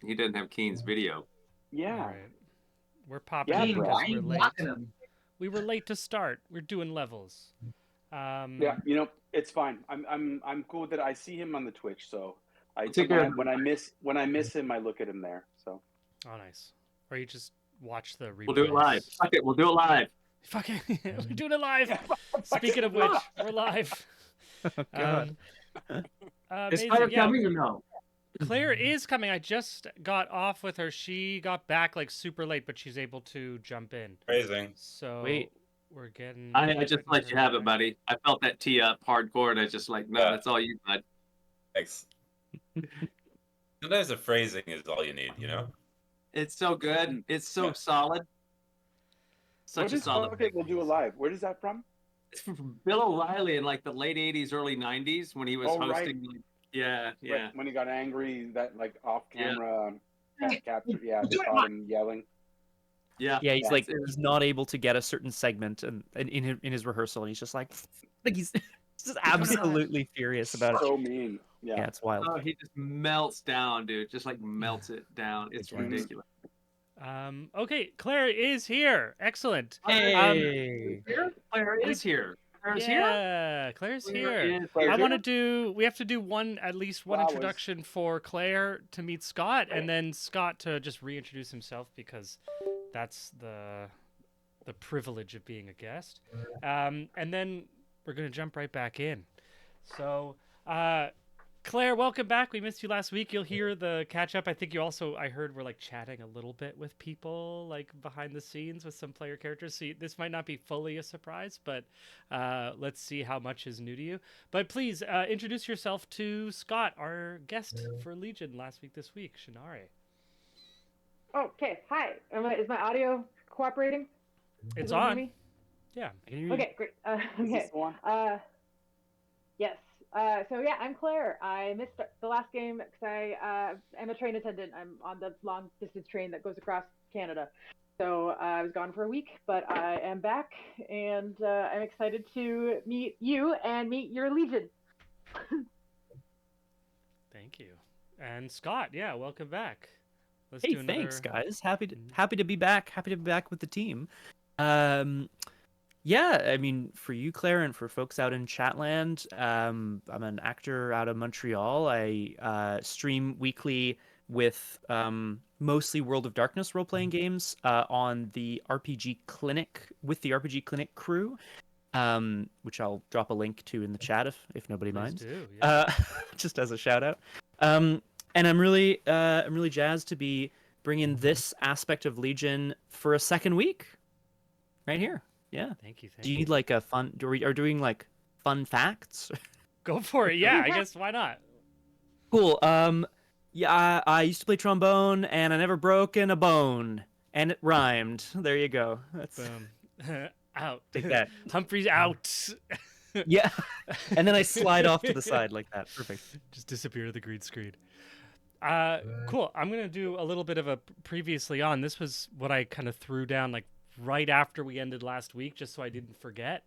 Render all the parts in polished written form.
He doesn't have Keen's video. Yeah. All right. We're popping Yeah, in bro. because I we're ain't late. watching them. We were late to start. We're doing levels. Yeah, it's fine. I'm cool that I see him on the Twitch, so I Take care. when I miss him, I look at him there. So Oh, nice. Or you just watch the replay. We'll do it live. Fuck it, we'll do it live. Fucking, we're doing it live. Yeah, Speaking of which, we're live. Oh, God. Is Amazing. Claire Yeah, coming or no? Claire is coming. I just got off with her. She got back like super late, but she's able to jump in. Phrasing. So Wait. we're getting. I just getting let you her have it, back. buddy. I felt that tee up hardcore, and I just like, no, Yeah. that's all you, bud. Thanks. Sometimes the phrasing is all you need, you know? It's so good. It's so Yeah. solid. Such what a is solid. okay? We'll do it live. Where is that from? It's from Bill O'Reilly in like the late '80s, early '90s when he was Oh, right. hosting. Yeah, yeah. When he got angry, that like off Yeah. camera capture. Yeah, they caught him yelling. Yeah. Yeah, he's Yeah. like he's not able to get a certain segment, and in his rehearsal, and he's just like he's just absolutely furious about it. So mean. Yeah, Yeah. it's wild. Oh, he just melts down, dude. Just like melts it down. It's Exactly. ridiculous. Okay, Claire is here. Excellent. Hey, Claire is here. Claire's here. Yeah, Claire's Claire here. is Claire's I here? want to do. We have to do at least one Flowers. introduction for Claire to meet Scott, and then Scott to just reintroduce himself because that's the privilege of being a guest. And then we're gonna jump right back in. So, Claire, welcome back. We missed you last week. You'll hear the catch up. I think I heard we're like chatting a little bit with people like behind the scenes with some player characters. So this might not be fully a surprise, but let's see how much is new to you. But please introduce yourself to Scott, our guest for Legion last week, this week, Shinare. Okay, hi. Is my audio cooperating? It's Can you hear on. me? Yeah. I can hear you. Okay, great. Is Okay. this the one? Yes. So yeah, I'm Claire. I missed the last game because I am a train attendant. I'm on the long distance train that goes across Canada. So I was gone for a week, but I am back, and I'm excited to meet you and meet your Legion. Thank you. And Scott, yeah, welcome back. Let's Hey, do another... thanks, guys. Happy to be back. Happy to be back with the team. Yeah, I mean, for you, Claire, and for folks out in Chatland, I'm an actor out of Montreal. I stream weekly with mostly World of Darkness role-playing games on the RPG Clinic with the RPG Clinic crew, which I'll drop a link to in the chat if nobody Please minds. do, yeah. Just as a shout out. And I'm really jazzed to be bringing this aspect of Legion for a second week, right here. Yeah. Thank you. Do you need like a fun? Are doing like fun facts? Go for it. Yeah, I guess why not? Cool. Yeah, I used to play trombone, and I never broken a bone, and it rhymed. There you go. That's Boom. Out. Take that. Humphrey's out. Yeah. And then I slide off to the side like that. Perfect. Just disappear to the green screen. Cool. I'm gonna do a little bit of a previously on. This was what I kind of threw down like right after we ended last week, just so I didn't forget.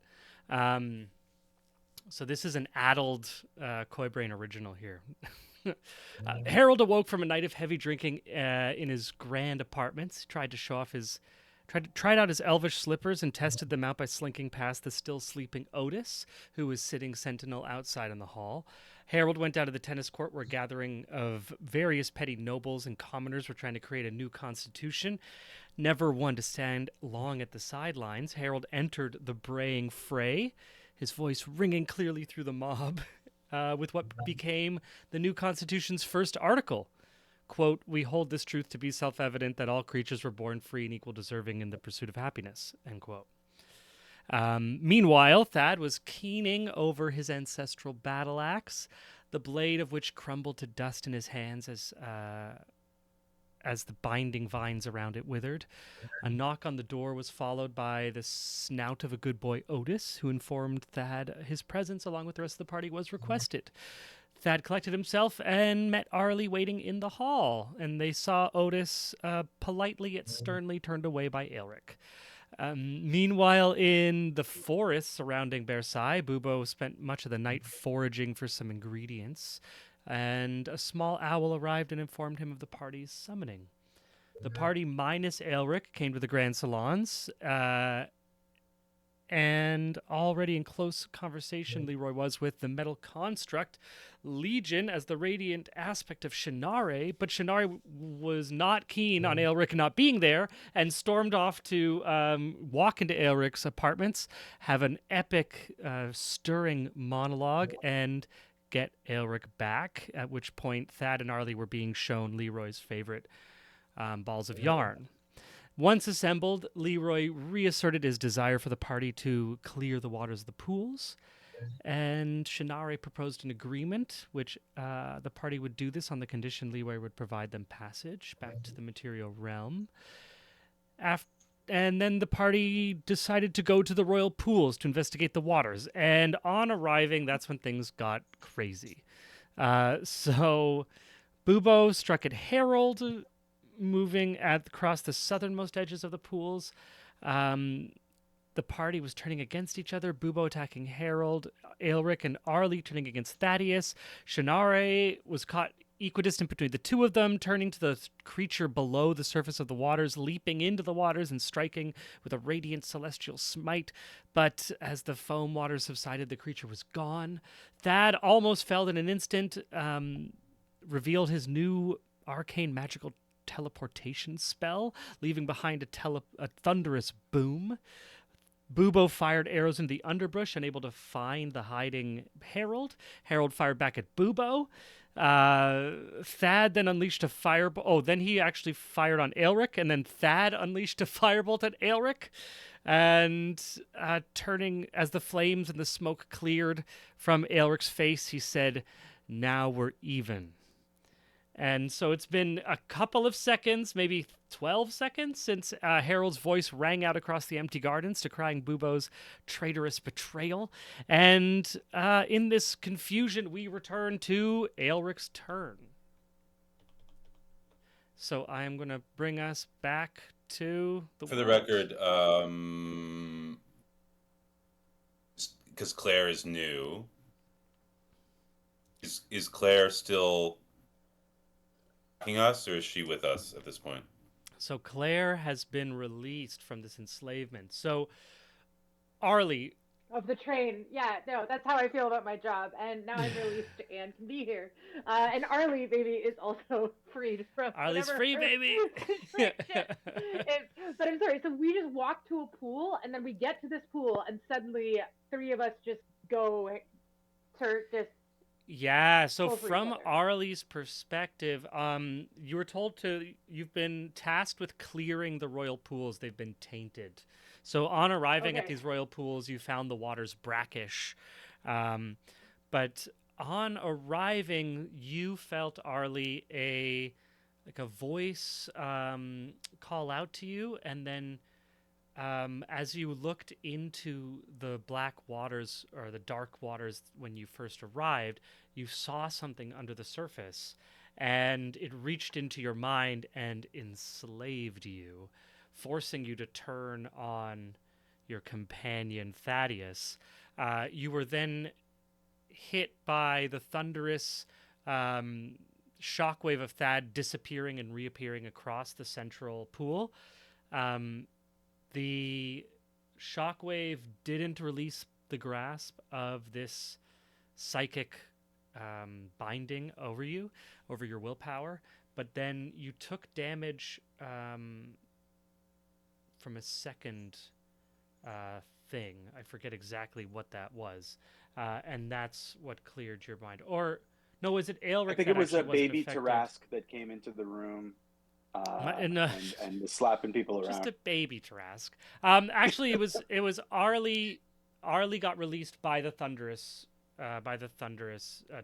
So this is an addled Koi Brain original here. Harold awoke from a night of heavy drinking in his grand apartments. He tried to show off tried out his elvish slippers and tested them out by slinking past the still sleeping Otis, who was sitting sentinel outside in the hall. Harold went down to the tennis court where a gathering of various petty nobles and commoners were trying to create a new constitution. Never one to stand long at the sidelines, Harold entered the braying fray, his voice ringing clearly through the mob, with what became the new constitution's first article. Quote, "We hold this truth to be self-evident that all creatures were born free and equal deserving in the pursuit of happiness," end quote. Meanwhile, Thad was keening over his ancestral battle axe, the blade of which crumbled to dust in his hands as the binding vines around it withered. A knock on the door was followed by the snout of a good boy Otis, who informed Thad his presence along with the rest of the party was requested. Thad collected himself and met Arlie waiting in the hall, and they saw Otis politely yet sternly turned away by Aelric. Meanwhile, in the forest surrounding Versailles, Bubo spent much of the night foraging for some ingredients. and a small owl arrived and informed him of the party's summoning. The party minus Aelric came to the Grand Salons, and already in close conversation Leroy was with the metal construct Legion as the radiant aspect of Shannare, but Shannare was not keen on Aelric not being there and stormed off to walk into Aelric's apartments, have an epic, stirring monologue, and get Aelric back, at which point Thad and Arlie were being shown Leroy's favorite balls of yarn. Once assembled, Leroy reasserted his desire for the party to clear the waters of the pools, and Shannare proposed an agreement, which the party would do this on the condition Leroy would provide them passage back to the material realm. And then the party decided to go to the royal pools to investigate the waters, and on arriving, that's when things got crazy. So Bubo struck at Harold, moving across the southernmost edges of the pools. The party was turning against each other. Bubo attacking Harold, Aelric and Arlie turning against Thaddeus. Shannare was caught equidistant between the two of them, turning to the creature below the surface of the waters, leaping into the waters and striking with a radiant celestial smite. But as the foam waters subsided, the creature was gone. Thad almost fell in an instant, revealed his new arcane magical teleportation spell, leaving behind a thunderous boom. Bubo fired arrows into the underbrush, unable to find the hiding Harold. Harold fired back at Bubo. Thad then unleashed a firebolt. Oh, then he actually fired on Aelric, and then Thad unleashed a firebolt at Aelric. And turning, as the flames and the smoke cleared from Aelric's face, he said, "Now we're even." And so it's been a couple of seconds, maybe 12 seconds, since Harold's voice rang out across the empty gardens, decrying Bubo's traitorous betrayal. And in this confusion, we return to Aelric's turn. So I am going to bring us back to the For the world. record, because Claire is new, is Claire still us, or is she with us at this point? So Claire has been released from this enslavement. So Arlie, Of the train. Yeah, no, that's how I feel about my job. And now I'm released and can be here. And Arlie, baby, is also freed from Arlie's whatever free, her baby. restriction is. But I'm sorry, so we just walk to a pool, and then we get to this pool, and suddenly three of us just go to just... Yeah, so Go for each from other. Arlie's perspective, you've been tasked with clearing the royal pools. They've been tainted. So on arriving at Okay. these royal pools, you found the waters brackish. But on arriving, you felt, Arlie, a voice call out to you, and then as you looked into the black waters or the dark waters when you first arrived, you saw something under the surface, and it reached into your mind and enslaved you, forcing you to turn on your companion Thaddeus. You were then hit by the thunderous shockwave of Thad disappearing and reappearing across the central pool. The shockwave didn't release the grasp of this psychic binding over you, over your willpower, but then you took damage from a second thing. I forget exactly what that was, and that's what cleared your mind. Or no, was it Aelric? I think that it was a actually wasn't baby affected? Tarask that came into the room And, and was slapping people just around. a baby Trask. Actually, it was Arlie. Arlie got released by the thunderous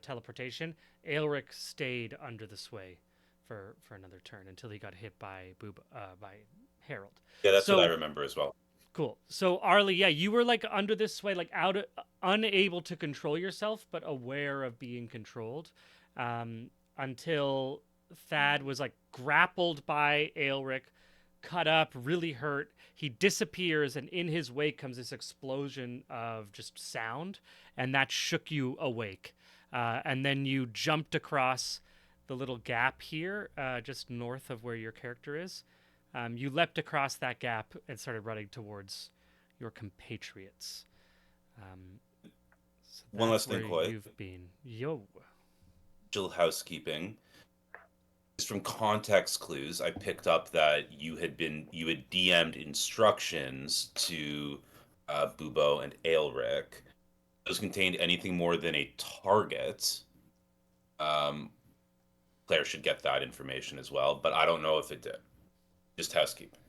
teleportation. Aelric stayed under the sway for another turn until he got hit by Harold. Yeah, that's So- what I remember as well. Cool. So Arlie, yeah, you were like under this sway, like unable to control yourself, but aware of being controlled, until Thad was like grappled by Aelric, cut up, really hurt. He disappears, and in his wake comes this explosion of just sound, and that shook you awake. and then you jumped across the little gap here, just north of where your character is. You leapt across that gap and started running towards your compatriots. So One that's last thing, where Coy. you've been. Yo. Digital housekeeping. Just from context clues, I picked up that you had DM'd instructions to Bubo and Aelric. Those contained anything more than a target. Claire should get that information as well, but I don't know if it did. Just housekeeping.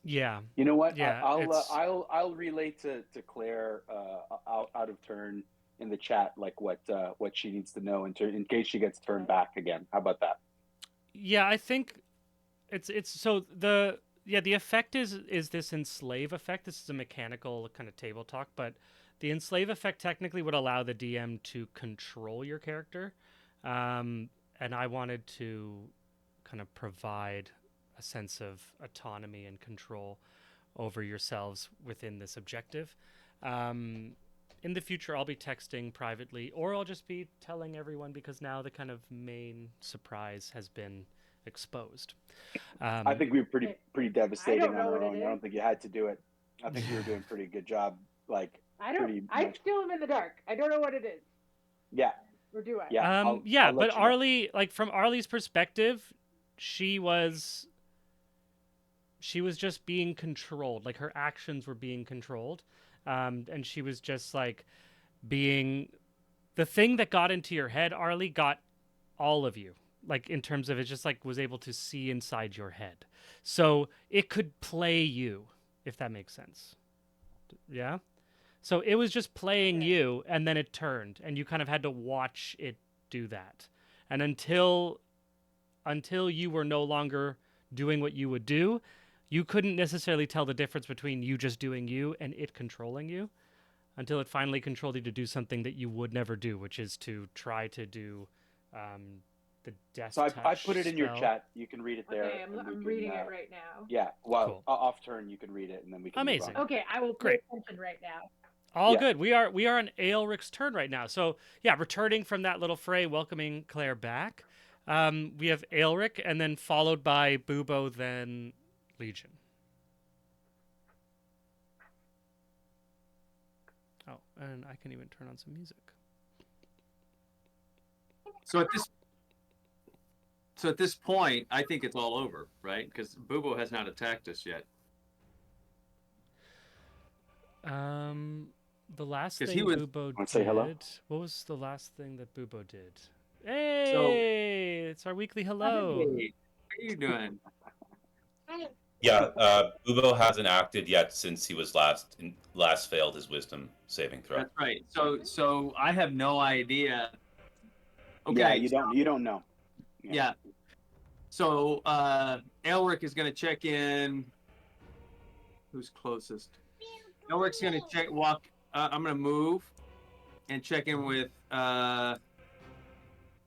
Yeah. You know what? Yeah, I'll relay to Claire out of turn in the chat like what she needs to know in case she gets turned back again. How about that? Yeah, I think it's so the effect is this enslave effect. This is a mechanical kind of table talk, but the enslave effect technically would allow the DM to control your character, and I wanted to kind of provide a sense of autonomy and control over yourselves within this objective. In the future, I'll be texting privately, or I'll just be telling everyone because now the kind of main surprise has been exposed. I think we were pretty devastating on know our what it own. I don't is. think you had to do it. I think you were doing a pretty good job. Like I much. still am in the dark. I don't know what it is. Yeah. Or do I? Yeah. I'll but let you know. Arlie, like from Arlie's perspective, she was just being controlled. Like her actions were being controlled, and she was just like being the thing that got into your head. Arlie got all of you, like in terms of it, just like was able to see inside your head, so it could play you, if that makes sense. Yeah. So it was just playing you, and then it turned, and you kind of had to watch it do that. And until you were no longer doing what you would do, you couldn't necessarily tell the difference between you just doing you and it controlling you, until it finally controlled you to do something that you would never do, which is to try to do the death So touch I put it in your spell. chat. You can read it there. Okay, and we I'm can, reading it right now. Yeah. Well, Cool. off turn, you can read it, and then we can. Amazing. Move on. Okay, I will pay Great. attention right now. All Yeah. good. We are on Aelric's turn right now. So yeah, returning from that little fray, welcoming Claire back. We have Aelric, and then followed by Bubo, then Legion. Oh, and I can even turn on some music. So at this point, I think it's all over, right? Because Bubo has not attacked us yet. The last 'Cause thing he was- Bubo Wanna say hello? did. What was the last thing that Bubo did? Hey, it's our weekly hello. Hey, how you doing? Yeah, Bubo hasn't acted yet since he was last failed his wisdom saving throw. That's right. So I have no idea. Okay. Yeah. You don't know. Yeah. So Elric is going to check in. Who's closest? Elric's going to walk. I'm going to move and check in with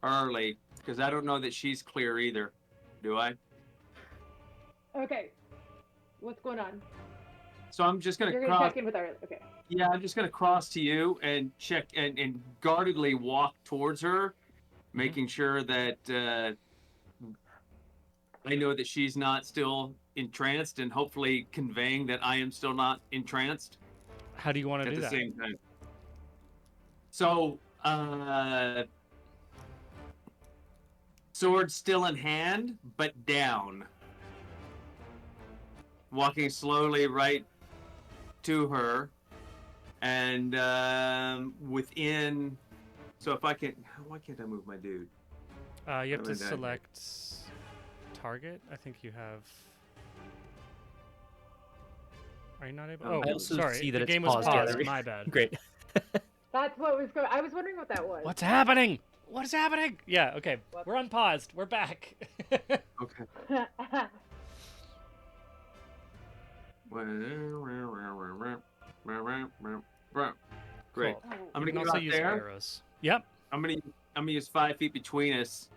Arlie because I don't know that she's clear either. Do I? Okay. What's going on? So I'm just going You're to gonna cross. check in with our. Okay. Yeah, I'm just going to cross to you and check and guardedly walk towards her, making sure that I know that she's not still entranced and hopefully conveying that I am still not entranced How do you want to at do the that? same time. So, sword still in hand, but down. Walking slowly right to her. And within. So if I can. Why can't I move my dude? You have I'm to in that. select target. I think you have. Are you not able? I Oh, also sorry. see that the it's game was paused. Yeah, paused. there we- My bad. Great. That's what was going. I was wondering what that was. What's happening? What is happening? Yeah. Okay. Whoops. We're unpaused. We're back. Okay. Great. Cool. I'm You gonna can go also out use there. arrows. Yep. I'm gonna use 5 feet between us,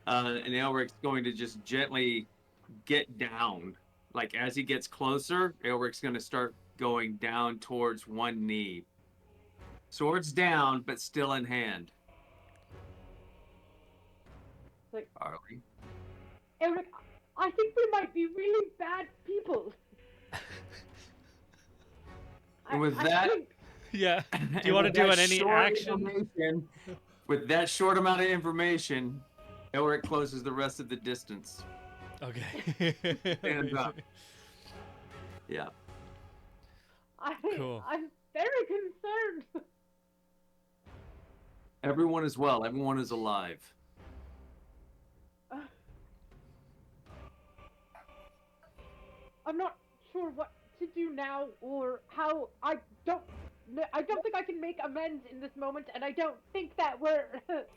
and Elric's going to just gently get down. Like as he gets closer, Elric's gonna start going down towards one knee. Swords down, but still in hand. Like, Arlie. Eric, I think we might be really bad people. And with that, think, Yeah. and Do you want to with do that any short action? information- With that short amount of information, Elric closes the rest of the distance. Okay. Hands up. Amazing. Yeah. Cool. I'm very concerned. Everyone is well. Everyone is alive. I'm not sure what to do now or how. I don't think I can make amends in this moment, and I don't think that we're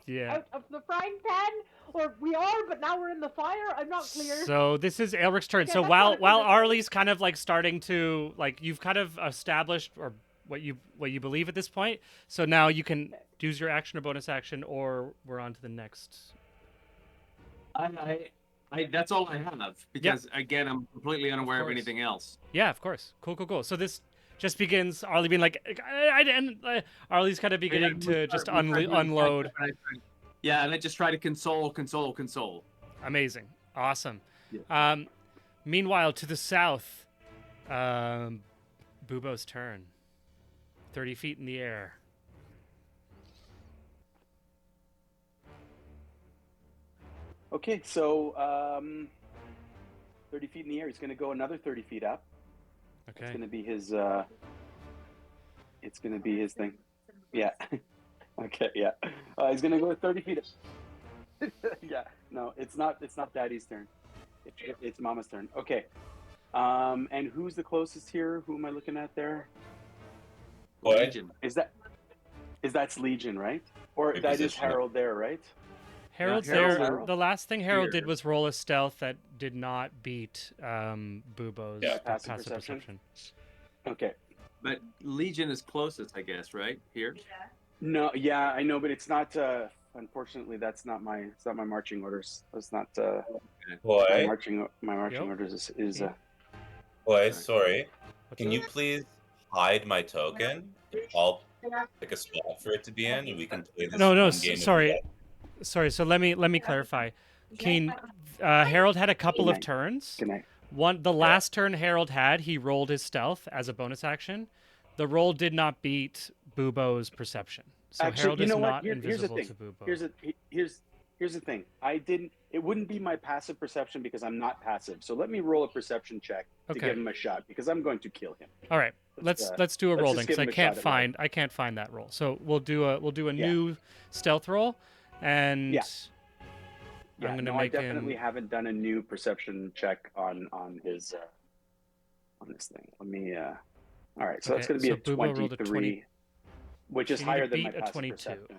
Yeah. out of the frying pan, or we are, but now we're in the fire. I'm not clear. So this is Elric's turn. Okay, So that's while not a while good- Arlie's kind of like starting to like you've kind of established or what you believe at this point. So now you can use your action or bonus action, or we're on to the next. I that's all I have because again I'm completely unaware of course. anything else. Yeah, of course. Cool. So this just begins Arlie being like, I didn't. Arlie's kind of beginning to just unload. Yeah, and I just try to console. Amazing. Awesome. Yeah. Meanwhile, to the south, Bubo's turn. 30 feet in the air. Okay, so 30 feet in the air. He's going to go another 30 feet up. It's Okay. going to be his. It's going to be his thing. Yeah. Okay. Yeah. He's going to go 30 feet up. Yeah. No, it's not. It's not Daddy's turn. It's Mama's turn. Okay. And who's the closest here? Who am I looking at there? What? Legion. That's Legion, right? Or that is Reposition. Harold there, right? Harold's Harold's there. Harold. The last thing Harold Here. did was roll a stealth that did not beat Bubo's Yeah. Passive perception. Okay. But Legion is closest, I guess, right? Here. No, yeah, I know, but it's not. Unfortunately, that's not my. It's not my marching orders. That's not. My Boy, marching. My marching Yep. orders is. boy, sorry. What's Can up? you please hide my token? I'll pick a spot for it to be in, and we can play this. No, fun game of sorry. Sorry. So let me clarify. Keen, Harold had a couple of Good night. turns. Good night. The last turn Harold had, he rolled his stealth as a bonus action. The roll did not beat Bubo's perception. So Actually, Harold you is know what? not Here's the invisible thing. to Bubo. Here's the thing. I didn't. It wouldn't be my passive perception because I'm not passive. So let me roll a perception check to Okay. give him a shot because I'm going to kill him. All right. Let's do a let's roll just then, because give him a shot at I can't find that roll. So we'll do a Yeah. new stealth roll, and Yeah. I'm gonna no, I make definitely him. haven't done a new perception check on his on this thing. Let me. All right, so that's Okay, going to be so a Bubo rolled a 23, 20 which is you need to higher than my beat a passive 22. perception.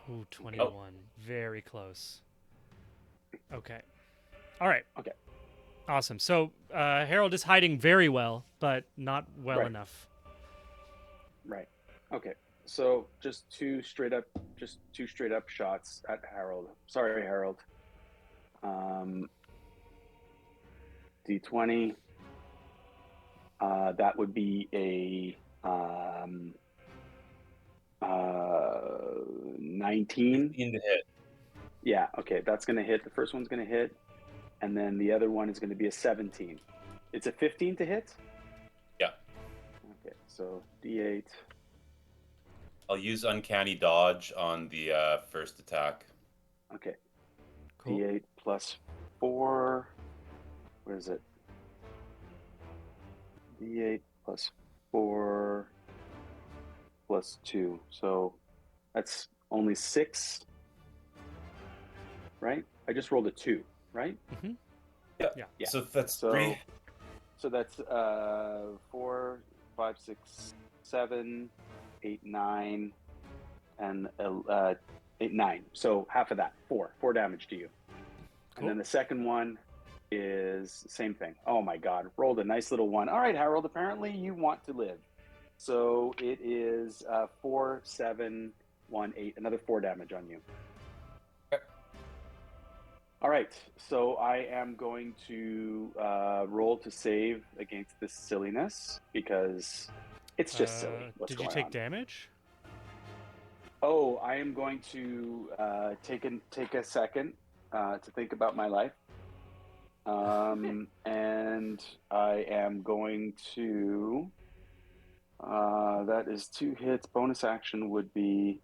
Ooh, 21. Very close. Okay. All right. Okay. Awesome. So Harold is hiding very well, but not well Right. enough. Right. Okay. So just two straight up shots at Harold. Sorry, Harold. D20. That would be a 19. 15 to hit. Yeah. Okay. That's going to hit. The first one's going to hit. And then the other one is going to be a 17. It's a 15 to hit? Yeah. Okay. So D8. I'll use uncanny dodge on the first attack. Okay. Cool. D8 plus 4. Where is it? D8 plus 4 plus 2. So that's only 6. Right? I just rolled a 2, right? Yeah. So that's So 3. so that's 4, 5, 6, 7, 8, 9, and 8, 9. So half of that, 4 damage to you. Cool. And then the second one is same thing. Oh my God, rolled a nice little 1. All right, Harold, apparently you want to live. So it is 4, 7, 1, 8, another 4 damage on you. Okay. All right, so I am going to roll to save against this silliness because it's just silly. What's Did you going take on? damage? Oh, I am going to take a second to think about my life, and I am going to. That is 2 hits. Bonus action would be.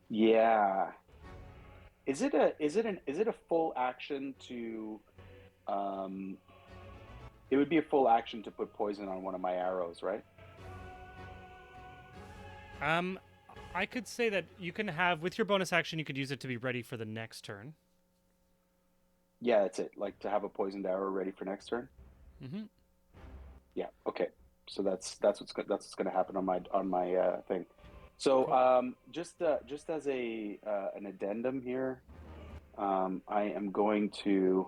Yeah. Is it a full action to? It would be a full action to put poison on one of my arrows, right? I could say that you can have, with your bonus action, you could use it to be ready for the next turn. Yeah, that's it. Like to have a poisoned arrow ready for next turn. Mm-hmm. Yeah. Okay. So that's what's going to happen on my thing. So Cool. just as a an addendum here, I am going to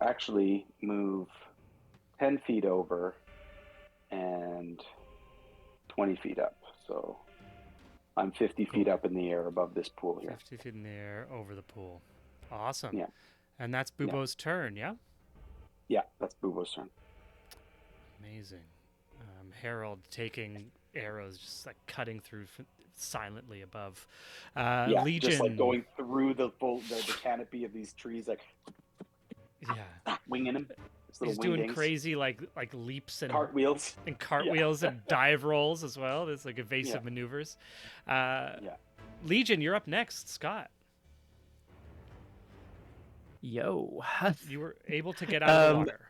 actually move 10 feet over and 20 feet up. So I'm 50 Cool. feet up in the air above this pool here. 50 feet in the air over the pool. Awesome. Yeah. And that's Bubo's turn, yeah? Yeah, that's Bubo's turn. Amazing. Harold taking arrows, just like cutting through silently above. Yeah, Legion. just like going through the canopy of these trees, like winging them. He's doing crazy like leaps and cartwheels and dive rolls as well. There's like evasive maneuvers. Legion, you're up next, Scott. Yo. You were able to get out of the water.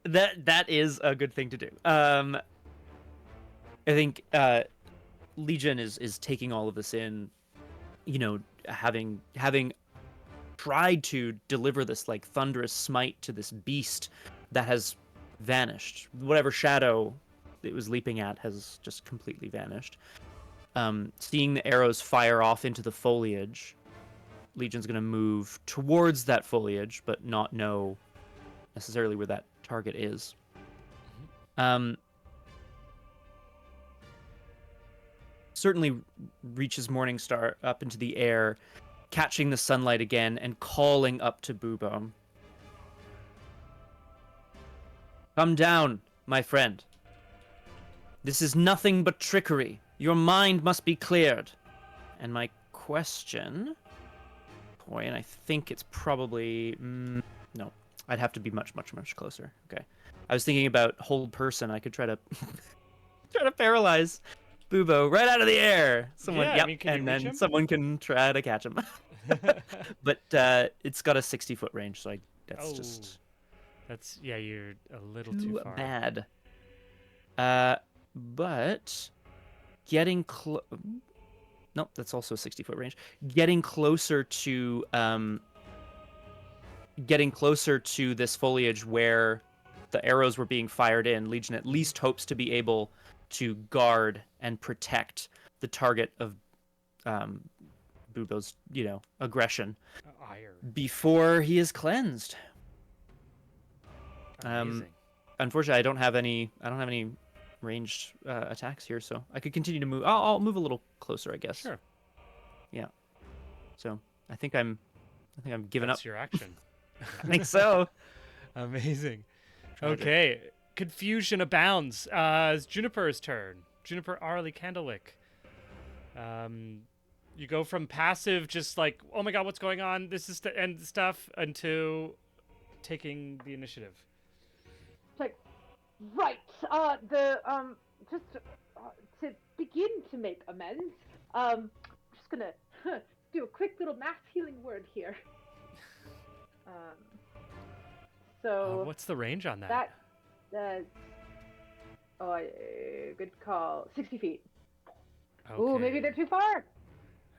That is a good thing to do. I think Legion is taking all of this in, you know, having tried to deliver this like thunderous smite to this beast that has vanished. Whatever shadow it was leaping at has just completely vanished. Seeing the arrows fire off into the foliage, Legion's going to move towards that foliage, but not know necessarily where that target is. Certainly reaches Morningstar up into the air, catching the sunlight again and calling up to Bubo. Come down, my friend. This is nothing but trickery. Your mind must be cleared. And my question... Boy, and I think it's probably... no, I'd have to be much, much, much closer. Okay. I was thinking about hold person. I could try to paralyze Bubo right out of the air. Someone, I mean, and then someone can try to catch him. But it's got a 60-foot range, so you're a little too far. Bad. But getting close. Nope, that's also a 60-foot range. Getting closer to this foliage where the arrows were being fired in, Legion at least hopes to be able to guard and protect the target of Bubo's, aggression before he is cleansed. Amazing. Unfortunately, I don't have any ranged attacks here, so I could continue to move. I'll move a little closer, I guess. Sure. Yeah. So I think I'm giving That's up. your action. I think so. Amazing. Okay. Confusion abounds. It's Juniper's turn. Juniper Arley Candlewick. You go from passive, just like, oh my god, what's going on? This is the end stuff, into taking the initiative. Like, right. Just to begin to make amends, I'm just gonna do a quick little mass healing word here. So what's the range on that? Good call. 60 feet. Okay. Ooh, maybe they're too far. I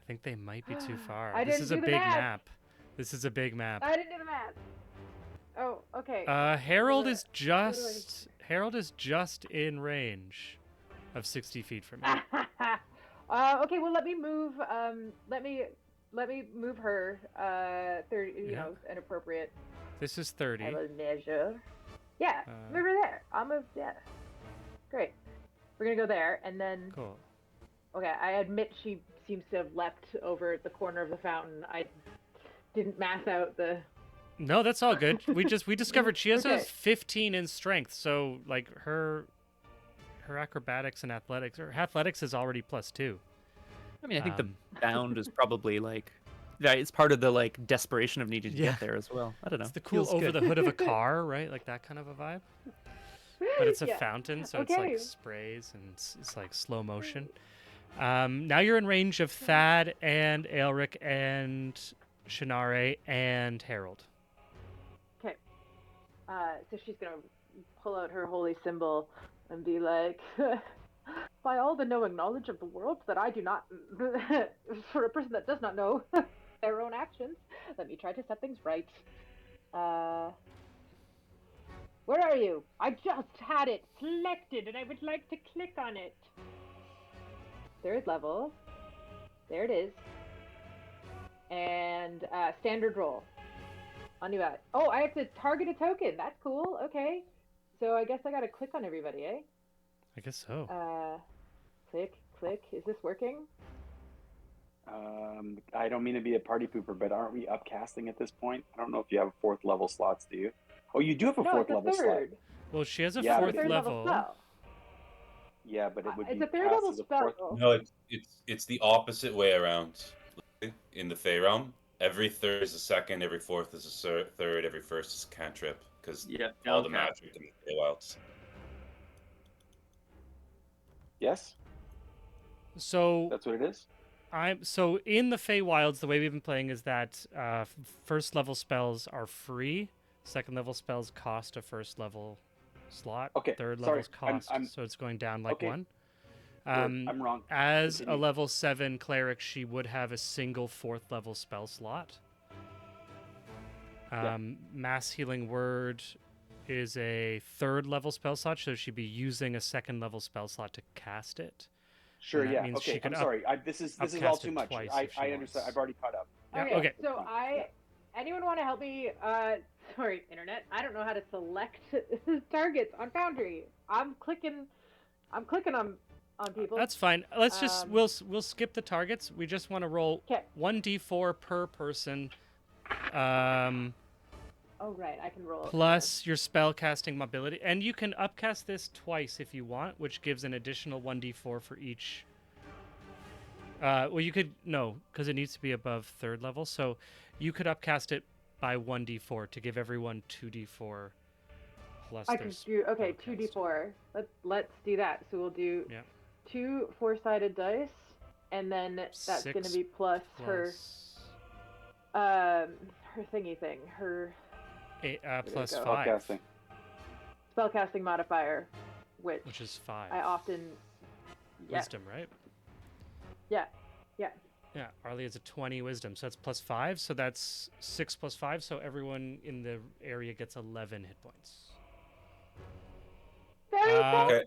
think they might be too far. I This didn't is do a the big math. map. This is a big map. I didn't do the math. Oh, okay. Harold is just in range of 60 feet from you. Okay, well let me move. Let me move her. 30. You know, an appropriate. This is 30. I will measure. Yeah, move her there. I'll move. Yeah. Great. We're gonna go there, and then. Cool. Okay, I admit she seems to have leapt over at the corner of the fountain. I didn't math out the. No, that's all good. We discovered she has a Okay. 15 in strength, so like her acrobatics and athletics, her athletics is already +2. I mean, I think the Um, bound is probably like, yeah, it's part of the like desperation of needing to Yeah. get there as well. I don't know. It's the cool Feels over good. the hood of a car, right? Like that kind of a vibe. But it's a Yeah. fountain, so it's Okay. like sprays and it's like slow motion. Now you're in range of Thad and Aelric and Shannare and Harold. Okay. So she's gonna pull out her holy symbol and be like, by all the knowing knowledge of the world that I do not, for a person that does not know their own actions, let me try to set things right. Where are you? I just had it selected and I would like to click on it. 3rd level. There it is. And standard roll. On you at. Oh, I have to target a token. That's cool. Okay. So I guess I gotta click on everybody, eh? I guess so. Click, click. Is this working? I don't mean to be a party pooper, but aren't we upcasting at this point? I don't know if you have 4th level slots, do you? Oh, you do have a No, 4th it's a level slot. 3rd. Well, she has a Yeah, fourth but- Third level. spell. Yeah, but it would It's be a 3rd cast level as a spell. 4th. No, it's the opposite way around. In the Fey realm, every 3rd is a 2nd, every 4th is a 3rd, every 1st is a cantrip, because Yeah. all the okay. magic in the Feywilds. Yes, So that's what it is. so in the Feywilds, the way we've been playing is that first level spells are free. 2nd level spells cost a 1st level slot. Okay, 3rd sorry, levels cost, I'm- so it's going down like okay. 1. I'm wrong. As Continue. a level 7 cleric, she would have a single 4th level spell slot. Yeah. Mass Healing Word is a 3rd level spell slot, so she'd be using a 2nd level spell slot to cast it. Sure, that yeah. means she Okay, could I'm sorry. This is all upcast too it much. twice I if she understand. wants. I've already caught up. Yeah, Okay. okay. So Yeah. anyone want to help me? Sorry, internet. I don't know how to select targets on Foundry. I'm clicking on people. That's fine. Let's just Um, we'll skip the targets. We just want to roll 'Kay. 1d4 per person, Oh right, I can roll. plus your spell casting mobility, and you can upcast this twice if you want, which gives an additional 1d4 for each. Well, you could no, because it needs to be above 3rd level, so you could upcast it by 1d4 to give everyone 2d4 plus. I their can do okay. spell 2d4. Let's do that. So we'll do Yeah. 2 4-sided dice, and then that's going to 6 be plus her plus her thingy thing, her plus go. 5, Podcasting. spellcasting modifier, which is 5. I often Wisdom, right? yeah. Yeah, Arlie has a 20 wisdom, so that's plus 5, so that's 6 plus 5, so everyone in the area gets 11 hit points. Very good. Okay.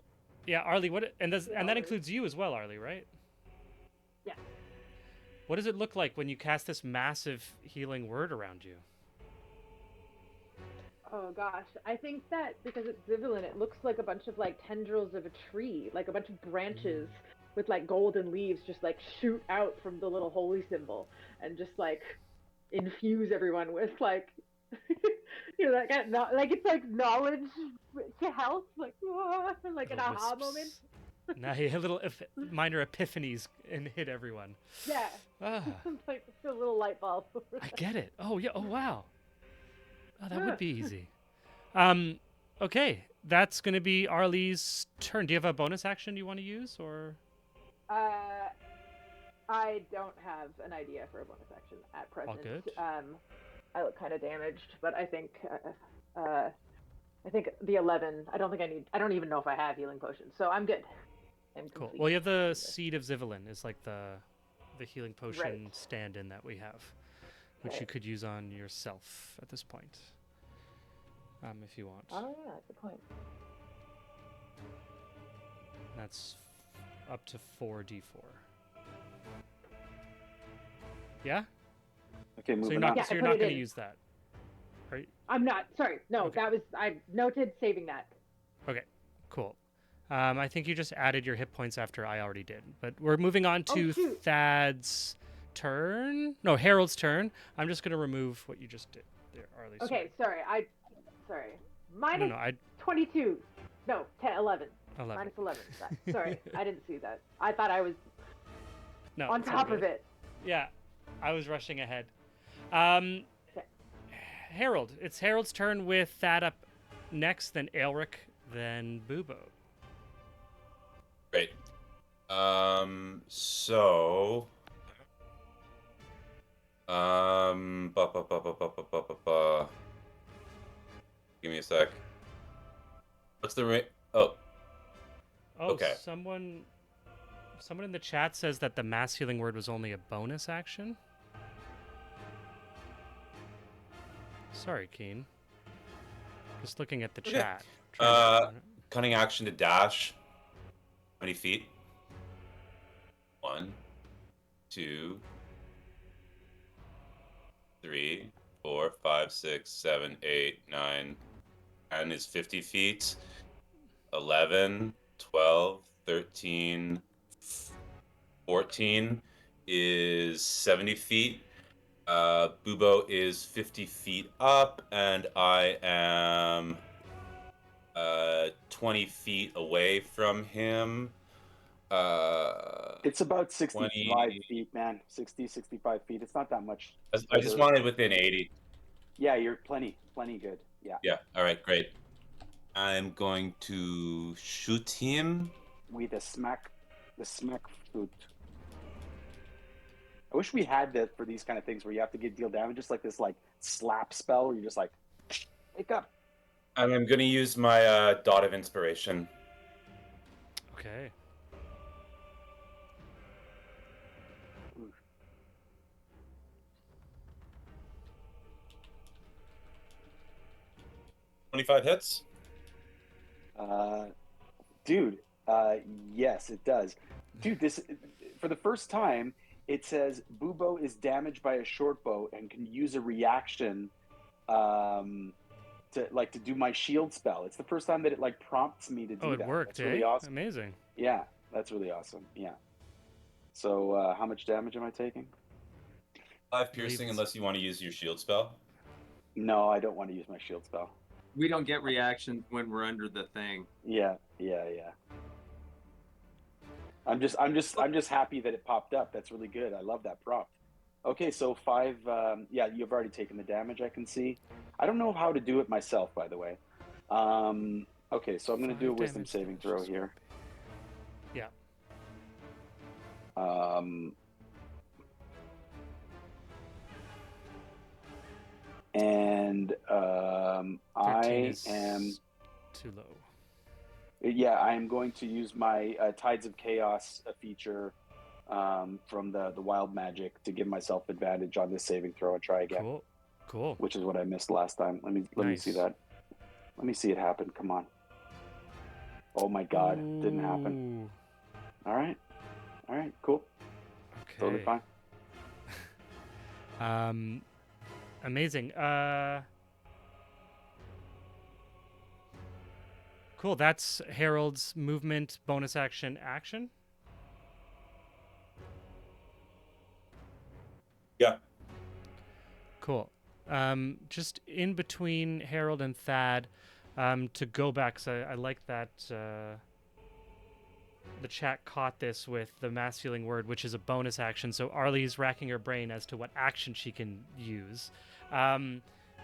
Yeah, Arlie, and that Arlie. includes you as well, Arlie, right? Yeah. What does it look like when you cast this massive healing word around you? Oh gosh, I think that because it's Zivelin, it looks like a bunch of like tendrils of a tree, like a bunch of branches with like golden leaves just like shoot out from the little holy symbol and just like infuse everyone with like that kind of, like it's like knowledge to health, like like an Little aha wisps. moment. Now, yeah, little minor epiphanies and hit everyone. Yeah, Ah, like just a little light bulb. I get it. Oh, yeah. Oh, wow. Oh, that would be easy. Okay, that's going to be Arlie's turn. Do you have a bonus action you want to use, or? I don't have an idea for a bonus action at present. All good. I look kind of damaged, but I think the 11. I don't even know if I have healing potions, so I'm good. I'm Cool. complete. Well, you have the Seed of Zivelin is like the healing potion Right. stand-in that we have, which Okay. you could use on yourself at this point, if you want. Oh yeah, that's a point. That's up to 4d4. Yeah. Okay, So moving you're not on. Yeah, so I you're put not it going to in. use that. Are you... I'm not. Sorry. No, Okay. that was I noted saving that. Okay, cool. I think you just added your hit points after I already did. But we're moving on Oh, to shoot. Thad's turn. No, Harold's turn. I'm just going to remove what you just did there, Arlie. Okay, sorry. Mine No, is no, I 22. No, 10, 11. 11. Minus 11. Sorry, I didn't see that. I thought I was No, on it's all top of good. it. Yeah, I was rushing ahead. Okay. Harold. It's Harold's turn with Thad up next, then Aelric, then Bubo. Great. So. Ba, ba, ba, ba, ba, ba, ba, ba, ba. Give me a sec. What's the rate? Oh, Oh, okay. someone in the chat says that the mass healing word was only a bonus action. Sorry, Keen. Just looking at the Okay. chat. Trying to- Cunning action to dash. How many feet? 1, 2, 3, 4, 5, 6, 7, 8, 9, 10 is 50 feet. 11, 12, 13, 14 is 70 feet. Bubo is 50 feet up, and I am 20 feet away from him. It's about 65 20. feet, man. 60, 65 feet. It's not that much. I just wanted within 80. Yeah, you're plenty good. Yeah. Yeah. All right. Great. I'm going to shoot him. With the smack foot. I wish we had that for these kind of things where you have to deal damage, just like this slap spell where you're just like, wake up. And I'm going to use my dot of inspiration. Okay. Oof. $25 hits. Dude, yes, it does. Dude, this for the first time, it says Bubo is damaged by a short bow and can use a reaction to do my shield spell. It's the first time that it prompts me to do Oh, it that. worked, That's really eh? awesome. Amazing. Yeah, that's really awesome. Yeah. So how much damage am I taking? 5 piercing it's- unless you want to use your shield spell. No, I don't want to use my shield spell. We don't get reactions when we're under the thing. Yeah. I'm just happy that it popped up. That's really good. I love that prompt. Okay, so 5. Yeah, you've already taken the damage. I can see. I don't know how to do it myself, by the way. Okay, so I'm going to do a 5 wisdom damage saving damage. throw here. Yeah. And 13 I is am. too low. Yeah, I am going to use my Tides of Chaos feature from the Wild Magic to give myself advantage on this saving throw and try again. Cool. Which is what I missed last time. Let me see Nice. that. Let me see it happen. Come on. Oh my God, didn't happen. Ooh. All right, cool. Okay. Totally fine. Amazing. Cool. That's Harold's movement bonus action. Yeah. Cool. Just in between Harold and Thad, to go back, so I like that the chat caught this with the mass healing word, which is a bonus action. So Arlie's racking her brain as to what action she can use.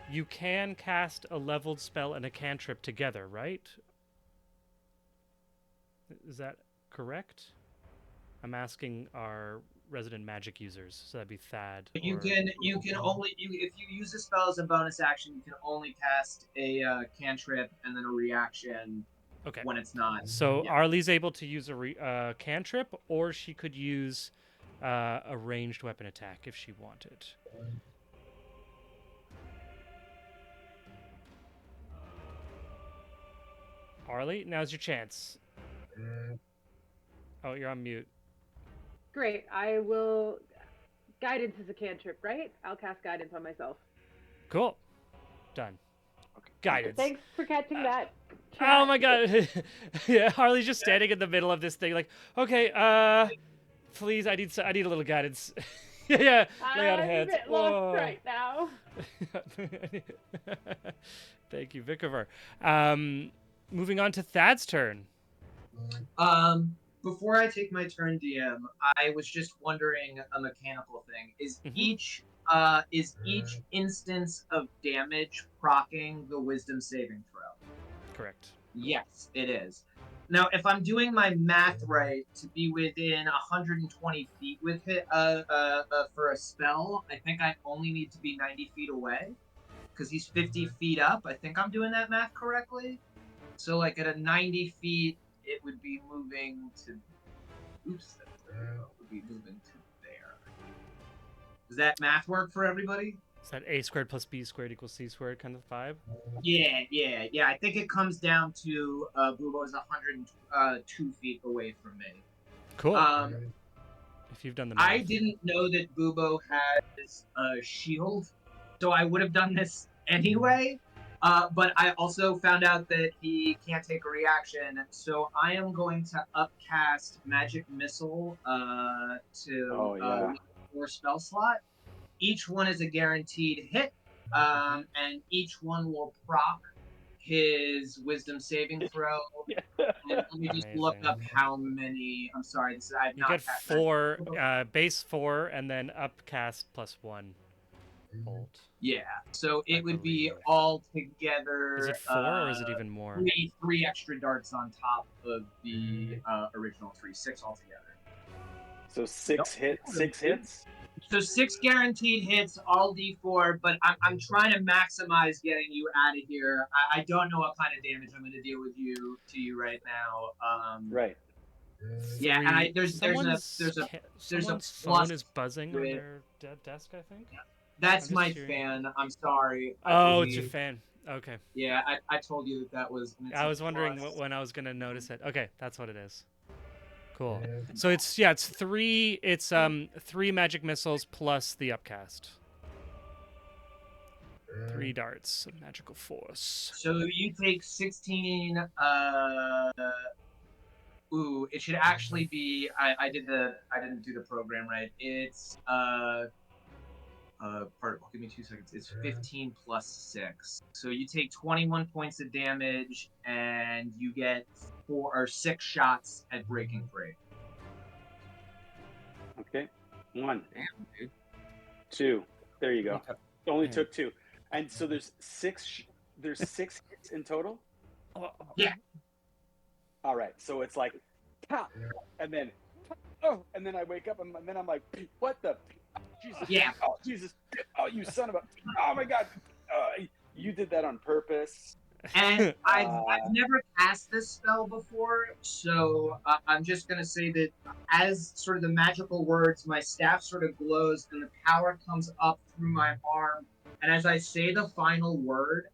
You can cast a leveled spell and a cantrip together, right? Is that correct? I'm asking our resident magic users, so that'd be Thad. You or- can only if you use the spell as a bonus action, you can only cast a cantrip and then a reaction Okay. when it's not. So Yeah. Arlie's able to use a cantrip, or she could use a ranged weapon attack if she wanted. Arlie, now's your chance. Oh, you're on mute. Great. I will. Guidance is a cantrip, right? I'll cast guidance on myself. Cool. Done. Okay. Guidance. Thanks for catching that. Oh chat. my god. Yeah, Harley's just standing in the middle of this thing like, okay, please, I need a little guidance. Yeah, lay out I'm a hands. bit lost Whoa. right now. Thank you, Vicover. Moving on to Thad's turn. Before I take my turn, DM, I was just wondering a mechanical thing. Is each instance of damage proccing the wisdom saving throw? Correct. Yes, it is. Now, if I'm doing my math right, to be within 120 feet with it for a spell, I think I only need to be 90 feet away, because he's 50 feet up. I think I'm doing that math correctly. So, like, at a 90 feet, it would be moving to... Oops, it would be moving to there. Does that math work for everybody? Is that a squared plus b squared equals c squared kind of vibe? Yeah. I think it comes down to Bubo's 102 feet away from me. Cool. If you've done the math. I didn't know that Bubo has a shield, so I would have done this anyway. But I also found out that he can't take a reaction, so I am going to upcast Magic Missile to 4 spell slot. Each one is a guaranteed hit, and each one will proc his Wisdom saving throw. And let me just look up how many. I'm sorry, I've You not get cast 4, base 4, and then upcast plus 1 bolt. Yeah, so it would be believe. all together. Is it 4 or is it even more? Three extra darts on top of the original 3, 6 altogether. So six hits. So 6 guaranteed hits, all D4, but I'm trying to maximize getting you out of here. I don't know what kind of damage I'm going to deal with you right now. Right. Yeah, and there's a someone's plus phone is buzzing on with- their desk, I think. That's I'm my just hearing- fan. I'm sorry. Oh, it's your fan. Okay. Yeah, I told you that was. I was wondering plus. when I was gonna notice it. Okay, that's what it is. Cool. So it's 3. It's 3 magic missiles plus the upcast. 3 darts of magical force. So you take 16. It should actually be. I didn't do the program right. It's give me 2 seconds. It's 15 plus 6. So you take 21 points of damage, and you get 4 or 6 shots at breaking free. Okay. 1, Damn, dude. 2. There you go. Okay. It only took 2. And so there's 6 hits in total? Yeah. All right. So it's like pop, and then oh, and then I wake up and then I'm like, what the Jesus. Yeah. Oh, Jesus. Oh, you son of a oh my god. You did that on purpose. And I've never cast this spell before, so I'm just going to say that as sort of the magical words, my staff sort of glows and the power comes up through my arm. And as I say the final word,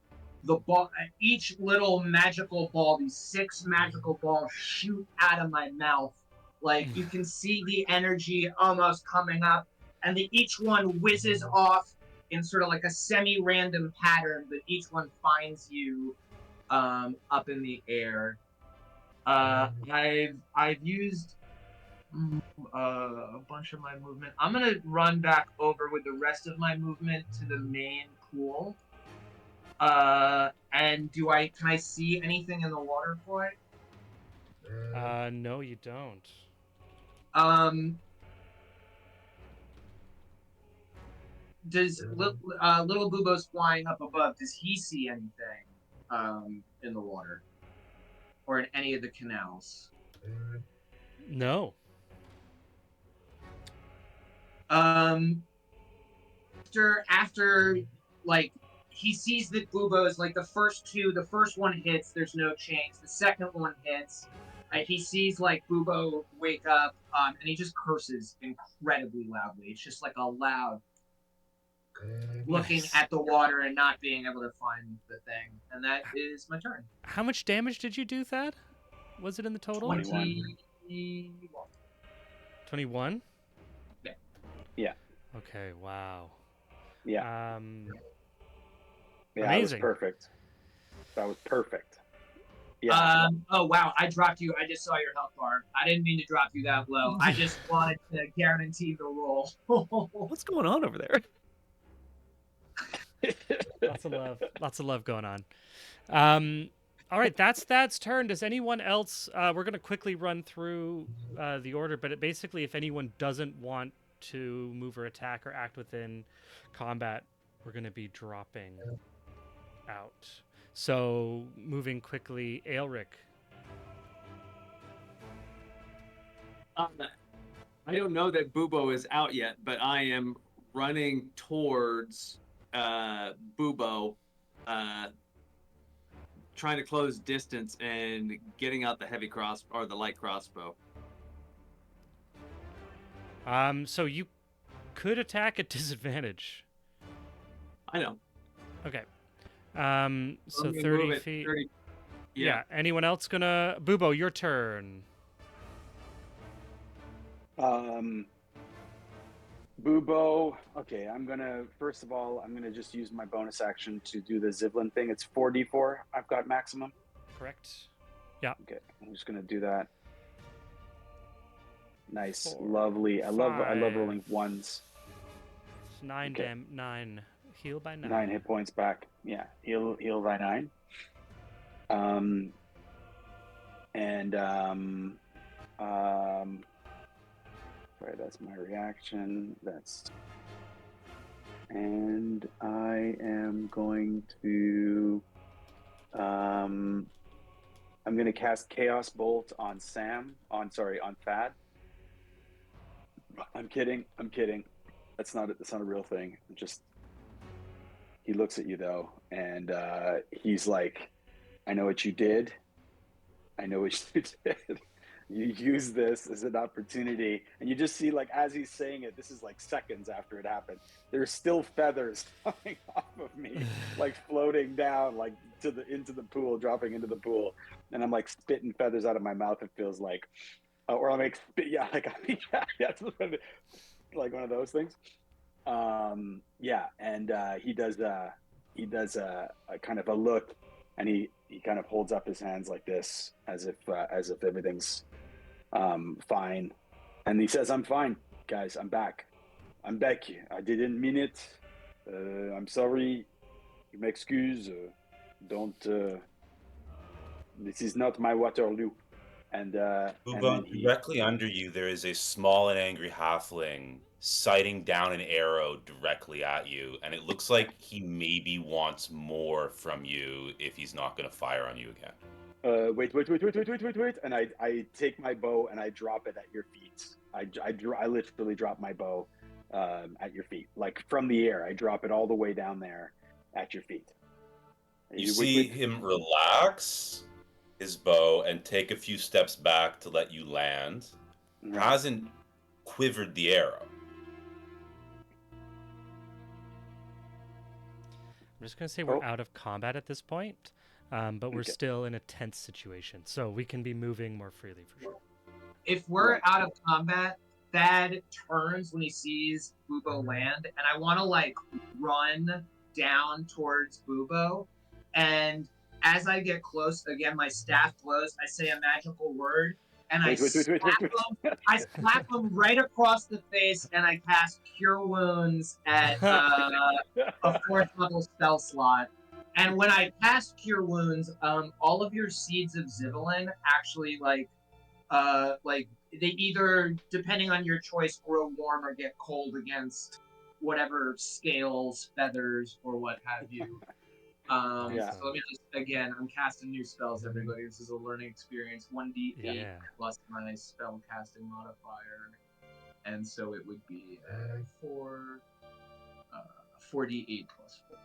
the ball, each little magical ball, these 6 magical balls shoot out of my mouth. Like you can see the energy almost coming up, and each one whizzes off in sort of like a semi-random pattern, but each one finds you up in the air. I've used a bunch of my movement. I'm gonna run back over with the rest of my movement to the main pool. And can I see anything in the water for it? No, you don't. Does little Bubo's flying up above? Does he see anything in the water or in any of the canals? No. After like he sees that Bubo's like the first one hits, there's no change. The second one hits. He sees like Bubo wake up, and he just curses incredibly loudly. It's just like a loud looking Nice. at the water and not being able to find the thing. And that is my turn. How much damage did you do, Thad? Was it in the total? 21. 21? Yeah. Okay, wow. Yeah. Yeah, Amazing. That was perfect. That was perfect. Yeah. Oh wow, I dropped you. I just saw your health bar. I didn't mean to drop you that low. I just wanted to guarantee the roll. What's going on over there? Lots of love going on. All right, that's turn. Does anyone else? We're gonna quickly run through the order, but basically, if anyone doesn't want to move or attack or act within combat, we're gonna be dropping out. So moving quickly, Aelric. I don't know that Bubo is out yet, but I am running towards Bubo, trying to close distance and getting out the heavy cross or the light crossbow. So you could attack at disadvantage. I know. Okay. So I'm gonna 30 move it feet. 30. Yeah. Anyone else gonna? Bubo, your turn. Bubo. Okay, first of all, I'm gonna just use my bonus action to do the Zivlin thing. It's 4d4. I've got maximum. Correct. Yeah. Okay, I'm just gonna do that. Nice, 4, lovely. I love 5. rolling ones. 9 Okay. 9. Heal by 9. 9 hit points back. Yeah, heal by 9. Sorry, that's my reaction. And I am going to I'm going to cast Chaos Bolt on on Thad. I'm kidding. That's not a real thing. He looks at you though, and he's like, I know what you did. You use this as an opportunity, and you just see, like, as he's saying it, this is like seconds after it happened, there's still feathers coming off of me, like floating down, like into the pool, dropping into the pool, and I'm like spitting feathers out of my mouth. It feels like, or I'm like spit, yeah, like that's like one of those things. Yeah, and he does a kind of a look, and he kind of holds up his hands like this, as if everything's fine, and he says, "I'm fine, guys. I'm back. I didn't mean it. I'm sorry. You m'excuse. Don't. This is not my Waterloo." And Bubo, then directly under you, there is a small and angry halfling sighting down an arrow directly at you, and it looks like he maybe wants more from you if he's not going to fire on you again. Wait! And I take my bow and I drop it at your feet. I literally drop my bow at your feet, like from the air. I drop it all the way down there at your feet. You see him relax his bow and take a few steps back to let you land. Right. Hasn't quivered the arrow. I'm just gonna say we're out of combat at this point, but we're Okay. still in a tense situation, so we can be moving more freely for sure. If we're out of combat, Thad turns when he sees Bubo land, and I want to like run down towards Bubo, and as I get close, again my staff glows. I say a magical word, and I slap him right across the face, and I cast Cure Wounds at a 4th level spell slot. And when I cast Cure Wounds, all of your seeds of Zivelin actually like they either, depending on your choice, grow warm or get cold against whatever scales, feathers, or what have you. Yeah. So let me just, again, I'm casting new spells, everybody. This is a learning experience. 1d8 plus my spell casting modifier. And so it would be 4d8 plus 4.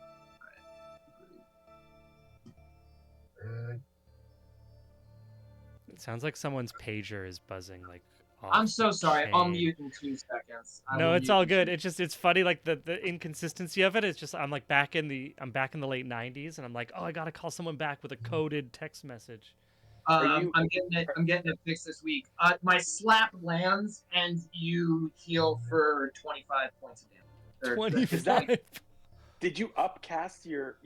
Right. It sounds like someone's pager is buzzing like off I'm so sorry. chain. I'll mute in 2 seconds. No, it's all good. It's funny, like the inconsistency of it. It's just I'm back in the late 90s, and I'm like, oh, I gotta call someone back with a coded text message. I'm getting it fixed this week. My slap lands, and you heal for 25 points of damage. 25. Did you upcast your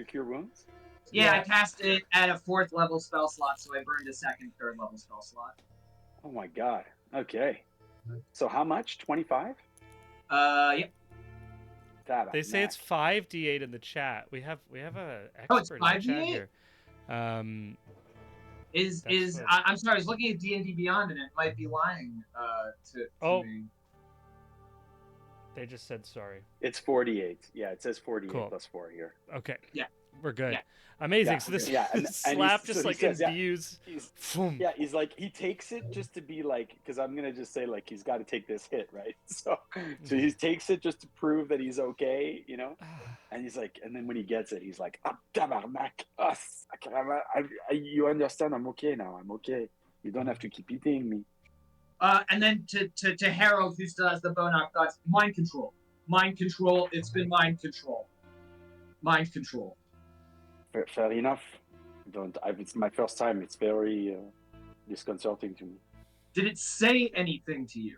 cure wounds? Yeah, I cast it at a 4th level spell slot, so I burned a 2nd, 3rd level spell slot. Oh my god. Okay. So how much? 25? Yep. They say it's 5d8 in the chat. We have a Oh, it's expert in the chat 5d8? here. I'm what- sorry, I was looking at D&D Beyond, and it might be lying to me. They just said sorry. It's 48. Yeah, it says 48 Cool. plus 4 here. Okay. Yeah. We're good. Yeah. Amazing. Yeah, So this yeah, and slap he's- just so he like says, yeah, imbues. Yeah, he's like, he takes it just to be like, because I'm gonna just say like he's got to take this hit, right? So he takes it just to prove that he's okay, you know. And he's like, and then when he gets it, he's like, "Ah, tabarnak, us! You understand? I'm okay now. I'm okay. You don't have to keep eating me." And then to Harold, who still has the bone knock thoughts, mind control. Mind control. It's been mind control. Mind control. Fair enough. It's my first time. It's very disconcerting to me. Did it say anything to you?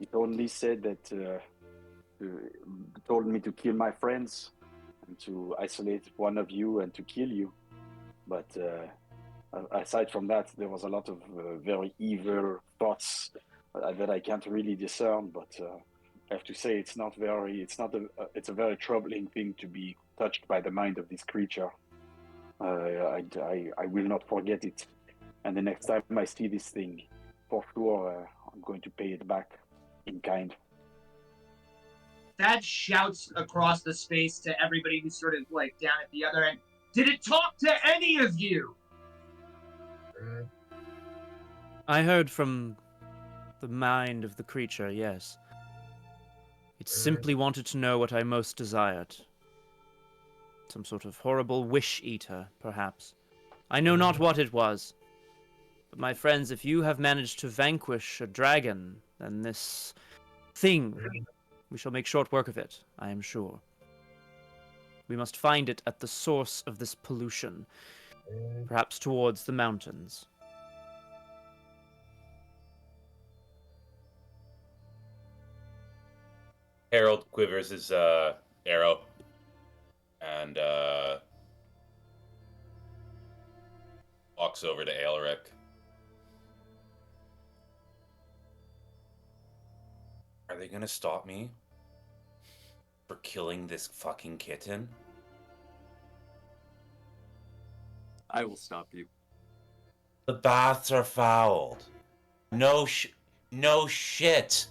It only said that told me to kill my friends and to isolate one of you and to kill you. But aside from that, there was a lot of very evil thoughts that I can't really discern. But I have to say, it's a very troubling thing to be touched by the mind of this creature. I will not forget it. And the next time I see this thing, for sure, I'm going to pay it back in kind. That shouts across the space to everybody who's sort of like down at the other end. Did it talk to any of you? I heard from the mind of the creature, yes. It simply wanted to know what I most desired. Some sort of horrible wish-eater, perhaps. I know not what it was. But my friends, if you have managed to vanquish a dragon, then this thing, we shall make short work of it, I am sure. We must find it at the source of this pollution, perhaps towards the mountains. Harold quivers his arrow and walks over to Aelric. Are they gonna stop me for killing this fucking kitten? I will stop you. The baths are fouled. No shit.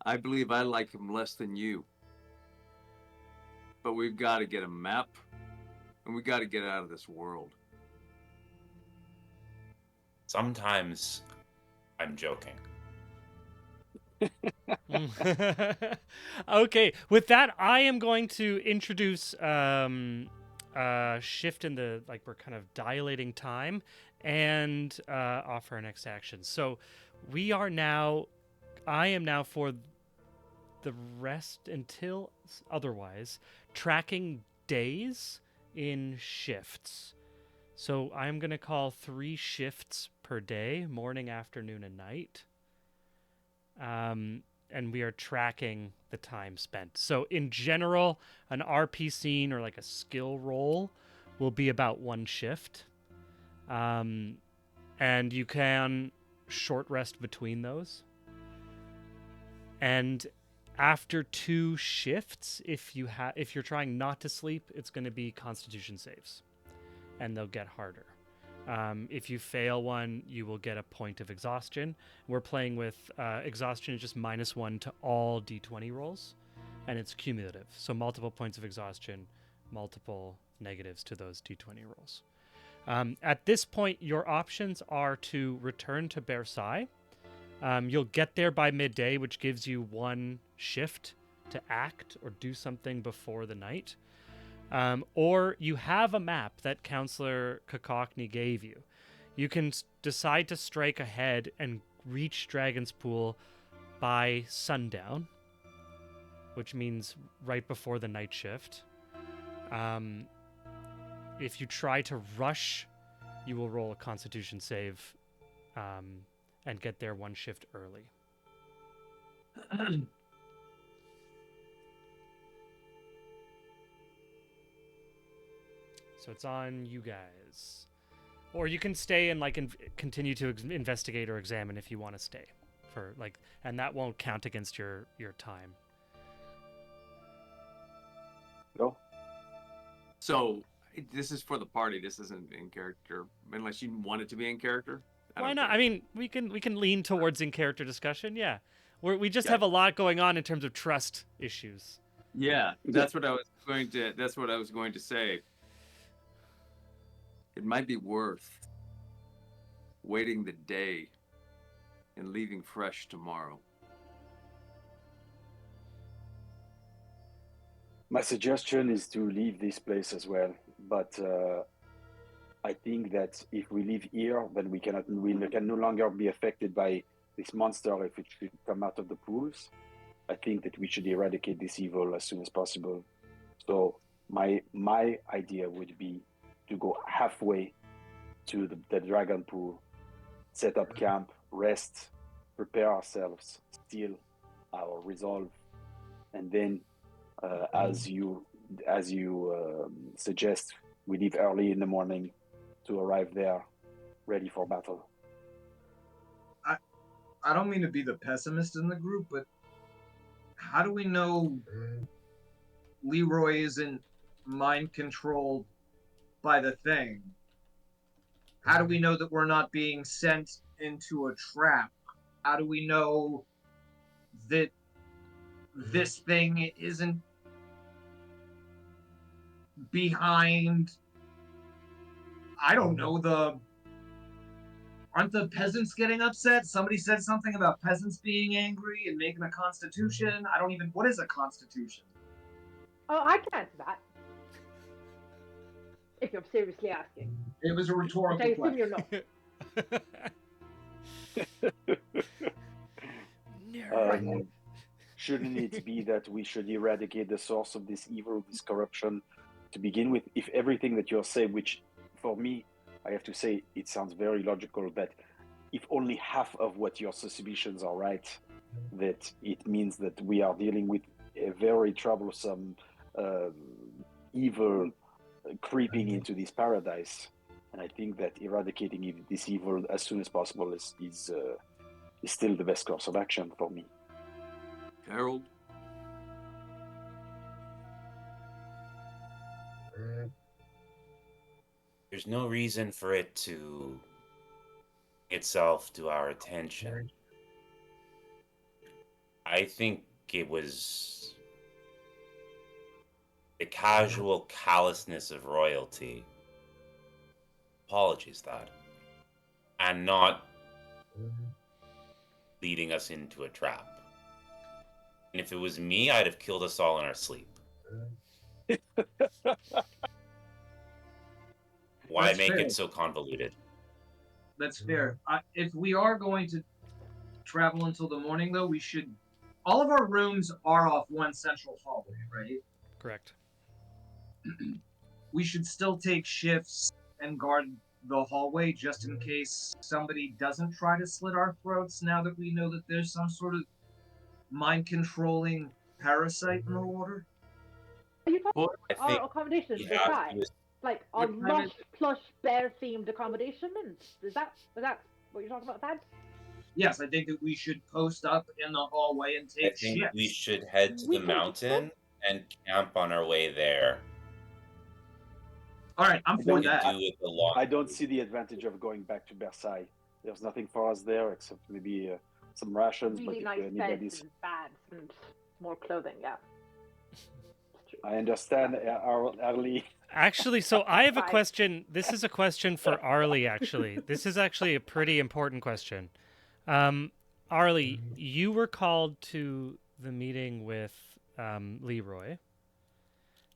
I believe I like him less than you. But we've got to get a map, and we got to get out of this world. Sometimes I'm joking. Okay, with that, I am going to introduce shift in the, like, we're kind of dilating time, and offer our next action. So I am now for the rest until otherwise tracking days in shifts. So I'm going to call 3 shifts per day, morning, afternoon, and night. And we are tracking the time spent. So in general, an RP scene or like a skill roll will be about 1 shift. And you can short rest between those. And after 2 shifts, if you're trying not to sleep, it's going to be Constitution saves, and they'll get harder. If you fail one, you will get a point of exhaustion. We're playing with exhaustion is just -1 to all d20 rolls, and it's cumulative. So multiple points of exhaustion, multiple negatives to those d20 rolls. At this point, your options are to return to Versailles. You'll get there by midday, which gives you 1 shift to act or do something before the night. Or you have a map that Counselor Kokokni gave you. You can decide to strike ahead and reach Dragon's Pool by sundown, which means right before the night shift. If you try to rush, you will roll a Constitution save and get there one shift early. So it's on you guys. Or you can stay and like continue to investigate or examine if you want to stay for like, and that won't count against your time. Go. So this is for the party. This isn't in character, unless you want it to be in character. Why don't not? care. I mean, we can lean towards in character discussion. Yeah, we just Yeah. have a lot going on in terms of trust issues. Yeah, that's what I was going to. That's what I was going to say. It might be worth waiting the day and leaving fresh tomorrow. My suggestion is to leave this place as well, but I think that if we leave here, then we can no longer be affected by this monster if it should come out of the pools. I think that we should eradicate this evil as soon as possible. So my idea would be to go halfway to the dragon pool, set up camp, rest, prepare ourselves, steal our resolve, and then as you suggest, we leave early in the morning to arrive there ready for battle. I don't mean to be the pessimist in the group, but how do we know Leroy isn't mind controlled by the thing? How do we know that we're not being sent into a trap? How do we know that this thing isn't behind, I don't know, aren't the peasants getting upset? Somebody said something about peasants being angry and making a constitution. What is a constitution? Oh, I can answer that. If you're seriously asking. It was a Which rhetorical I assume you're question. not. Shouldn't it be that we should eradicate the source of this evil, this corruption, to begin with? If everything that you're saying, which for me, I have to say, it sounds very logical, that if only half of what your suspicions are right, that it means that we are dealing with a very troublesome evil creeping into this paradise. And I think that eradicating this evil as soon as possible is still the best course of action for me. Harold? There's no reason for it to itself to our attention. I think it was the casual callousness of royalty. Apologies that. And not leading us into a trap. And if it was me, I'd have killed us all in our sleep. Why That's make fair. it so convoluted? That's fair. If we are going to travel until the morning, though, all of our rooms are off one central hallway, right? Correct. We should still take shifts and guard the hallway just in case somebody doesn't try to slit our throats now that we know that there's some sort of mind-controlling parasite in the water. Are you talking Well, I about think our accommodation we beside? have to. Like a What time lush, is plush, bear-themed accommodation? Is that what you're talking about, Thad? Yes, I think that we should post up in the hallway and I take think shifts. we should head to We the can- mountain and camp on our way there. All right, I'm I for don't- that. Do it the long. I don't see the advantage of going back to Versailles. There's nothing for us there except maybe some rations. Really but nice if anybody's, beds and bags and more clothing, yeah. I understand, Arlie. Actually, so I have a Bye. question. This is a question for Arlie, actually. This is actually a pretty important question. Arlie, you were called to the meeting with Leroy,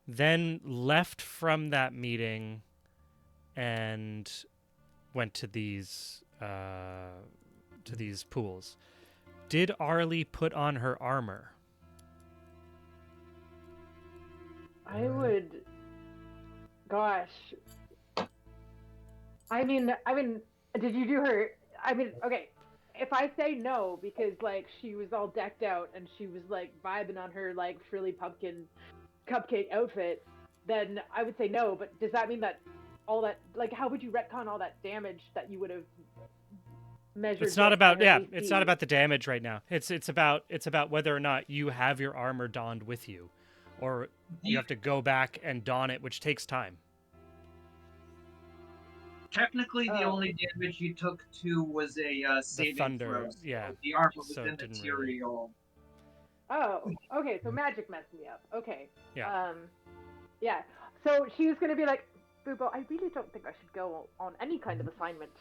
then left from that meeting and went to these pools. Did Arlie put on her armor? I would. Gosh. I mean, did you do her I mean, okay, if I say no because like she was all decked out and she was like vibing on her like frilly pumpkin cupcake outfit, then I would say no. But does that mean that all that like how would you retcon all that damage that you would have measured? It's not with about an it's AC? not about the damage right now. It's about whether or not you have your armor donned with you, or you have to go back and don it, which takes time. Technically, the Oh. only damage you took to was a saving thunder, throw. So yeah, the armor was so it didn't really- immaterial. Oh, okay. So magic messed me up. Okay. Yeah. Yeah. So she was gonna be like, Boobo, I really don't think I should go on any kind of assignment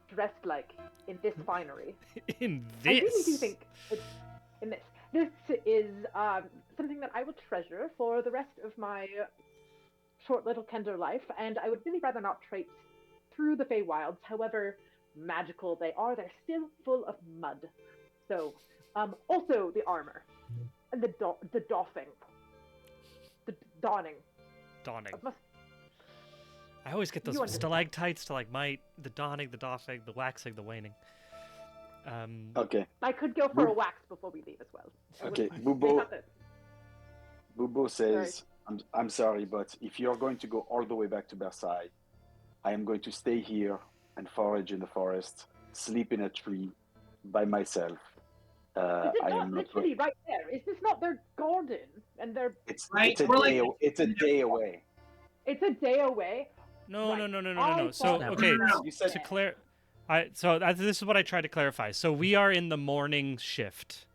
dressed like in this finery. In I really do this, think it's in this. This is something that I will treasure for the rest of my short little Kender life, and I would really rather not traipse through the Feywilds. However magical they are, they're still full of mud. So, also the armor, and the doffing, the donning. donning. Must I always get those You understand. stalactites, stalagmite, the donning, the doffing, the waxing, the waning. Okay. I could go for a wax before we leave as well. I Okay. wouldn't mind. They Bubo. have this. Bubo says, I'm sorry, but if you're going to go all the way back to Versailles, I am going to stay here and forage in the forest, sleep in a tree by myself. Is it I not am not. literally right there? Is this not their garden? And they're Right, It's a we're day. like- It's a day away. it's a day away. No, Right. no. I So thought- okay, No, you said- this is what I tried to clarify. So we are in the morning shift.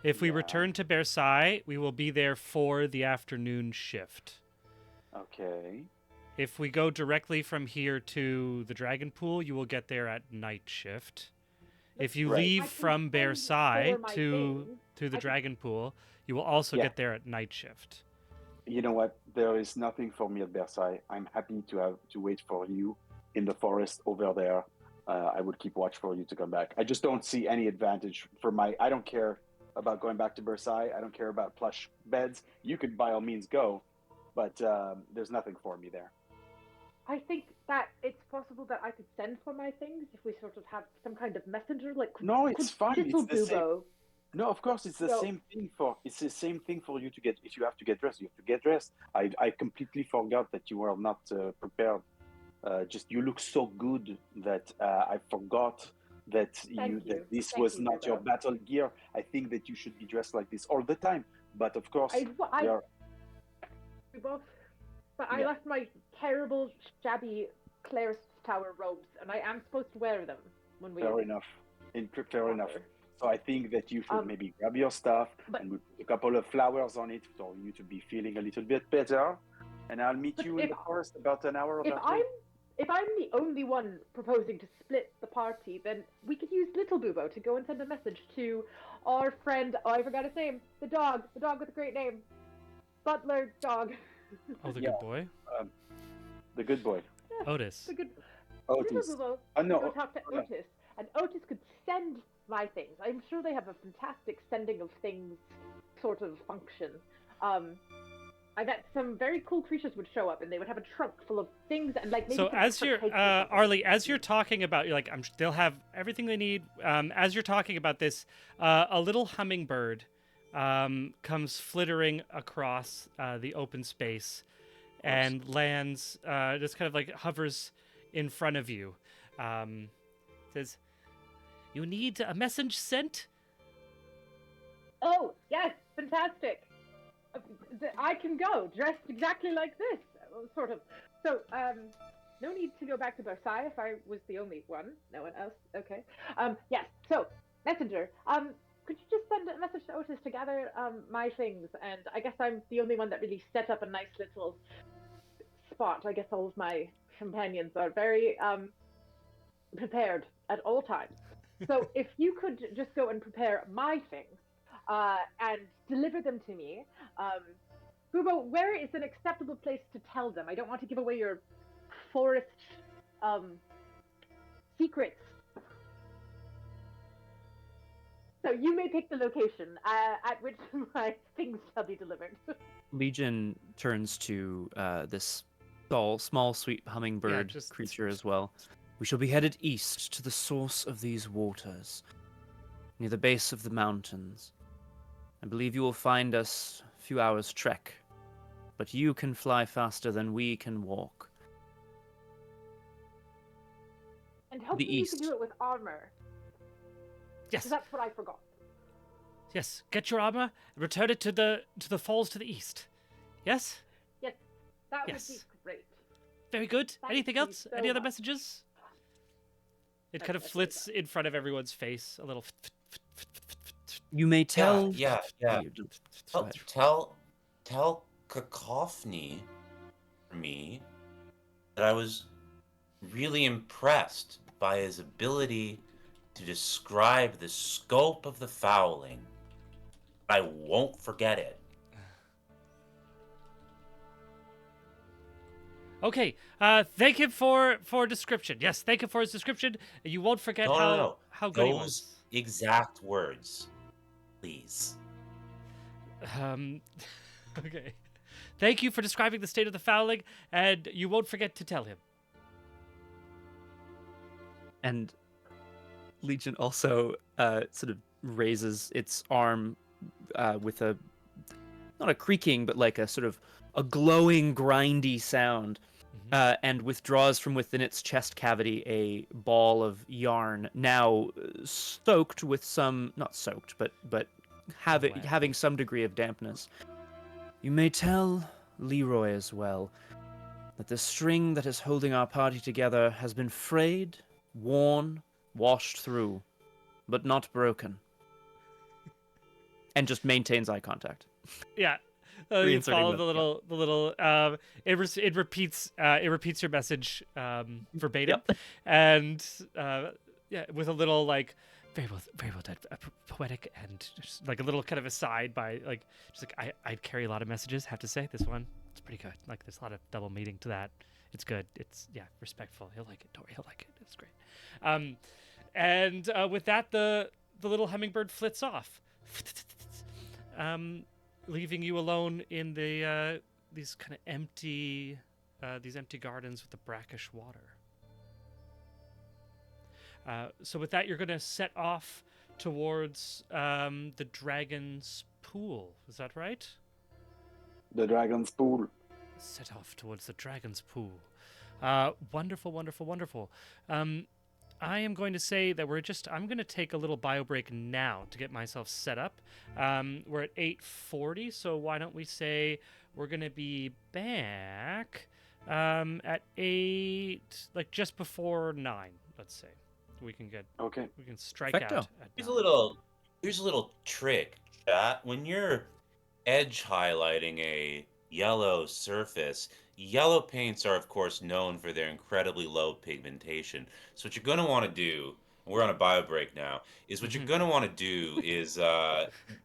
If we Yeah. return to Versailles, we will be there for the afternoon shift. Okay. If we go directly from here to the Dragon Pool, you will get there at night shift. If you Right. I leave can from send Versailles for my to things. the I can- Dragon Pool, you will also Yeah. get there at night shift. You know what? There is nothing for me at Versailles. I'm happy to wait for you in the forest over there. I would keep watch for you to come back. I just don't see any advantage for my. I don't care about going back to Versailles. I don't care about plush beds. You could by all means go, but there's nothing for me there. I think that it's possible that I could send for my things if we sort of have some kind of messenger. Like No, it's fine. Little It's the same. Bubo. No, of course, it's the So- same thing for. It's the same thing for you to get. If you have to get dressed, you have to get dressed. I completely forgot that you were not prepared. Just you look so good that I forgot that Thank you. that this Thank was you, not your Bubo. battle gear. I think that you should be dressed like this all the time. But of course, I we are- Bubo, but I Yeah. left my terrible, shabby Claire's Tower robes, and I am supposed to wear them when we. fair enough. Fair enough. wander. So I think that you should maybe grab your stuff but- and we put a couple of flowers on it for you to be feeling a little bit better. And I'll meet But you in if- the forest about an hour. If after. I'm the only one proposing to split the party, then we could use Little Bubo to go and send a message to our friend. Oh, I forgot his name. The dog with a great name, Butler dog. Oh, the Yeah. good boy, The good boy. Otis. The good Otis. Little Bubo. Oh no. Go talk to oh, no. Otis, and Otis could send my things. I'm sure they have a fantastic sending of things sort of function. I bet some very cool creatures would show up, and they would have a trunk full of things, and like maybe. So some as extra you're cakes or something. Arlie, as you're talking about, you're like, they'll have everything they need. As you're talking about this, a little hummingbird comes flittering across the open space and lands, just kind of like hovers in front of you. Says, "You need a message sent?" Oh yes, fantastic! I can go dressed exactly like this, sort of. So, no need to go back to Versailles if I was the only one. No one else. Okay. Yes. So, messenger. Could you just send a message to Otis to gather my things? And I guess I'm the only one that really set up a nice little spot. I guess all of my companions are very prepared at all times. So if you could just go and prepare my things and deliver them to me, Bubo, where is an acceptable place to tell them? I don't want to give away your forest secrets. So you may pick the location at which my things shall be delivered. Legion turns to this small, sweet hummingbird just- creature as well, We shall be headed east to the source of these waters, near the base of the mountains. I believe you will find us a few hours' trek, but you can fly faster than we can walk. And hopefully you can east. do it with armor. Yes. 'Cause that's what I forgot. Yes. Get your armor and return it to the falls to the east. Yes. Yes, that Yes. would be great. Very good. Thank Anything you else? so Any other much. messages? It That's kind of really flits in front of everyone's face a little. You may tell. Yeah. Tell Cacophony for me that I was really impressed by his ability to describe the scope of the fouling. I won't forget it. Okay. Thank him for description. Yes. Thank him for his description. You won't forget No. how good he Those was. exact words, please. Okay. Thank you for describing the state of the fouling, and you won't forget to tell him. And Legion also sort of raises its arm with a, not a creaking, but like a sort of a glowing, grindy sound, and withdraws from within its chest cavity a ball of yarn, now soaked with some, not soaked, but Wet. having some degree of dampness. You may tell Leroy as well that the string that is holding our party together has been frayed, worn, washed through, but not broken. And just maintains eye contact. Yeah. You Reinserting follow them, the little it repeats your message verbatim, and yeah, with a little like very well done, poetic, and just like a little kind of aside by like just like I'd carry a lot of messages. Have to say this one it's pretty good. Like there's a lot of double meaning to that. It's good. It's respectful. He'll like it. Tori, he'll like it. It's great. And with that the little hummingbird flits off. Leaving you alone in the these kind of empty gardens with the brackish water. So with that, you're going to set off towards the Dragon's Pool. Is that right? The Dragon's Pool. Set off towards the Dragon's Pool. Wonderful, wonderful, wonderful. I am going to say that I'm going to take a little bio break now to get myself set up. We're at 8:40, so why don't we say we're going to be back at 8, like just before 9, let's say. We can strike Perfecto. out at Here's 9. a little trick, chat. When you're edge highlighting a yellow surface, yellow paints are of course known for their incredibly low pigmentation. So what you're going to want to do, and we're on a bio break now, is what you're going to want to do is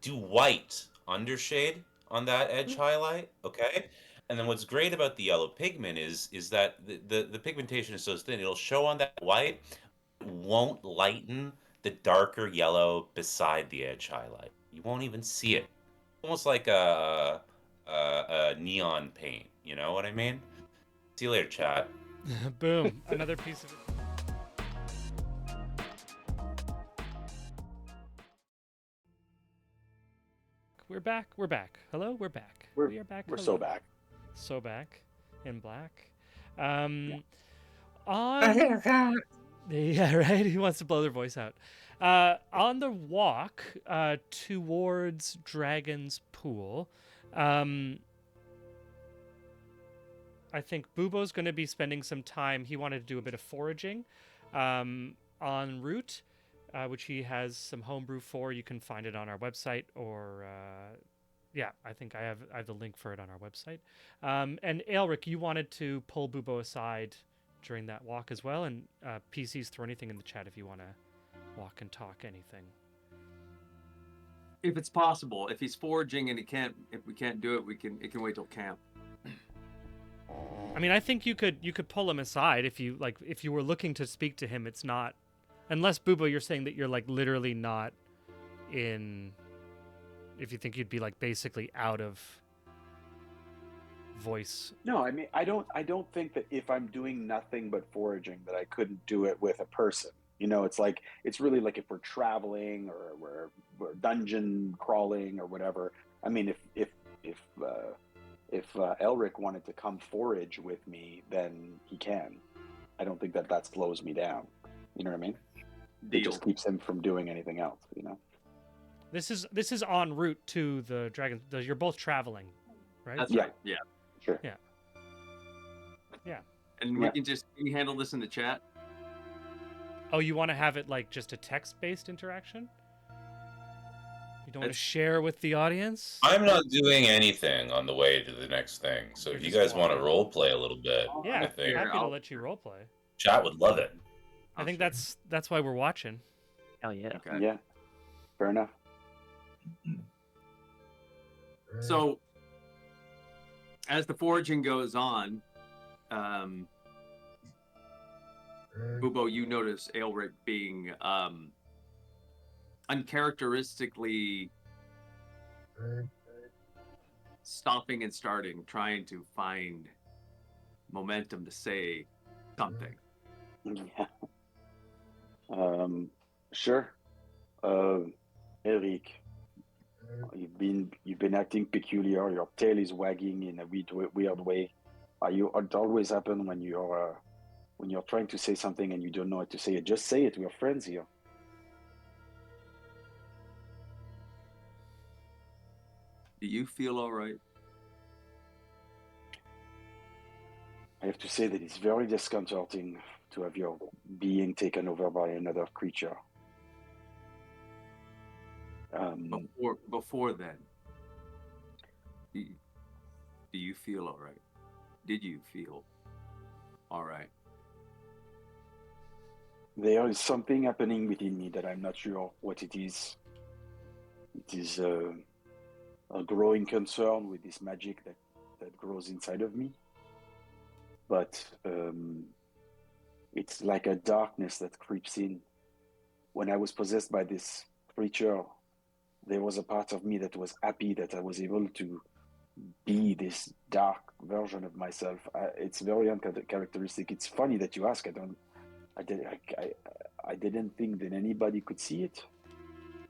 do white undershade on that edge highlight, okay? And then what's great about the yellow pigment is that the pigmentation is so thin, it'll show on that white, it won't lighten the darker yellow beside the edge highlight. You won't even see it. Almost like a neon paint. You know what I mean? See you later, chat. Boom. Another piece of it. We're back. Hello, we're back. We are back. We're Hello. so back. So back in black. Yeah. Yeah, right. Who wants to blow their voice out? On the walk towards Dragon's Pool, I think Bubo's going to be spending some time. He wanted to do a bit of foraging en route, which he has some homebrew for. You can find it on our website, or yeah, I think I have the link for it on our website. And Aelric, you wanted to pull Bubo aside during that walk as well, and PCs, throw anything in the chat if you want to walk and talk anything. If it's possible, if he's foraging and if we can't do it, it can wait till camp. I mean, I think you could pull him aside if you were looking to speak to him. It's not, unless Bubo, you're saying that you're like literally not in. If you think you'd be like basically out of voice. No, I mean, I don't think that if I'm doing nothing but foraging that I couldn't do it with a person. You know, it's like it's really like if we're traveling or we're dungeon crawling or whatever. I mean, if Elric wanted to come forage with me, then he can. I don't think that slows me down. You know what I mean? It Deal. just keeps him from doing anything else. You know? This is en route to the dragon. You're both traveling, right? That's Yeah. right. Yeah. Sure. Yeah. Yeah. And we can you handle this in the chat. Oh, you want to have it like just a text-based interaction? You don't want to That's- share with the audience? I'm not doing anything on the way to the next thing. So You're if you just guys want to walking. role play a little bit, Yeah, I think happy to I'll- let you roleplay. chat would love it. I think that's why we're watching. Hell yeah. Okay. Yeah. Fair enough. So, as the foraging goes on, Bubo, you notice Aelric being uncharacteristically stopping and starting, trying to find momentum to say something. Yeah. Sure. Eric, you've been acting peculiar. Your tail is wagging in a weird way. It always happens when you're trying to say something and you don't know what to say. It. Just say it. We're friends here. Do you feel all right? I have to say that it's very disconcerting to have your being taken over by another creature. Before then, do you feel all right? Did you feel all right? There is something happening within me that I'm not sure what it is. It is a growing concern with this magic that grows inside of me. But it's like a darkness that creeps in. When I was possessed by this creature, there was a part of me that was happy that I was able to be this dark version of myself. It's very uncharacteristic. It's funny that you ask. I didn't think that anybody could see it,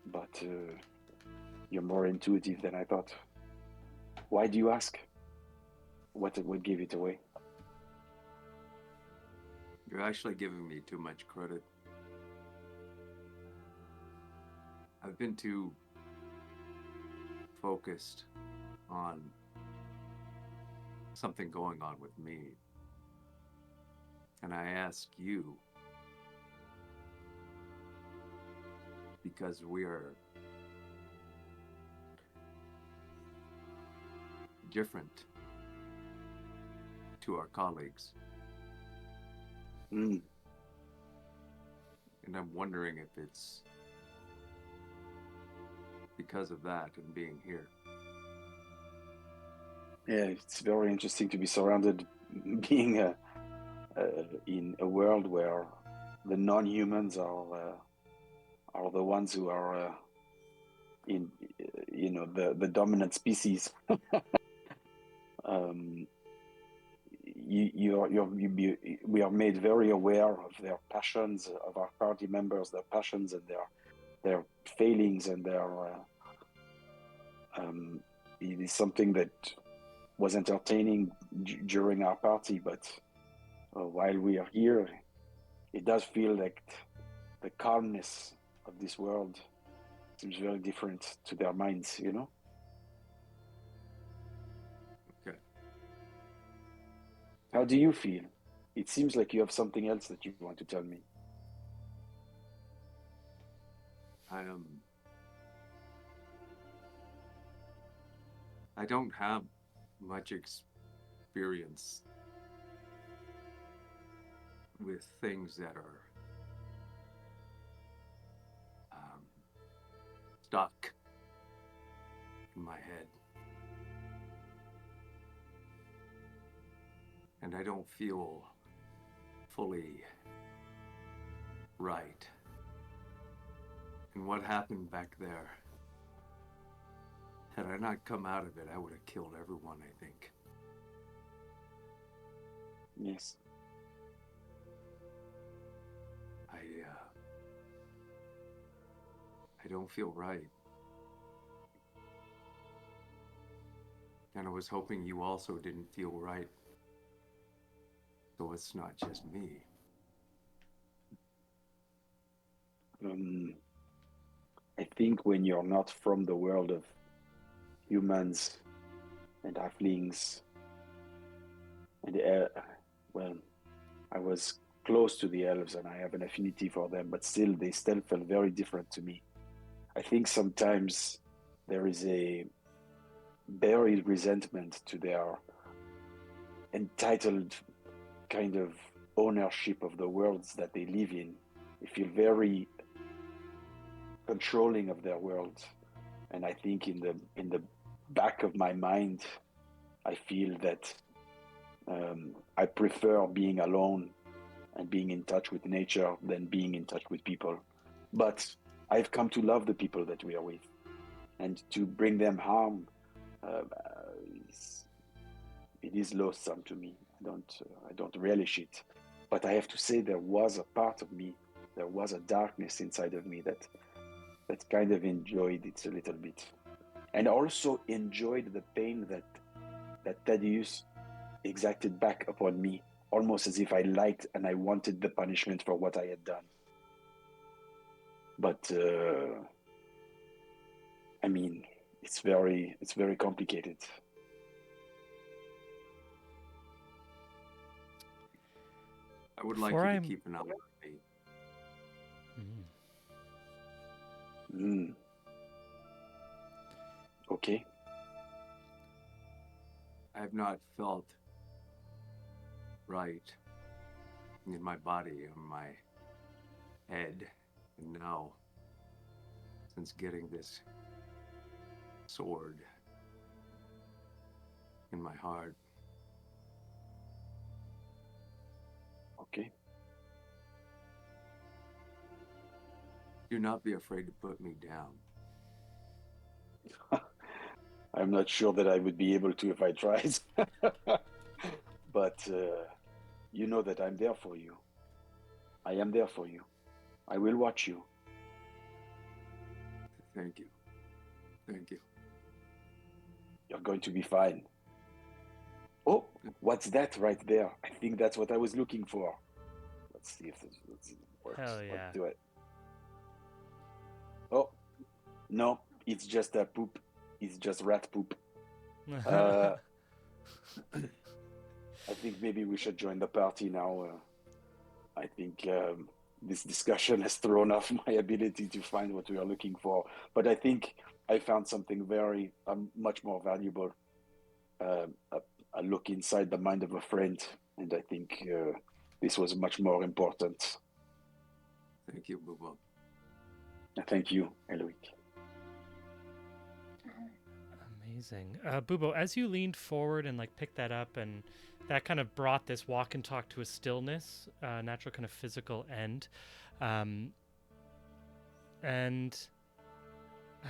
but you're more intuitive than I thought. Why do you ask? What gave it away? You're actually giving me too much credit. I've been too focused on something going on with me. And I ask you because we are different to our colleagues. Mm. And I'm wondering if it's because of that and being here. Yeah, it's very interesting to be surrounded, being in a world where the non-humans are the ones who are in, the dominant species. We are made very aware of their passions, of our party members, their passions and their failings and their. It is something that was entertaining during our party, but while we are here, it does feel like the calmness of this world seems very different to their minds, you know? Okay. How do you feel? It seems like you have something else that you want to tell me. I don't have much experience with things that are stuck in my head. And I don't feel fully right. And what happened back there, had I not come out of it, I would have killed everyone, I think. Yes. I don't feel right. And I was hoping you also didn't feel right. So it's not just me. I think when you're not from the world of humans and halflings, and well, I was close to the elves and I have an affinity for them, but still, they still felt very different to me. I think sometimes there is a buried resentment to their entitled kind of ownership of the worlds that they live in. They feel very controlling of their world, and I think in the back of my mind, I feel that I prefer being alone and being in touch with nature than being in touch with people. But I've come to love the people that we are with, and to bring them harm, it is loathsome to me. I don't relish it. But I have to say, there was a part of me, there was a darkness inside of me that kind of enjoyed it a little bit, and also enjoyed the pain that Thaddeus exacted back upon me, almost as if I liked and I wanted the punishment for what I had done. But I mean, it's very complicated. I would like Before you to I'm- keep an eye on me. Okay. I have not felt right in my body or my head, and now, since getting this sword in my heart, Okay. do not be afraid to put me down. I'm not sure that I would be able to if I tried. But you know that I'm there for you. I am there for you. I will watch you. Thank you. Thank you. You're going to be fine. Oh, what's that right there? I think that's what I was looking for. Let's see if this works. Hell yeah. Let's do it. Oh, no, it's just a poop. It's just rat poop. I think maybe we should join the party now. I think this discussion has thrown off my ability to find what we are looking for. But I think I found something very much more valuable. A look inside the mind of a friend. And I think this was much more important. Thank you, Bubo. Thank you, Eloic. Amazing. Bubo, as you leaned forward and like picked that up, and that kind of brought this walk and talk to a stillness, natural kind of physical end. And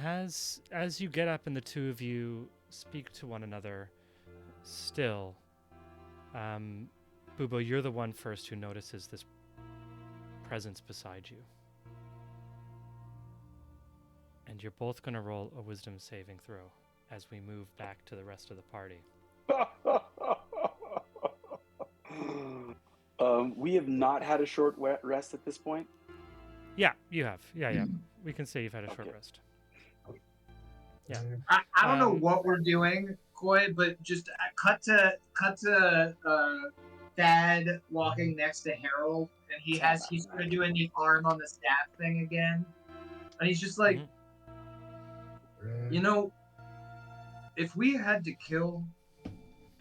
as you get up and the two of you speak to one another still, Bubo, you're the one first who notices this presence beside you. And you're both going to roll a wisdom saving throw as we move back to the rest of the party. We have not had a short rest at this point. Yeah, you have. Yeah. We can say you've had a short Okay. rest. Yeah. I don't know what we're doing, Koi, but just cut to Thad walking next to Harold, and he's sort of doing the arm on the staff thing again, and he's just like, you know, if we had to kill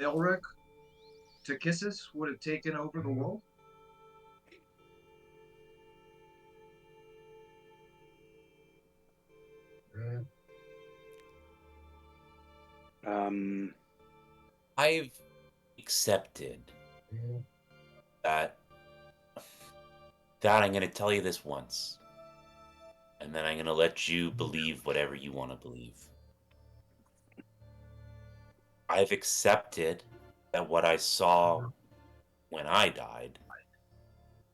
Elric, Takissis would have taken over the world. I've accepted that I'm going to tell you this once, and then I'm going to let you believe whatever you want to believe. I've accepted that what I saw when I died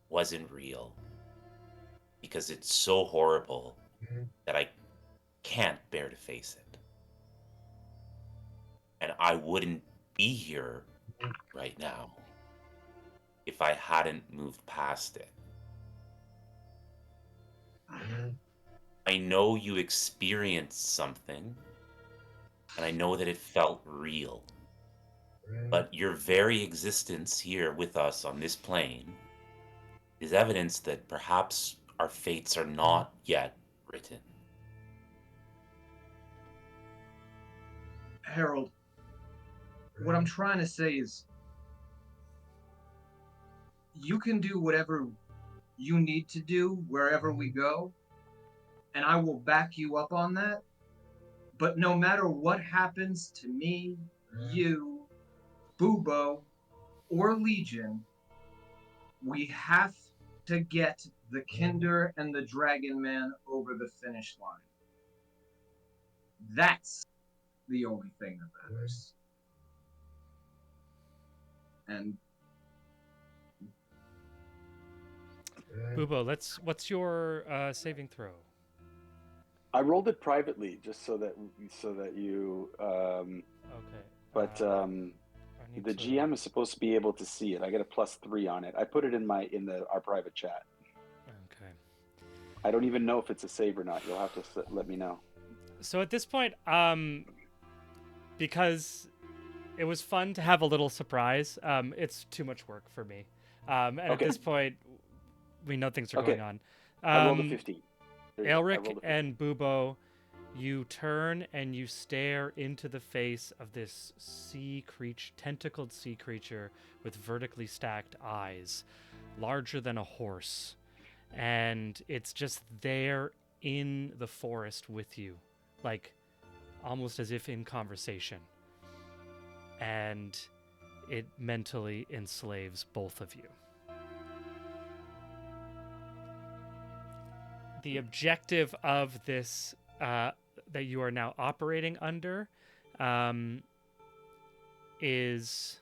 wasn't real because it's so horrible that I can't bear to face it. And I wouldn't be here right now if I hadn't moved past it. I know you experienced something, and I know that it felt real. But your very existence here with us on this plane is evidence that perhaps our fates are not yet written. Harold, what I'm trying to say is you can do whatever you need to do wherever we go, and I will back you up on that. But no matter what happens to me, you, Bubo, or Legion, we have to get the Kinder and the Dragon Man over the finish line. That's the only thing that matters. And Bubo, what's your saving throw? I rolled it privately just so that you. Okay. But I need the to- GM is supposed to be able to see it. I get a +3 on it. I put it in our private chat. Okay. I don't even know if it's a save or not. You'll have to let me know. So at this point, because it was fun to have a little surprise, it's too much work for me. And at Okay. this point, we know things are Okay. going on. I rolled a 15. There you go. I rolled a Elric 15. and Bubo, you turn and you stare into the face of this tentacled sea creature with vertically stacked eyes, larger than a horse. And it's just there in the forest with you, like almost as if in conversation. And it mentally enslaves both of you. The objective of this that you are now operating under is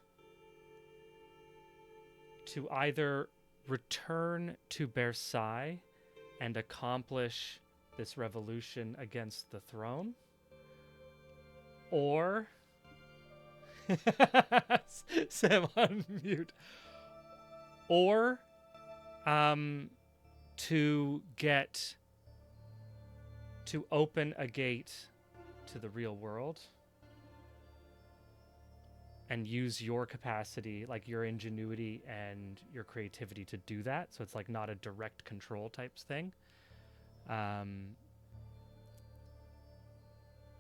to either return to Versailles and accomplish this revolution against the throne, or Sam on mute, or to open a gate to the real world and use your capacity, like your ingenuity and your creativity to do that. So it's like not a direct control types thing.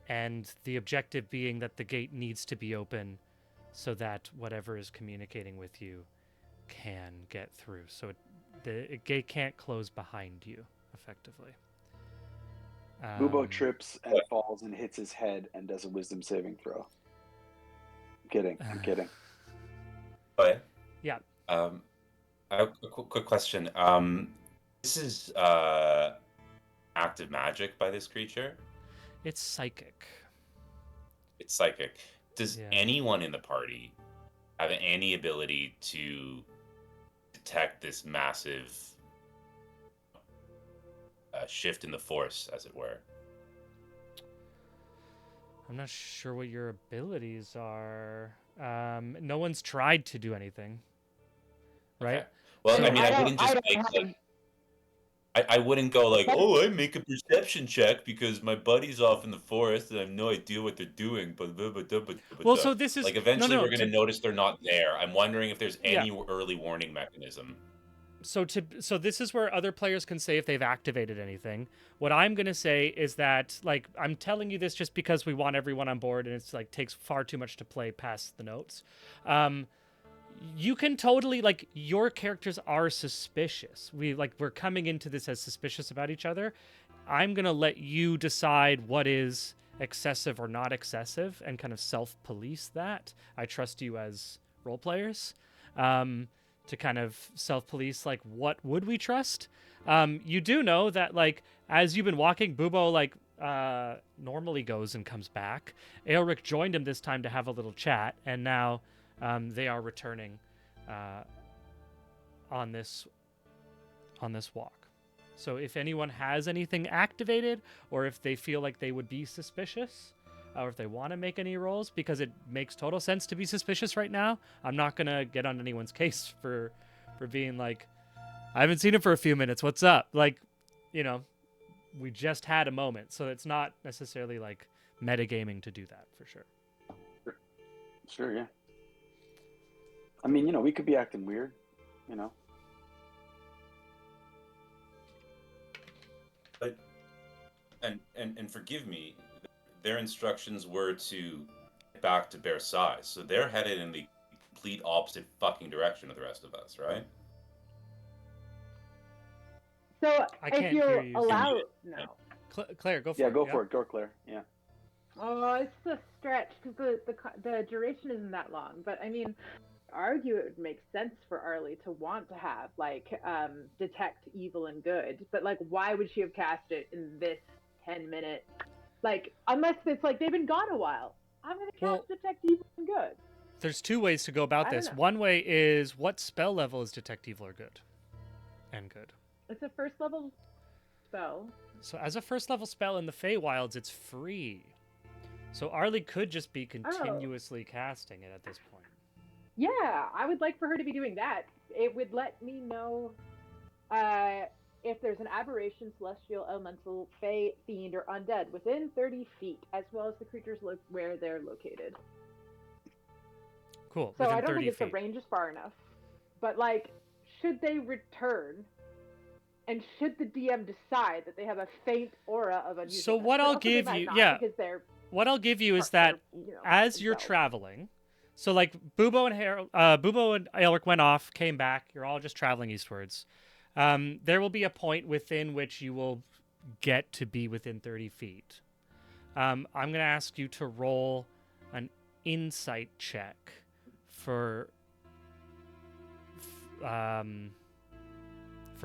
And the objective being that the gate needs to be open so that whatever is communicating with you can get through. So the gate can't close behind you, effectively. Bubo trips and falls and hits his head and does a wisdom saving throw. I'm kidding. Okay. Yeah. I have a quick question. This is active magic by this creature. It's psychic. It's psychic. Does Yeah. anyone in the party have any ability to detect this massive shift in the force, as it were? I'm not sure what your abilities are. No one's tried to do anything, right? Okay. Well, So I mean, I I don't- wouldn't I just don't make have- like. I wouldn't go like, oh, I make a perception check because my buddy's off in the forest and I have no idea what they're doing. But Well, so this is like eventually no, we're gonna notice they're not there. I'm wondering if there's Yeah. any early warning mechanism. So this is where other players can say if they've activated anything. What I'm gonna say is that, like, I'm telling you this just because we want everyone on board, and it's like takes far too much to play past the notes. You can totally, like, your characters are suspicious. We're coming into this as suspicious about each other. I'm gonna let you decide what is excessive or not excessive and kind of self-police that. I trust you as role players. To kind of self-police, like, what would we trust? You do know that, like, as you've been walking, Bubo, like, normally goes and comes back. Aelric joined him this time to have a little chat, and now they are returning on this walk. So if anyone has anything activated, or if they feel like they would be suspicious, or if they want to make any rolls, because it makes total sense to be suspicious right now. I'm not gonna get on anyone's case for being like, I haven't seen him for a few minutes. What's up? Like, you know, we just had a moment, so it's not necessarily like metagaming to do that for sure. Sure, yeah. I mean, you know, we could be acting weird, you know. But and forgive me, their instructions were to get back to Versailles, so they're headed in the complete opposite fucking direction of the rest of us, right? So I if can't you're hear you. allowed, no. Claire, go for Yeah, it. go for it. Go, Claire. Yeah. Oh, it's a stretch because the duration isn't that long. But I mean, argue it would make sense for Arlie to want to have like detect evil and good. But like, why would she have cast it in this 10-minute? Like, unless it's like they've been gone a while. I'm gonna cast detect evil and good. There's two ways to go about I don't this. know. One way is, what spell level is detect evil or good? And good. It's a first level spell. So as a first level spell in the Feywilds, it's free. So Arlie could just be continuously casting it at this point. Yeah, I would like for her to be doing that. It would let me know if there's an aberration, celestial, elemental, fey, fiend, or undead within 30 feet, as well as the creatures where they're located. Cool. So within I don't 30 think the feet. range is far enough. But like, should they return? And should the DM decide that they have a faint aura of unusual? So what I'll give you, yeah. Because they're What I'll give you is that as you're traveling, so like Bubo and Elric went off, came back. You're all just traveling eastwards. There will be a point within which you will get to be within 30 feet. I'm going to ask you to roll an insight check for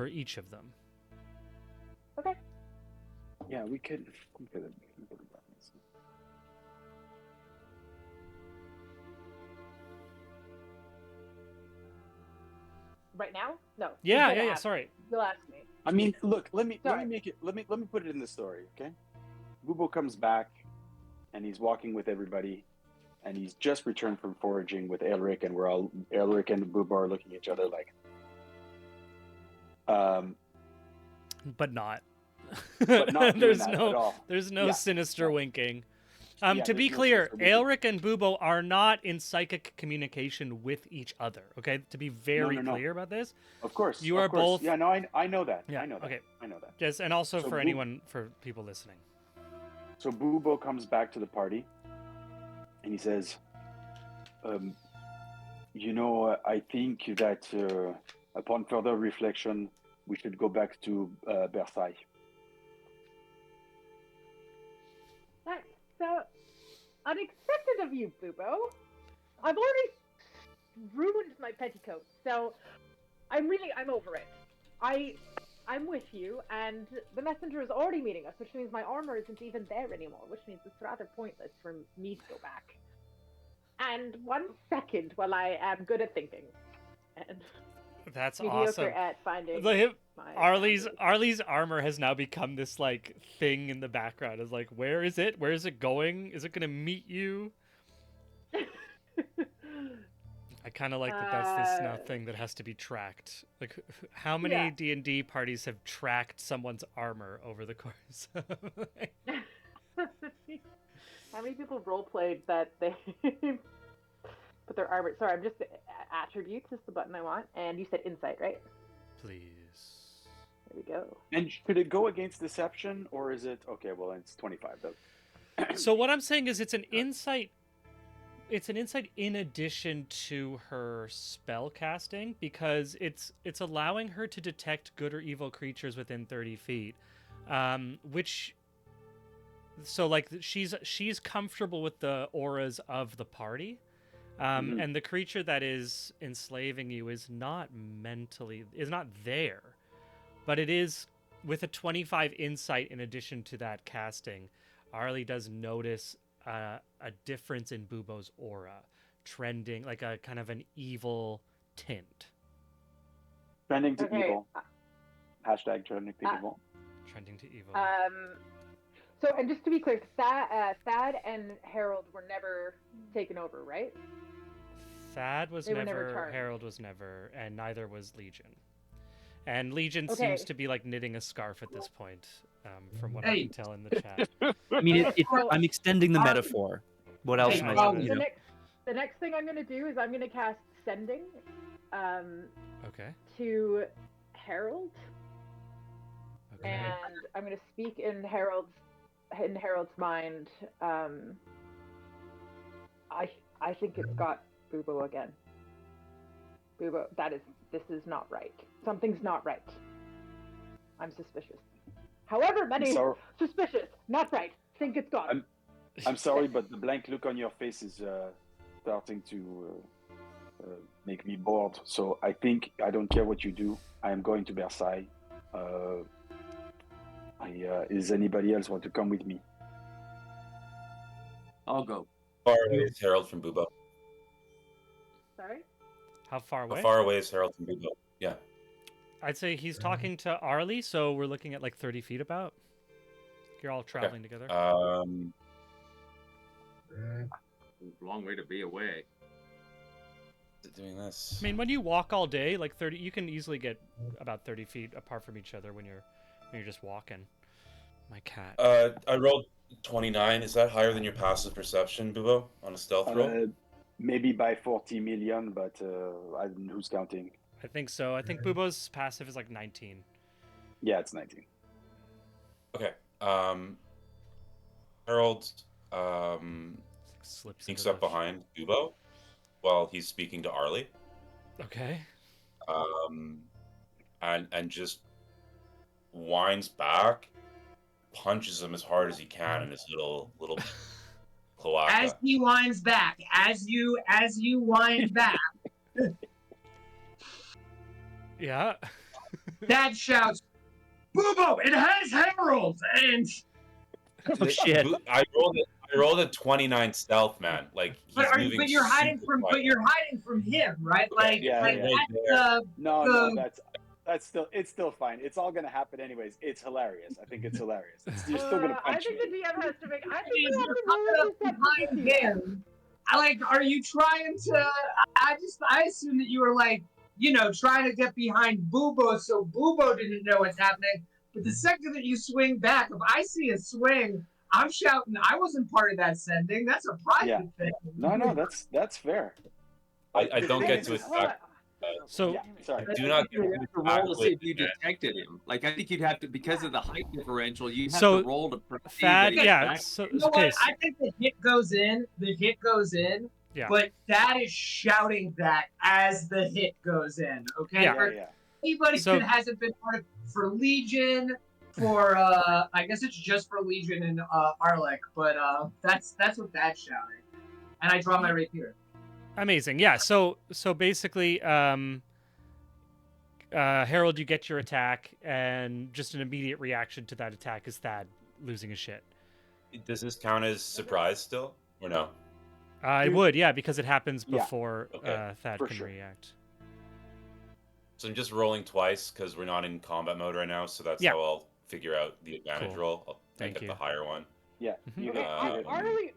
each of them. Okay. Yeah, we could have done this. Right now? No. Yeah. Sorry. You'll ask me. I mean, look, let me Sorry. make it. Let me put it in the story, okay? Bubo comes back, and he's walking with everybody, and he's just returned from foraging with Elric, and Elric and Bubo are looking at each other like, But not. but not doing there's that no at all. there's no Yeah, sinister no. winking. Yeah, To there's be no clear, sinister winking. Elric and Bubo are not in psychic communication with each other. Okay, to be very No. clear about this. Of course, You of are course. both- Yeah, no, I know that. Yeah, I know that. okay. I know that. Yes, and also So for for people listening. So Bubo comes back to the party, and he says, "You know, I think that upon further reflection, we should go back to Versailles." That's so unexpected of you, Bubo. I've already ruined my petticoat, so I'm over it. I'm with you, and the messenger is already meeting us, which means my armor isn't even there anymore, which means it's rather pointless for me to go back. And 1 second while I am good at thinking. And That's mediocre awesome. at finding Like, my Arlie's armor has now become this like thing in the background. It's like, where is it? Where is it going? Is it gonna meet you? I kind of like that. That's this now thing that has to be tracked. Like, how many D&D parties have tracked someone's armor over the course of? How many people roleplayed that they put their armor? Sorry, I'm just attributes is the button I want, and you said insight, right? Please. There we go. And could it go against deception, or is it okay? Well, it's 25 though. So what I'm saying is, it's an insight. It's an insight in addition to her spell casting, because it's allowing her to detect good or evil creatures within 30 feet, which. So like she's comfortable with the auras of the party, and the creature that is enslaving you is not there, but it is with a 25 insight in addition to that casting. Arlie does notice a difference in Bubo's aura, trending like a kind of an evil tint. Trending to Okay. evil. Hashtag trending to evil. Trending to evil. So, and just to be clear, Thad and Harold were never taken over, right? Thad was They were never never, charged. Harold was never, and neither was Legion. And Legion Okay. seems to be like knitting a scarf at this point, from what I Hey. can tell in the chat. I mean, Well, I'm extending the metaphor. What else Hey, am I? um, You know? The next thing I'm gonna do is I'm gonna cast Sending, Okay. to Harold, Okay. and I'm gonna speak in Harold's mind. I think it's got Bubo again. Bubo, this is not right. Something's not right. I'm suspicious. However many suspicious, not right. Think it's gone. I'm sorry, but the blank look on your face is starting to make me bored. So I think I don't care what you do. I am going to Versailles. Is anybody else want to come with me? I'll go. How far away is Harold from Bubo? Sorry? How far away? How far away is Harold from Bubo? Yeah. I'd say he's talking to Arlie, so we're looking at like 30 feet about. You're all traveling together. Long way to be away. Is it doing this? I mean, when you walk all day, like 30, you can easily get about 30 feet apart from each other when you're just walking. My cat. I rolled 29. Is that higher than your passive perception, Bubo, on a stealth roll? Maybe by 40 million, but who's counting? I think so. I think Bubo's passive is like 19. Yeah, it's 19. Okay. Harold Slips sneaks into up the- behind Bubo while he's speaking to Arlie. Okay. And just winds back, punches him as hard as he can in his little cloaca. As he winds back, as you wind back, Yeah. Dad shouts, "Boobo, it has Harold!" And Oh shit! I rolled a 29 stealth, man. Like he's moving. but you're hiding super from quiet. him, right? Like, Yeah, like yeah. that's No, that's still fine. It's all gonna happen anyways. It's hilarious. I think it's hilarious. You're still gonna I punch think me. the DM has to make. I think is we have you're to roll coming up a behind him. Are you trying to? I assume that you were like, trying to get behind Boobo so Boobo didn't know what's happening. But the second that you swing back, if I see a swing, I'm shouting, "I wasn't part of that sending. That's a private thing." No, that's fair. I don't get to attack. So Yeah, sorry. I do not get You to have to attack roll to see if you with- detected him. Like I think you'd have to, because of the height differential, you have So, to roll to perceive Thad, that he's yeah. back. So, You know okay. what? I think the hit goes in. Yeah. But that is shouting that as the hit goes in. Okay. Yeah. For Yeah. anybody So- that hasn't been part of for Legion, for I guess it's just for Legion and Arlek, but that's what that's shouting. And I draw my rapier. Amazing. Yeah. So basically, Harold, you get your attack, and just an immediate reaction to that attack is Thad losing his shit. Does this count as surprise still, or no? It would, yeah, because it happens Yeah. before Okay. Thad For can sure. react. So I'm just rolling twice because we're not in combat mode right now. So that's Yeah. how I'll figure out the advantage Cool. roll. I'll Thank get you. the higher one. Yeah. Mhm. You Okay, hit. Arlie,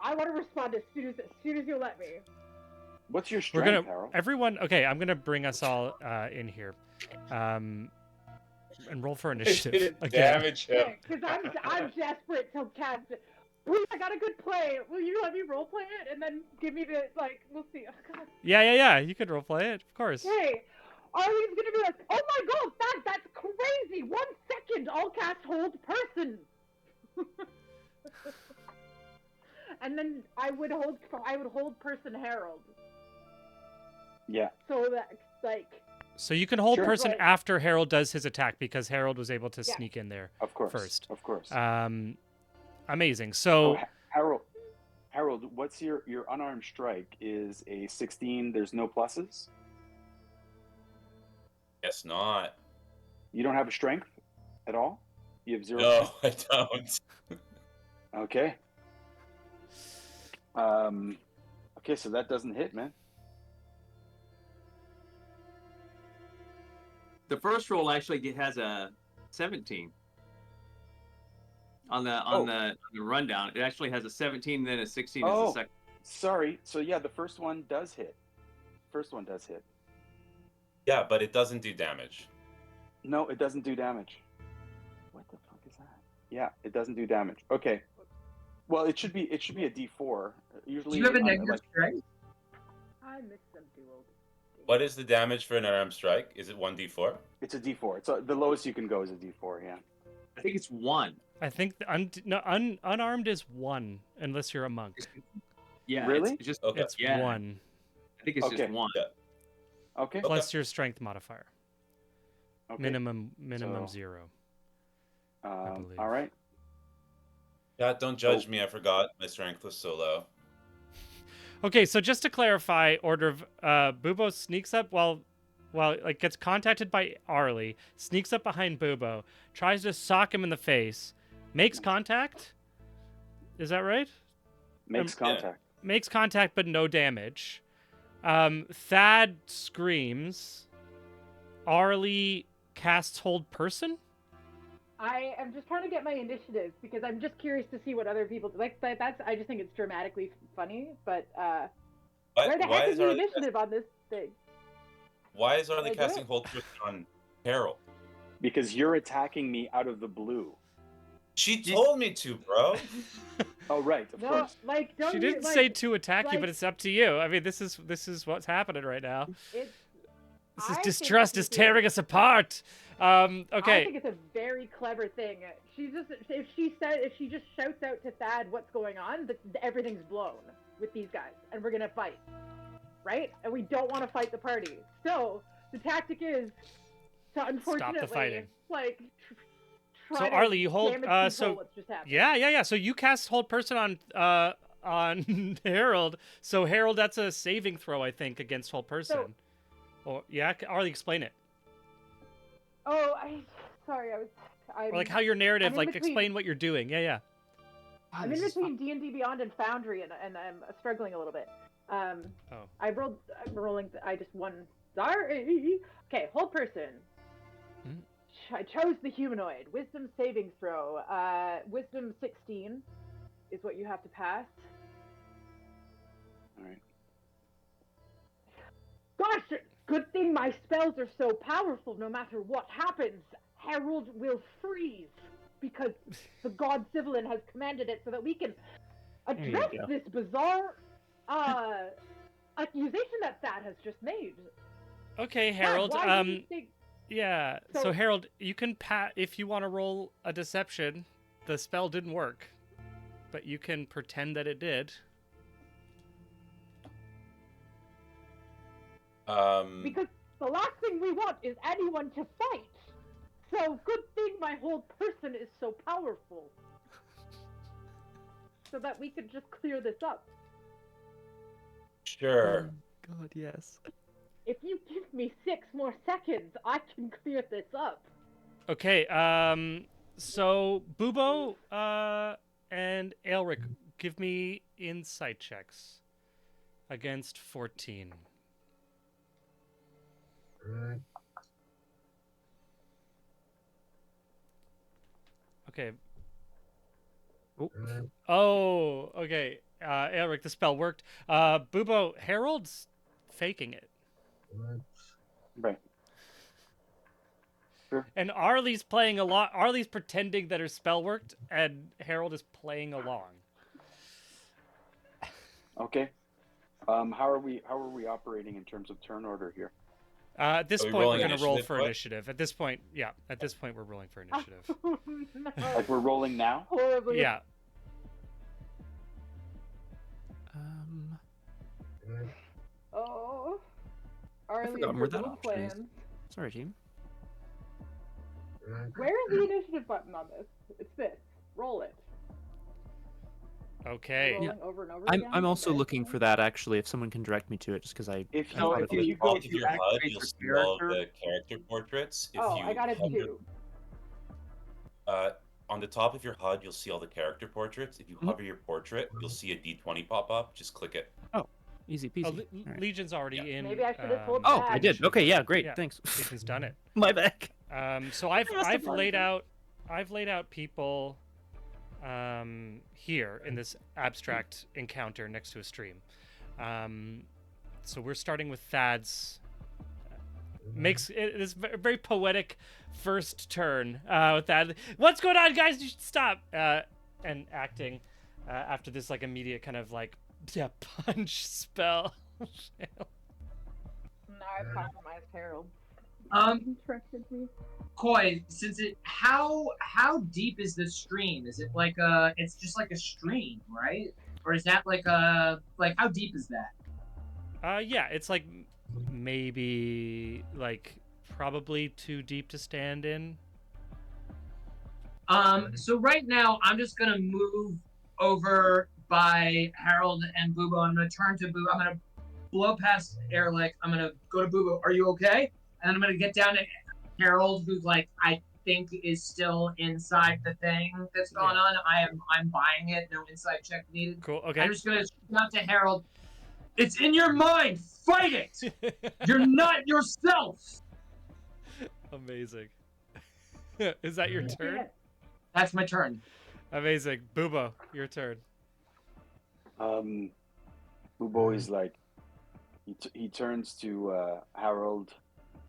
I want to respond as soon as you let me. What's your We're strength, gonna Harold? everyone. Okay, I'm gonna bring us all in here, and roll for initiative again. Damage him. Because I'm desperate to cast it. Please, I got a good play. Will you let me role play it and then give me the We'll see. Oh, God. Yeah. You could roleplay it, of course. Hey, Arlene's gonna be like, "Oh my God, that's crazy! 1 second, I'll cast hold person." And then I would hold person Harold. Yeah. So that So you can hold Sure. person Right. after Harold does his attack because Harold was able to Yeah. sneak in there. Of course. First. Of course. Amazing. So Harold, what's your unarmed strike is a 16. There's no pluses. Guess not. You don't have a strength at all. You have 0. No, I don't. Okay. Okay, so that doesn't hit, man. the first roll actually has a 17 on the rundown. It actually has a 17, then a 16 is the Oh, second. sorry. So yeah, the first one does hit. First one does hit. Yeah, but it doesn't do damage. No, it doesn't do damage. What the fuck is that? Yeah, it doesn't do damage. Okay. Well, it should be a D4. Do Usually, you have a negative strength? I missed some duels. What is the damage for an unarmed strike? Is it 1d4? it's a D4. It's the lowest you can go is a D4. Yeah. I think it's 1. I think unarmed is 1, unless you're a monk. Yeah. Really? It's just Okay. It's yeah. 1, I think it's Okay. just 1. Yeah. Okay. plus your strength modifier. Okay. Minimum So- 0. believe. All right. Yeah, don't judge me. I forgot my strength was so low. Okay, so just to clarify, order of Bubo sneaks up while like gets contacted by Arlie, sneaks up behind Bubo, tries to sock him in the face, makes contact. Is that right? Makes contact. Makes contact but no damage. Thad screams. Arlie casts hold person. I am just trying to get my initiative because I'm just curious to see what other people like. That's I just think it's dramatically funny. But where the heck is the initiative on this thing? Why is Arlie Like casting what? hold person on Harold? Because you're attacking me out of the blue. She told me to, bro. Oh right, of No, course. like don't She you- didn't like, say to attack you, like- but it's up to you. I mean, this is what's happening right now. It's, This I is think distrust is this is- tearing us apart. I Okay. think it's a very clever thing. If she just shouts out to Thad what's going on, everything's blown with these guys, and we're gonna fight, right? And we don't want to fight the party. So the tactic is to unfortunately fighting. like. So Try to Arlie, you hold. damage control So what's just happened. yeah. So you cast hold person on Harold. So Harold, that's a saving throw, I think, against hold person. Or yeah, Arlie, explain it. Oh, sorry, Or like how your narrative, I'm in like between- explain what you're doing. Yeah. I'm in between D&D Beyond and Foundry, and I'm struggling a little bit. I'm rolling. I just won. Sorry. Okay, hold person. Hmm. I chose the humanoid. Wisdom saving throw. Wisdom 16 is what you have to pass. All right. Gosh, good thing my spells are so powerful. No matter what happens, Harold will freeze because the god Sivelin has commanded it so that we can address go. this bizarre accusation that Thad has just made. Okay, Thad, Harold. why do you think... Yeah. So So- Harold, you can if you want to roll a deception. The spell didn't work, but you can pretend that it did. Because the last thing we want is anyone to fight. So good thing my whole person is so powerful. So that we could just clear this up. Sure. God, yes. If you give me 6 more seconds, I can clear this up. Okay. So Bubo and Elric, give me insight checks against 14. Okay. Oh, okay. Elric, the spell worked. Bubo, Harold's faking it. Right. And Arlie's playing along. Arlie's pretending that her spell worked, and Harold is playing along. Okay. How are we operating in terms of turn order here? At this Are we point, we're rolling going to roll initiative, for what? initiative. At this point, yeah. At this point, we're rolling for initiative. No. Like we're rolling now? Horribly. Yeah. Oh. Arlie, forgotten where that little option is. plan. Sorry, team. Where is the initiative button on this? It's this. Roll it. Okay. Rolling over and over I'm again? also Okay. looking for that actually. If someone can direct me to it, just because I. If I you, thought if it was- you Top go of to your HUD, activate you'll your see all of character. the character portraits. If Oh, you I got it hover- too. On the top of your HUD, you'll see all the character portraits. If you hover your portrait, you'll see a D20 pop up. Just click it. Easy Oh, peasy. All right. Legion's already Yeah. in. Maybe I should have told Oh, Dad. I did. Okay, yeah, great. Yeah. Thanks. Legion's done it. My back. So I've must have laid learned out people here in this abstract encounter next to a stream. So we're starting with Thad's. Makes it this very poetic first turn with that. What's going on, guys? You should stop. And acting after this like immediate kind of like punch spell. Now I compromised Harold. Interested me. Koi, how deep is this stream? Is it like it's just like a stream, right? Or is that like how deep is that? Yeah, it's like maybe like probably too deep to stand in. So right now I'm just gonna move over by Harold and Bubo. I'm gonna turn to Boo. I'm gonna blow past Erlich. I'm gonna go to Bubo. Are you okay? And then I'm gonna get down to Harold, who's like I think is still inside the thing that's going on. I'm buying it. No inside check needed. Cool. Okay. I'm just gonna shout out to Harold. It's in your mind. Fight it. You're not yourself. Amazing. Is that your turn? That's my turn. Amazing. Bubo, your turn. Bubo is like he turns to Harold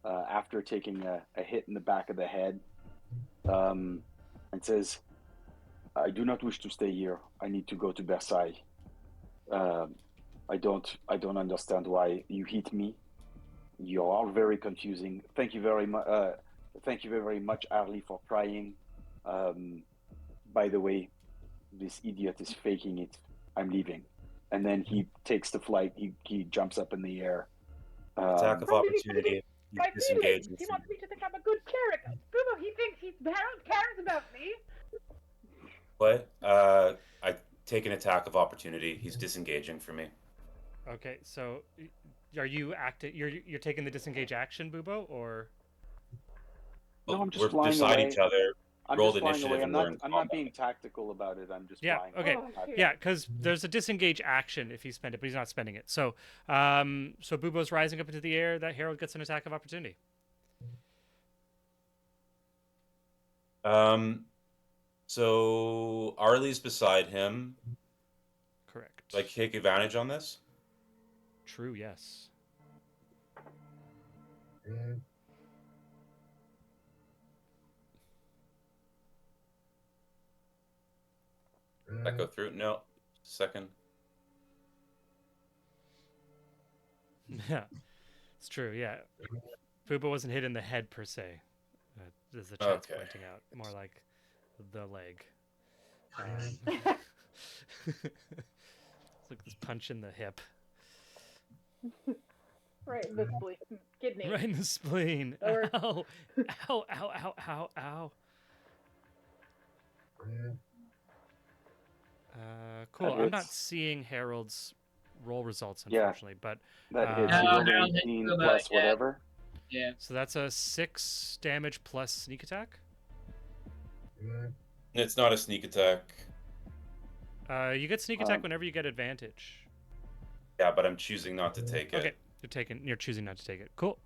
after taking a hit in the back of the head, and says, "I do not wish to stay here. I need to go to Versailles. I don't understand why you hit me. You are very confusing. Thank you very much. Thank you very much, Arlie, for trying. By the way, this idiot is faking it. I'm leaving." And then he takes the flight. He jumps up in the air. Attack of opportunity. You My disengage. feelings. He wants me to think I'm a good character. Bubo, he thinks Harold cares about me. What? I take an attack of opportunity. He's disengaging for me. Okay, so are you acting? You're taking the disengage action, Bubo, or? No, I'm just We're flying beside away. each other. I'm Roll just the flying away. initiative. I'm and not. we're in I'm not being tactical about it. I'm just Yeah. flying. Okay. Oh, shit. Yeah, because there's a disengage action if you spend it, but he's not spending it. So, so Bubo's rising up into the air. That Harold gets an attack of opportunity. So Arlie's beside him. Correct. Do I take advantage on this? True. Yes. That go through? No. Second. Yeah, it's true. Yeah, Bubo wasn't hit in the head per se. As the chat's Okay. pointing out, more like the leg. It's like this punch in the hip. Right in the spleen. Kidney. Right in the spleen. Or- Ow. Ow, ow, ow, ow, ow. Cool. That I'm not hits. seeing Harold's roll results, Yeah. unfortunately, but That hits. No, You rolled Harold an hit 18 Bubo, plus yeah. whatever. Yeah. so that's a 6 damage plus sneak attack. It's not a sneak attack. You get sneak attack whenever you get advantage. Yeah, but I'm choosing not to take it. Okay, you're choosing not to take it. Cool.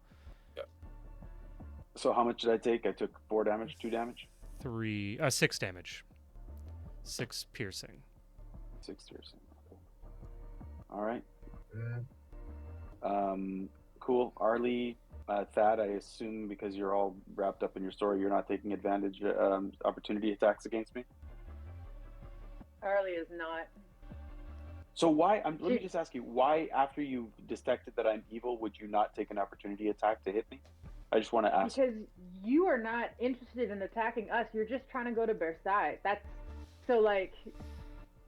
So how much did I take? I took 4 damage, 2 damage, 6 damage. 6 piercing. 6 piercing. Okay. All right. Cool. Arlie, Thad, I assume because you're all wrapped up in your story, you're not taking advantage opportunity attacks against me. Arlie is not. So why? Let me just ask you: why, after you detected that I'm evil, would you not take an opportunity attack to hit me? I just want to ask. Because you are not interested in attacking us. You're just trying to go to Versailles. That's so like,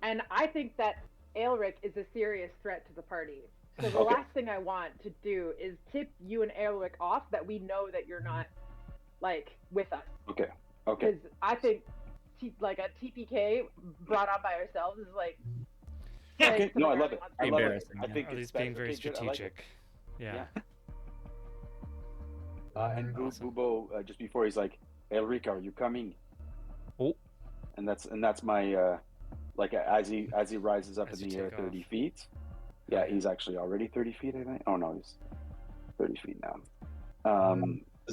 and I think that Aelric is a serious threat to the party. So the Okay. last thing I want to do is tip you and Aelric off that we know that you're not like with us. Okay. Okay. Because I think like a TPK brought on by ourselves is like. Okay. like No, I something love it. wants I to love do. it. Embarrassing, I yeah. think Are it's these being very okay, good. I like it. strategic? Yeah. And Awesome. Bubo, just before he's like, "Elric, are you coming?" Oh. And that's my like as he rises up As in you the air take 30 off. feet. Yeah, he's actually already 30 feet, I think. Oh no, he's 30 feet now.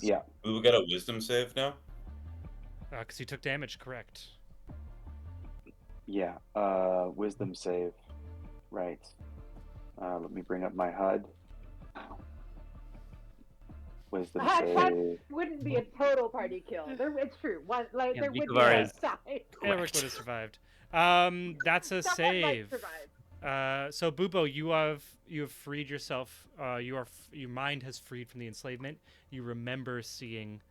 Yeah. We will get a wisdom save now. Because you took damage, correct? Yeah. Wisdom save. Right. Let me bring up my HUD. Wisdom That save. wouldn't be a total party kill. It's true. Yeah, There would be Nicobar a is side. Elric would have survived. That's a Someone might save. survive. So Bubo, you have freed yourself. Your mind has freed from the enslavement. You remember seeing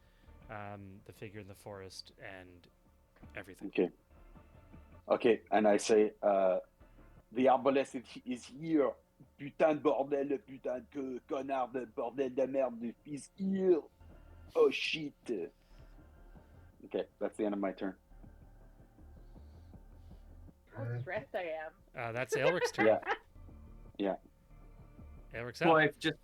the figure in the forest and everything. Okay, and I say, the arbalest is here. Putain de bordel, putain de connard de bordel de merde, is here. Oh shit. Okay, that's the end of my turn. How stressed I am. That's Elric's turn. Yeah. Elric's out. Boy, just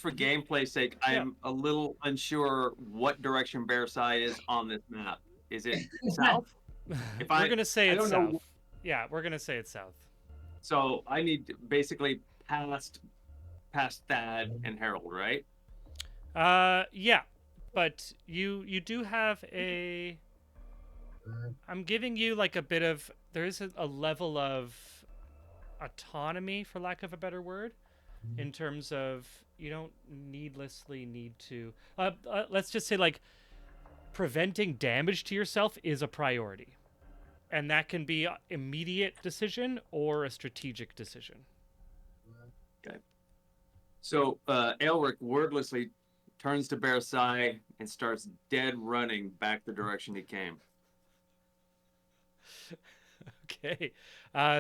for gameplay's sake, I am a little unsure what direction Bearside is on this map. Is it south? We're gonna say I it's don't know. south. Yeah, we're gonna say it's south. So I need to basically past Thad and Harold, right? Yeah, but you do have a. I'm giving you like a bit of. There is a level of autonomy, for lack of a better word, in terms of you don't needlessly need to. Let's just say like preventing damage to yourself is a priority. And that can be an immediate decision or a strategic decision. Okay. So Elric wordlessly turns to Bearside and starts dead running back the direction he came. Okay.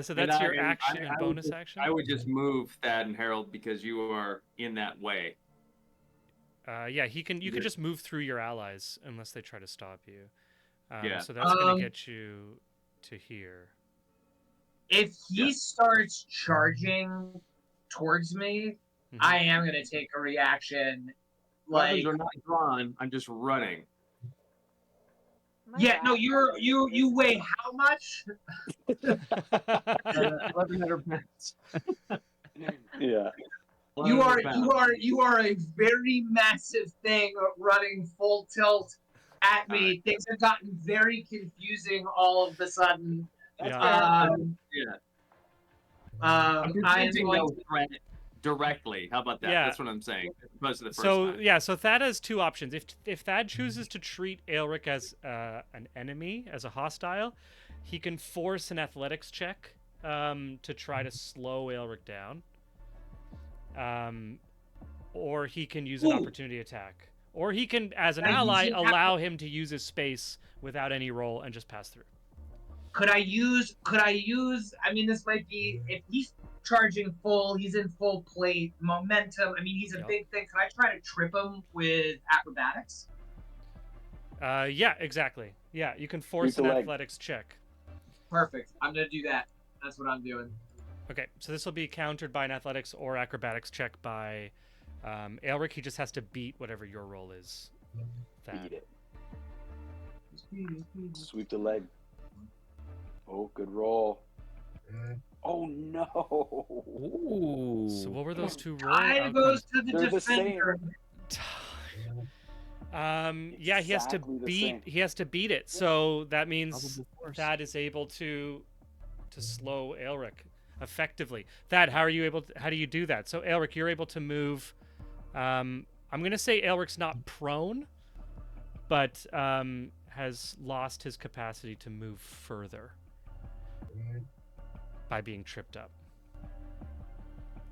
So that's your action and bonus action? I would just move Thad and Harold because you are in that way. Yeah, you can just move through your allies unless they try to stop you. Yeah. So that's going to get you to here. If he starts charging towards me, I am going to take a reaction. Weapons are not drawn. I'm just running. No, you weigh how much? 1,100 pounds. Yeah. You are a very massive thing running full tilt at me. Right. Things have gotten very confusing all of a sudden. I'm I am presenting going no threat directly. How about that? Yeah. That's what I'm saying. As opposed to the first So time. yeah, so Thad has two options. If Thad chooses to treat Aelric as an enemy, as a hostile, he can force an athletics check to try to slow Aelric down. Or he can use an opportunity attack. Or he can, as an ally, allow him to use his space without any roll and just pass through. Could I use, I mean, this might be, if he's charging full, he's in full plate, momentum, I mean, he's a big thing. Could I try to trip him with acrobatics? Yeah, exactly. Yeah, you can force an athletics check. Perfect. I'm going to do that. That's what I'm doing. Okay, so this will be countered by an athletics or acrobatics check by Aelric. He just has to beat whatever your roll is. Beat it. Sweep the leg. Oh, good roll. Oh no! Ooh. So what were those two rolls? Tie goes to the They're defender. Yeah, he has to beat. He has to beat it. So that means Thad is able to slow Aelric effectively. Thad, how do you do that? So Aelric, you're able to move. I'm gonna say Aelric's not prone, but has lost his capacity to move further by being tripped up.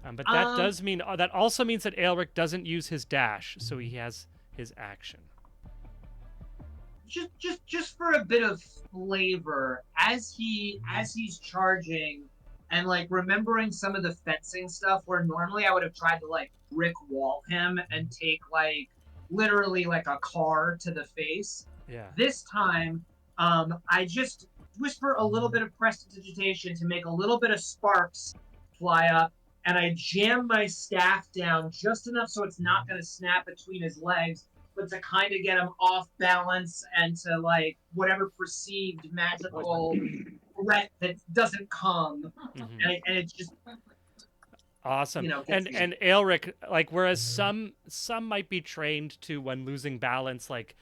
But that does mean that also means that Aelric doesn't use his dash, so he has his action. Just for a bit of flavor, as he's charging, and like remembering some of the fencing stuff where normally I would have tried to like brick wall him and take like literally like a car to the face. Yeah. This time, I just whisper a little bit of prestidigitation to make a little bit of sparks fly up, and I jam my staff down just enough so it's not going to snap between his legs, but to kind of get him off balance and to like whatever perceived magical threat that doesn't come, and it's just. Awesome. gets And Aelric, like, whereas some might be trained to, when losing balance, like,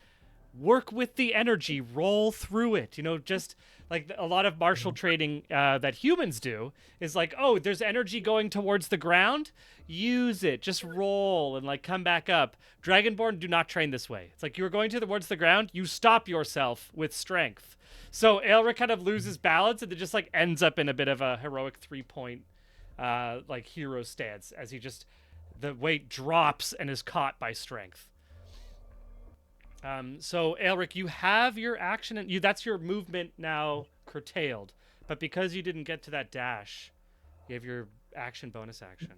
work with the energy, roll through it. Just like a lot of martial training that humans do is like, oh, there's energy going towards the ground, use it, just roll and like come back up. Dragonborn do not train this way. It's like you're going towards the ground, you stop yourself with strength. So Aelric kind of loses balance and it just like ends up in a bit of a heroic 3-point like hero stance as the weight drops and is caught by strength. So Aelric, you have your action and that's your movement now curtailed, but because you didn't get to that dash, you have your action bonus action.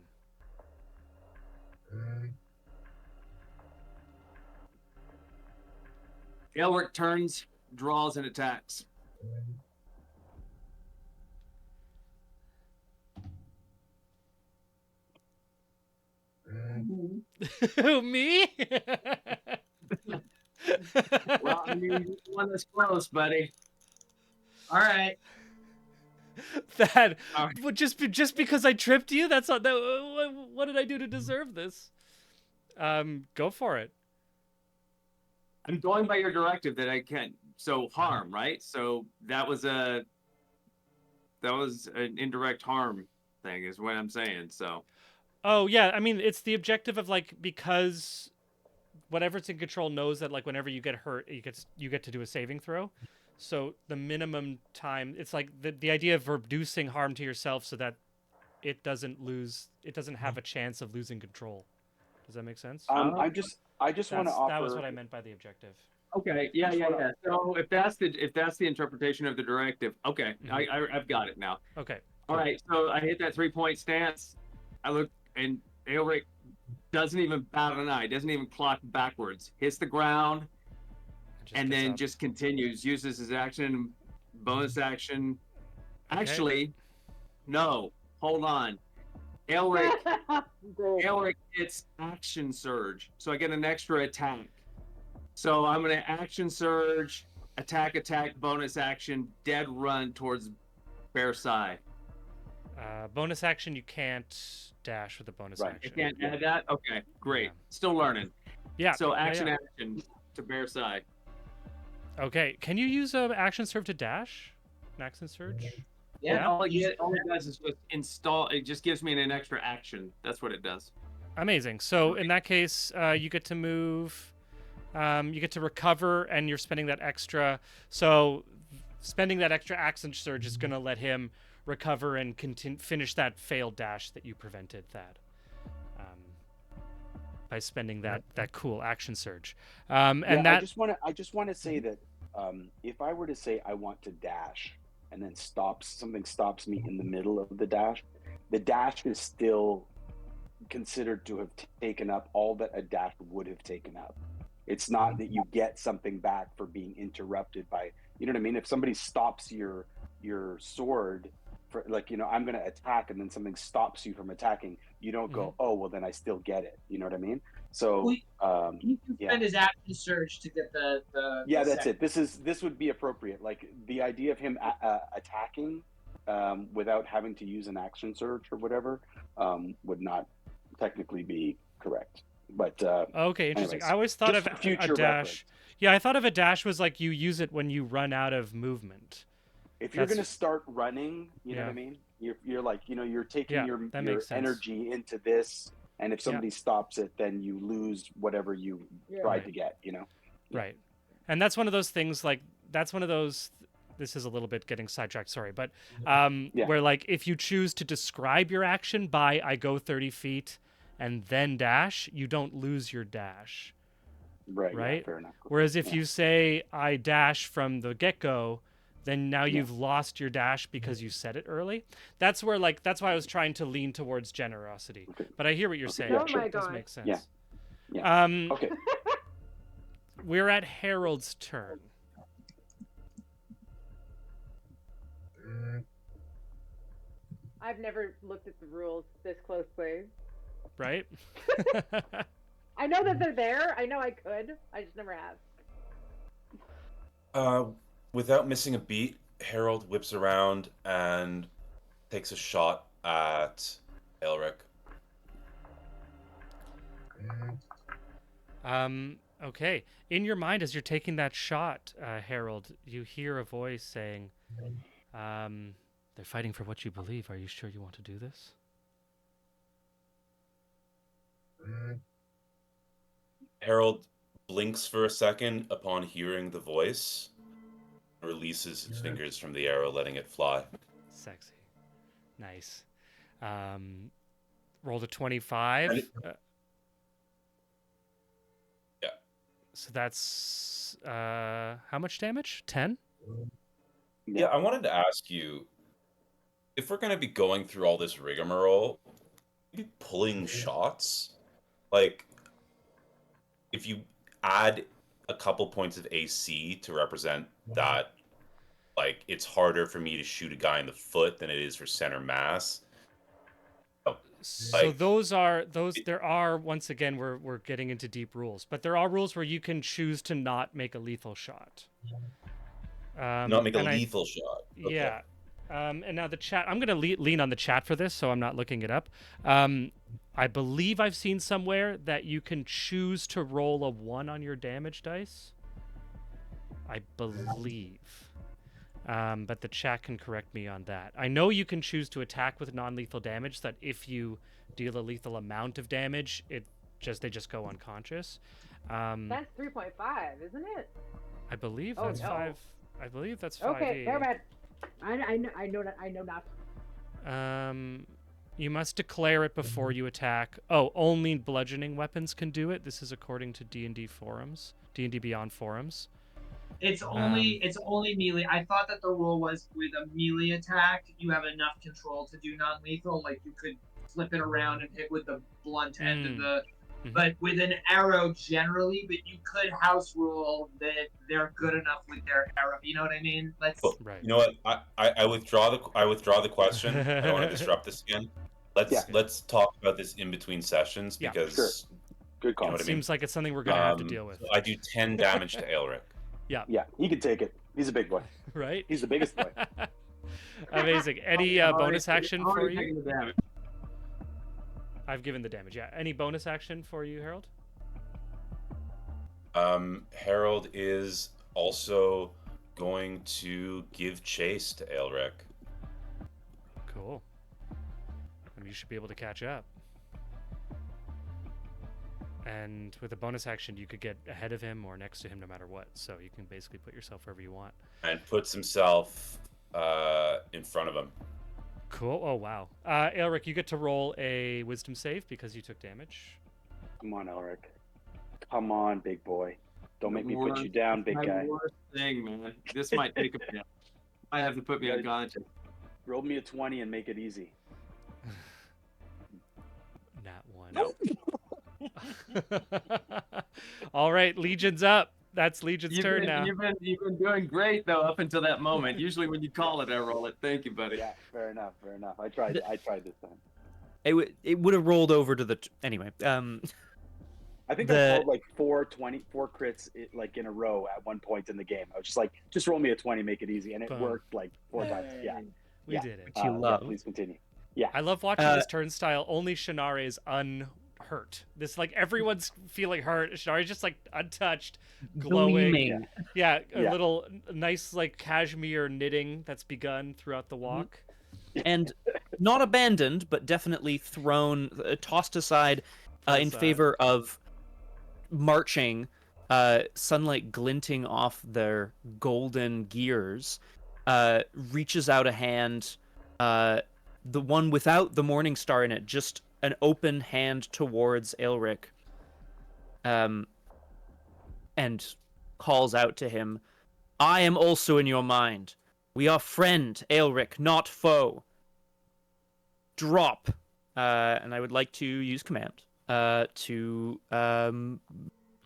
Elric turns, draws, and attacks. Who, me? Well, I mean, you're the one that's close, buddy. All right. That All right. but just because I tripped you, that's not that. What did I do to deserve this? Go for it. I'm going by your directive that I can't. So harm, right? So that was an indirect harm thing, is what I'm saying. So. Oh yeah, I mean it's the objective of like, because whatever's in control knows that like whenever you get hurt, you get to do a saving throw. So the minimum time, it's like the idea of reducing harm to yourself so that it doesn't have a chance of losing control. Does that make sense? I just want to offer. That was what I meant by the objective. Okay. Yeah. So if that's the interpretation of the directive, okay, I've got it now. Okay. All right. So I hit that 3-point stance. I look, and Aelric doesn't even bat an eye. Doesn't even clock backwards. Hits the ground, and then just continues. Uses his action, bonus action. Actually, no. Hold on. Aelric gets action surge, so I get an extra attack. So I'm gonna action surge, attack, bonus action, dead run towards Bear Side. Bonus action, you can't dash with a bonus action. You can't add that? Okay, great. Yeah. Still learning. Yeah. So action to Bear Side. Okay, can you use an action surge to dash? An action surge? Yeah. All it does is just install. It just gives me an extra action. That's what it does. Amazing. So in that case, you get to move. You get to recover, and you're spending that extra. So spending that extra action surge is going to let him recover and finish that failed dash that you prevented. By spending that cool action surge. I just want to say that if I were to say I want to dash and then something stops me in the middle of the dash is still considered to have taken up all that a dash would have taken up. It's not that you get something back for being interrupted by, you know what I mean? If somebody stops your sword for, like, I'm going to attack and then something stops you from attacking, you don't go, oh, well, then I still get it. You know what I mean? So he can spend his action surge to get the that's it. This would be appropriate. Like the idea of him attacking without having to use an action surge or whatever would not technically be correct. But okay, interesting. Anyways, I always thought of a dash. Reference. Yeah, I thought of a dash was like you use it when you run out of movement. If you're going to start running, you know what I mean? You're like, you're taking your energy into this, and if somebody stops it, then you lose whatever you tried to get, Right. And that's one of those things, like, this is a little bit getting sidetracked, sorry, but where, like, if you choose to describe your action by I go 30 feet and then dash, you don't lose your dash. Right? Yeah, fair enough. Whereas if you say I dash from the get-go, then now you've lost your dash because you said it early. That's why I was trying to lean towards generosity. Okay. But I hear what you're saying. Oh It my does God. make sense. Yeah. Okay. We're at Harold's turn. I've never looked at the rules this closely. Right? I know that they're there. I know I could. I just never have. Without missing a beat, Harold whips around and takes a shot at Elric Okay. In your mind, as you're taking that shot, Harold, you hear a voice saying, "They're fighting for what you believe. Are you sure you want to do this?" Harold blinks for a second upon hearing the voice, releases his fingers from the arrow, letting it fly. Sexy. Nice. Rolled a 25. Yeah. So that's how much damage? 10? Yeah, I wanted to ask you, if we're going to be going through all this rigmarole, maybe pulling shots, like if you add a couple points of AC to represent that, like it's harder for me to shoot a guy in the foot than it is for center mass. So Like, there are, once again, we're getting into deep rules, but there are rules where you can choose to not make a lethal shot. Not make a lethal shot. Okay. Yeah. And now the chat, I'm going to lean on the chat for this, so I'm not looking it up. I believe I've seen somewhere that you can choose to roll a 1 on your damage dice. I believe. But the chat can correct me on that. I know you can choose to attack with non-lethal damage, that if you deal a lethal amount of damage, they just go unconscious. That's 3.5, isn't it? I believe Oh, that's no. 5. I believe that's 5. Okay, never mind. I know not. You must declare it before you attack. Oh, only bludgeoning weapons can do it. This is according to D&D forums, D&D Beyond forums. It's only melee. I thought that the rule was with a melee attack, you have enough control to do non-lethal. Like you could flip it around and hit with the blunt end of the. Mhm. But with an arrow generally, but you could house rule that they're good enough with their arrow. You know what I mean? Let's. Right. You know what? I withdraw the question. I don't want to disrupt this again. Let's talk about this in between sessions Yeah, because sure. Good call. You know what I mean? Seems like it's something we're gonna have to deal with. So I do 10 damage to Aelric. Yeah, he can take it. He's a big boy. Right? He's the biggest boy. Amazing. Any bonus action for already you? taking the damage. I've given the damage, yeah. Any bonus action for you, Harold? Harold is also going to give chase to Aelric. Cool. And you should be able to catch up. And with a bonus action, you could get ahead of him or next to him no matter what. So you can basically put yourself wherever you want. And puts himself in front of him. Cool. Oh, wow. Aelric, you get to roll a wisdom save because you took damage. Come on, Elric. Come on, big boy. Don't make me put Worst- you down, big my guy. worst thing, man. This might take a minute. Might have to put me on conscience. Roll me a 20 and make it easy. Nat 1. No. All right, Legion's up. That's Legion's turn now. You've been doing great though up until that moment. Usually when you call it, I roll it. Thank you, buddy. Yeah, fair enough. I tried this time. It would have rolled over to the anyway. I think The- I called like 4 crits like in a row at one point in the game. I was just like, just roll me a 20, make it easy, and it Boom. worked like 4 times. Yeah, We yeah. did it. you love. Please continue. I love watching this turnstile. Only Shannara is unhurt. This like everyone's feeling hurt. Shannara's just like untouched, glowing. Gleaming. Yeah, a Yeah. little nice like cashmere knitting that's begun throughout the walk. And not abandoned, but definitely thrown, tossed aside in Aside. favor of marching, sunlight glinting off their golden gears, reaches out a hand, the one without the morning star in it, just an open hand towards Aelric, and calls out to him, "I am also in your mind. We are friend, Aelric, not foe. Drop." And I would like to use command to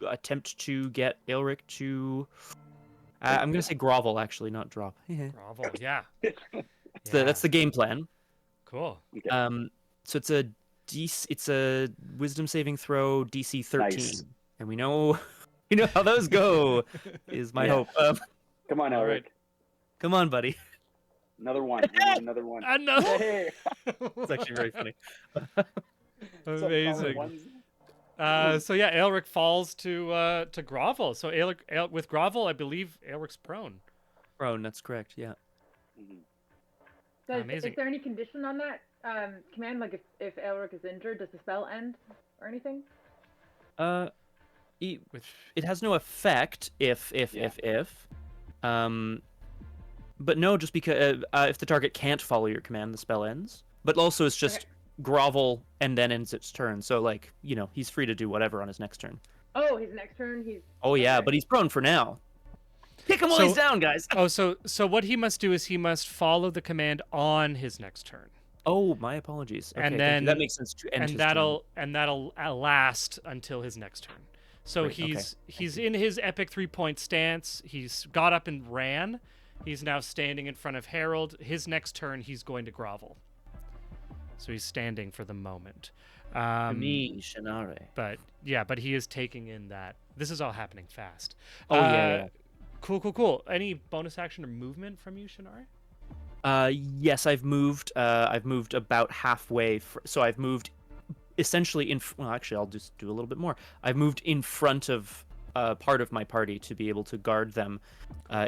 attempt to get Aelric to. I'm going to say grovel, actually, not drop. Grovel, yeah. That's the game plan. Cool. So it's a wisdom saving throw DC 13, Nice. and we know how those go. Is my Yeah. hope. Come on, All Elric. right. Come on, buddy. Another one. We need another one. Another. Hey. It's actually very funny. What's up, Amazing. Colin? So yeah, Aelric falls to grovel. So with grovel, I believe Aelric's prone. Prone, that's correct. Yeah. Amazing. Is there any condition on that command? Like if Elric is injured, does the spell end or anything? It has no effect if. But no, just because if the target can't follow your command, the spell ends. But also, it's just grovel and then ends its turn. So like, he's free to do whatever on his next turn. Oh, his next turn, he's. Oh yeah, but he's prone for now. Kick him while he's down, guys. So what he must do is he must follow the command on his next turn. Oh, my apologies. Okay, and then that makes sense. To end his and that'll last until his next turn. So Great, he's in his epic 3-point stance. He's got up and ran. He's now standing in front of Harold. His next turn, he's going to grovel. So he's standing for the moment. Me, Shinare. But he is taking in that. This is all happening fast. Oh yeah. Cool. Any bonus action or movement from you, Shinare? Yes, I've moved. I've moved about halfway. So I've moved essentially well, actually, I'll just do a little bit more. I've moved in front of part of my party to be able to guard them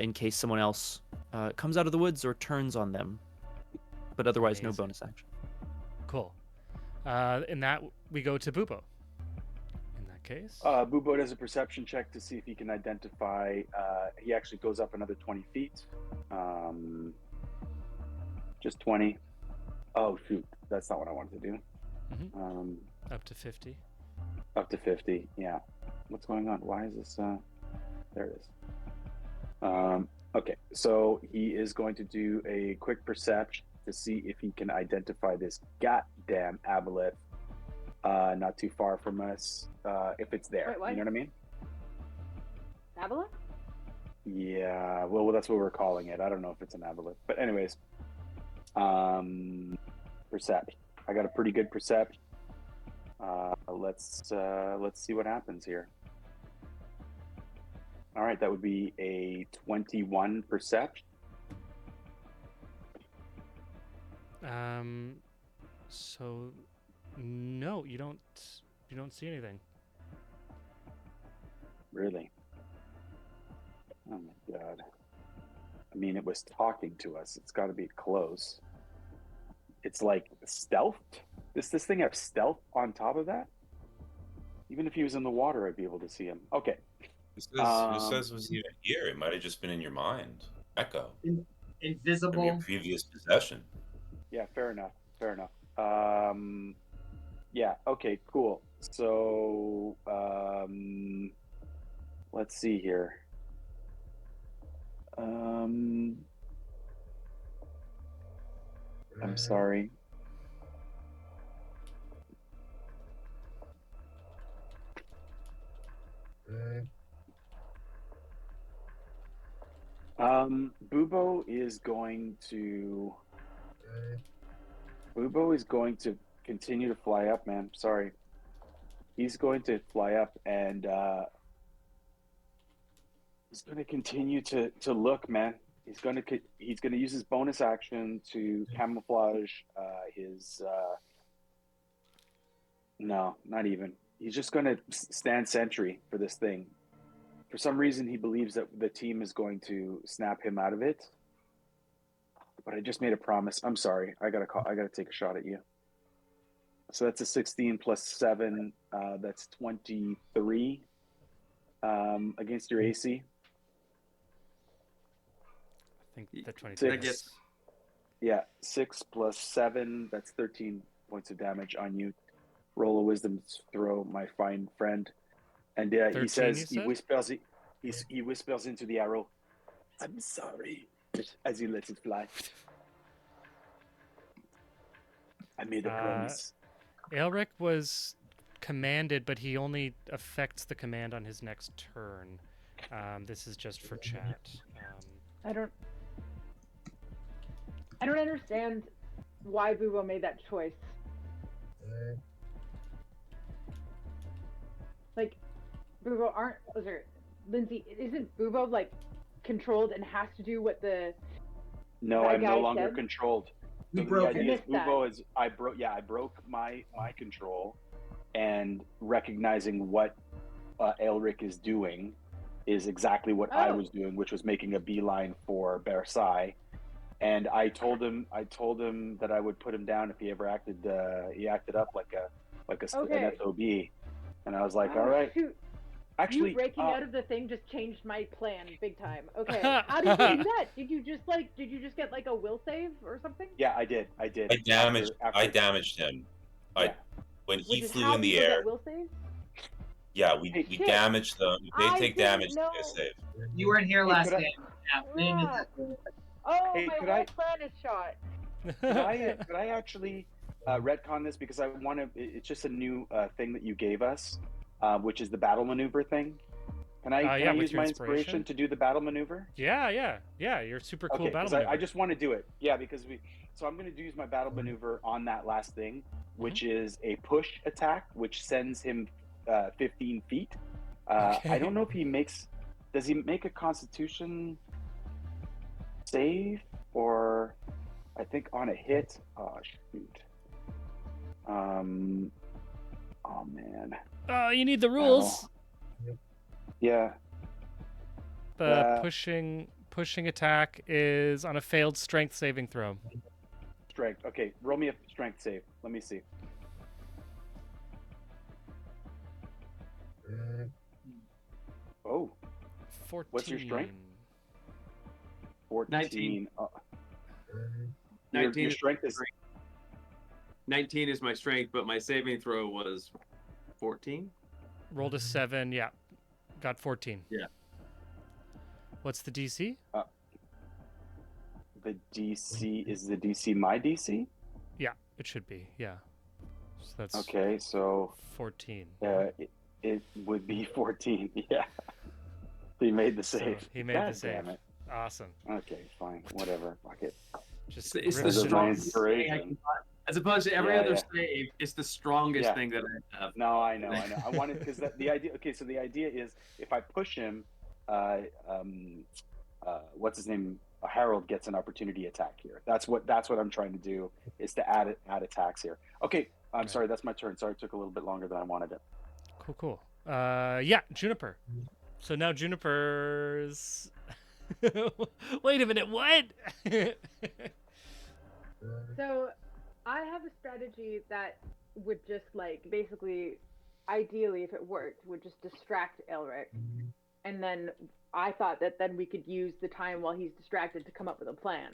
in case someone else comes out of the woods or turns on them. But otherwise, no bonus action. Cool. In that, we go to Bubo. In that case, Bubo does a perception check to see if he can identify. He actually goes up another 20 feet. Just 20. Oh shoot, that's not what I wanted to do. up to 50. Up to 50. Yeah. What's going on? Why is this? There it is. Okay, so he is going to do a quick perception to see if he can identify this goddamn aboleth not too far from us, if it's there. Wait, what? You know what I mean? Aboleth? Yeah, well, that's what we're calling it. I don't know if it's an aboleth. But anyways, percept. I got a pretty good percept. Let's see what happens here. All right, that would be a 21 percept. So no, you don't see anything. Really? Oh my god. I mean, it was talking to us. It's got to be close. It's like stealthed. Does this thing have stealth on top of that? Even if he was in the water, I'd be able to see him. Okay. Who says was even here? It might have just been in your mind. Echo. Invisible. From your previous possession. Yeah, fair enough. Yeah, okay, cool. So, let's see here. I'm sorry. Bubo is going to continue to fly up, man. Sorry. He's going to fly up and he's going to continue to look, man. He's going to use his bonus action to camouflage his no, not even. He's just going to stand sentry for this thing. For some reason, he believes that the team is going to snap him out of it. But I just made a promise. I'm sorry. I gotta take a shot at you. So that's a 16 plus 7. That's 23 against your AC. I think the 26. 6, yeah, 6 plus 7. That's 13 points of damage on you. Roll a wisdom throw, my fine friend. And he says, he whispers into the arrow, "I'm sorry," as he lets it fly. I made a promise. Aelric was commanded, but he only affects the command on his next turn. This is just for chat. I don't understand why Bubo made that choice. Like, Bubo Lindsay, isn't Bubo like controlled and has to do what the No, I'm no guy longer said? controlled. You So broke the it. idea is I missed that. I broke my control. and recognizing what Elric is doing is exactly what I was doing, which was making a beeline for Versailles. And I told him that I would put him down if he ever acted up like an SOB. And I was like, all right. Shoot. Actually, you breaking out of the thing just changed my plan big time. Okay, how did you do that? Did you just get like a will save or something? Yeah, I did. I damaged him. Yeah. When he Which is flew how in the you get air. that will save? Yeah, we Shit. damaged them. They I take didn't damage to know. get saved. You weren't here last could I- game. Yeah, we didn't do that. Oh, Hey, my could whole I- plan is shot. Could I actually retcon this, because I want to? It's just a new thing that you gave us, which is the battle maneuver thing. Can I with use your my inspiration to do the battle maneuver? Yeah. You're super cool battle 'cause maneuver. I just want to do it. Yeah, because So I'm going to use my battle maneuver on that last thing, which is a push attack, which sends him 15 feet. I don't know if he makes. Does he make a Constitution save, or I think on a hit? Oh shoot. Oh man. You need the rules. Yeah. The pushing attack is on a failed strength saving throw. Strength. Okay, roll me a strength save. Let me see. Oh, 14. What's your strength? 14. 19. Your 19 strength is 19 is my strength, but my saving throw was 14. Rolled a 7. Yeah, got 14. Yeah. What's the DC? the DC. Is the DC my DC? Yeah, it should be. Yeah. So that's Okay, so 14. it would be 14. Yeah. He made the save. So he made God the save. damn it. Awesome. Okay, fine. Whatever. Fuck it. Just It's the ripping This is my strongest through. thing I can find. As opposed to every Yeah, other yeah. save, it's the strongest Yeah. thing that I have. No, I know. I wanted, because the idea. Okay, so the idea is if I push him, what's his name? Harold gets an opportunity attack here. That's what I'm trying to do, is to add attacks here. Okay, I'm Right. sorry. That's my turn. Sorry, it took a little bit longer than I wanted it. Cool. Yeah, Juniper. So now Juniper's. Wait a minute. What? So I have a strategy that would just basically, ideally, if it worked, would just distract Elric. And then I thought that then we could use the time while he's distracted to come up with a plan.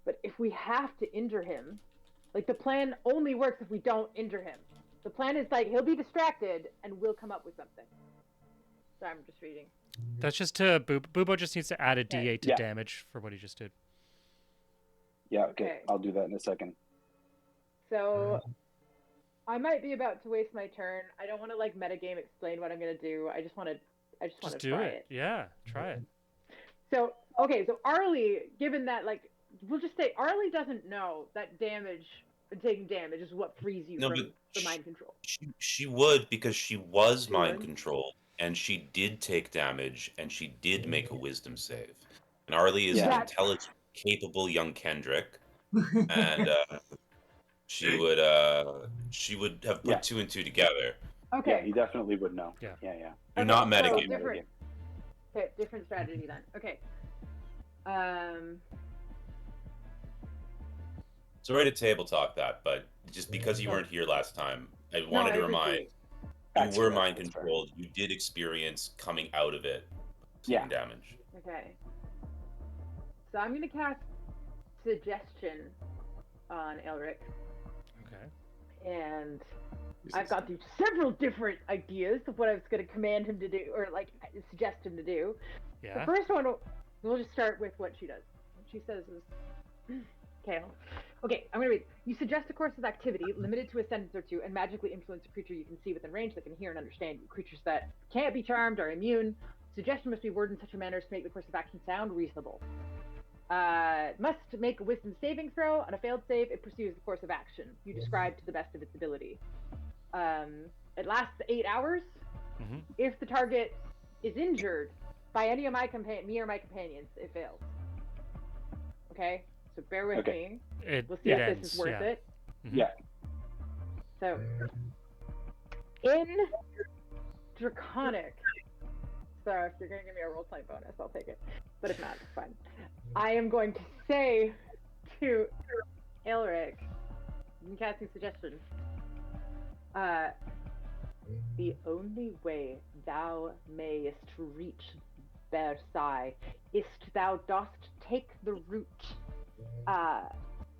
But if we have to injure him, the plan only works if we don't injure him. The plan is he'll be distracted and we'll come up with something. So I'm just reading. That's just to Bubo just needs to add a D8 to Yeah. damage for what he just did. Yeah. Okay. Okay. I'll do that in a second. So I might be about to waste my turn. I don't want to metagame explain what I'm gonna do. I just want to Just try do it. it. Yeah, try it. So so Arlie, given that we'll just say Arlie doesn't know that taking damage is what frees you No, from but the mind control. She would, because she was She mind would? controlled, and she did take damage, and she did make a wisdom save. And Arlie is Yeah. an intelligent, capable young Kendrick, and she would have put Yeah. 2 and 2 together. Okay. Yeah, he definitely would know. Yeah. Yeah. Do Okay, not so metagame. different. Okay, different strategy then. Okay. Sorry to table talk that, but just because you weren't here last time, I wanted to remind That's you were fair, mind that's fair. controlled. You did experience coming out of it, taking damage. Okay. So I'm gonna cast suggestion on Elric, Okay. and I've got these several different ideas of what I was gonna command him to do, or suggest him to do. Yeah. The first one, we'll just start with what she does. What she says is, okay, I'm gonna read. You suggest a course of activity limited to a sentence or two, and magically influence a creature you can see within range that can hear and understand you. Creatures that can't be charmed are immune. Suggestion must be worded in such a manner as to make the course of action sound reasonable. Must make a wisdom saving throw. On a failed save, it pursues the course of action you describe to the best of its ability. It lasts 8 hours. Mm-hmm. If the target is injured by any of me or my companions, it fails. Okay, so bear with Okay. me. It, We'll see it if ends. this is worth yeah. it. Mhm. Yeah. So In Draconic. So if you're gonna give me a role playing bonus, I'll take it. But if not, it's fine. I am going to say to Elric, in casting suggestion, the only way thou mayest reach Versailles is thou dost take the route,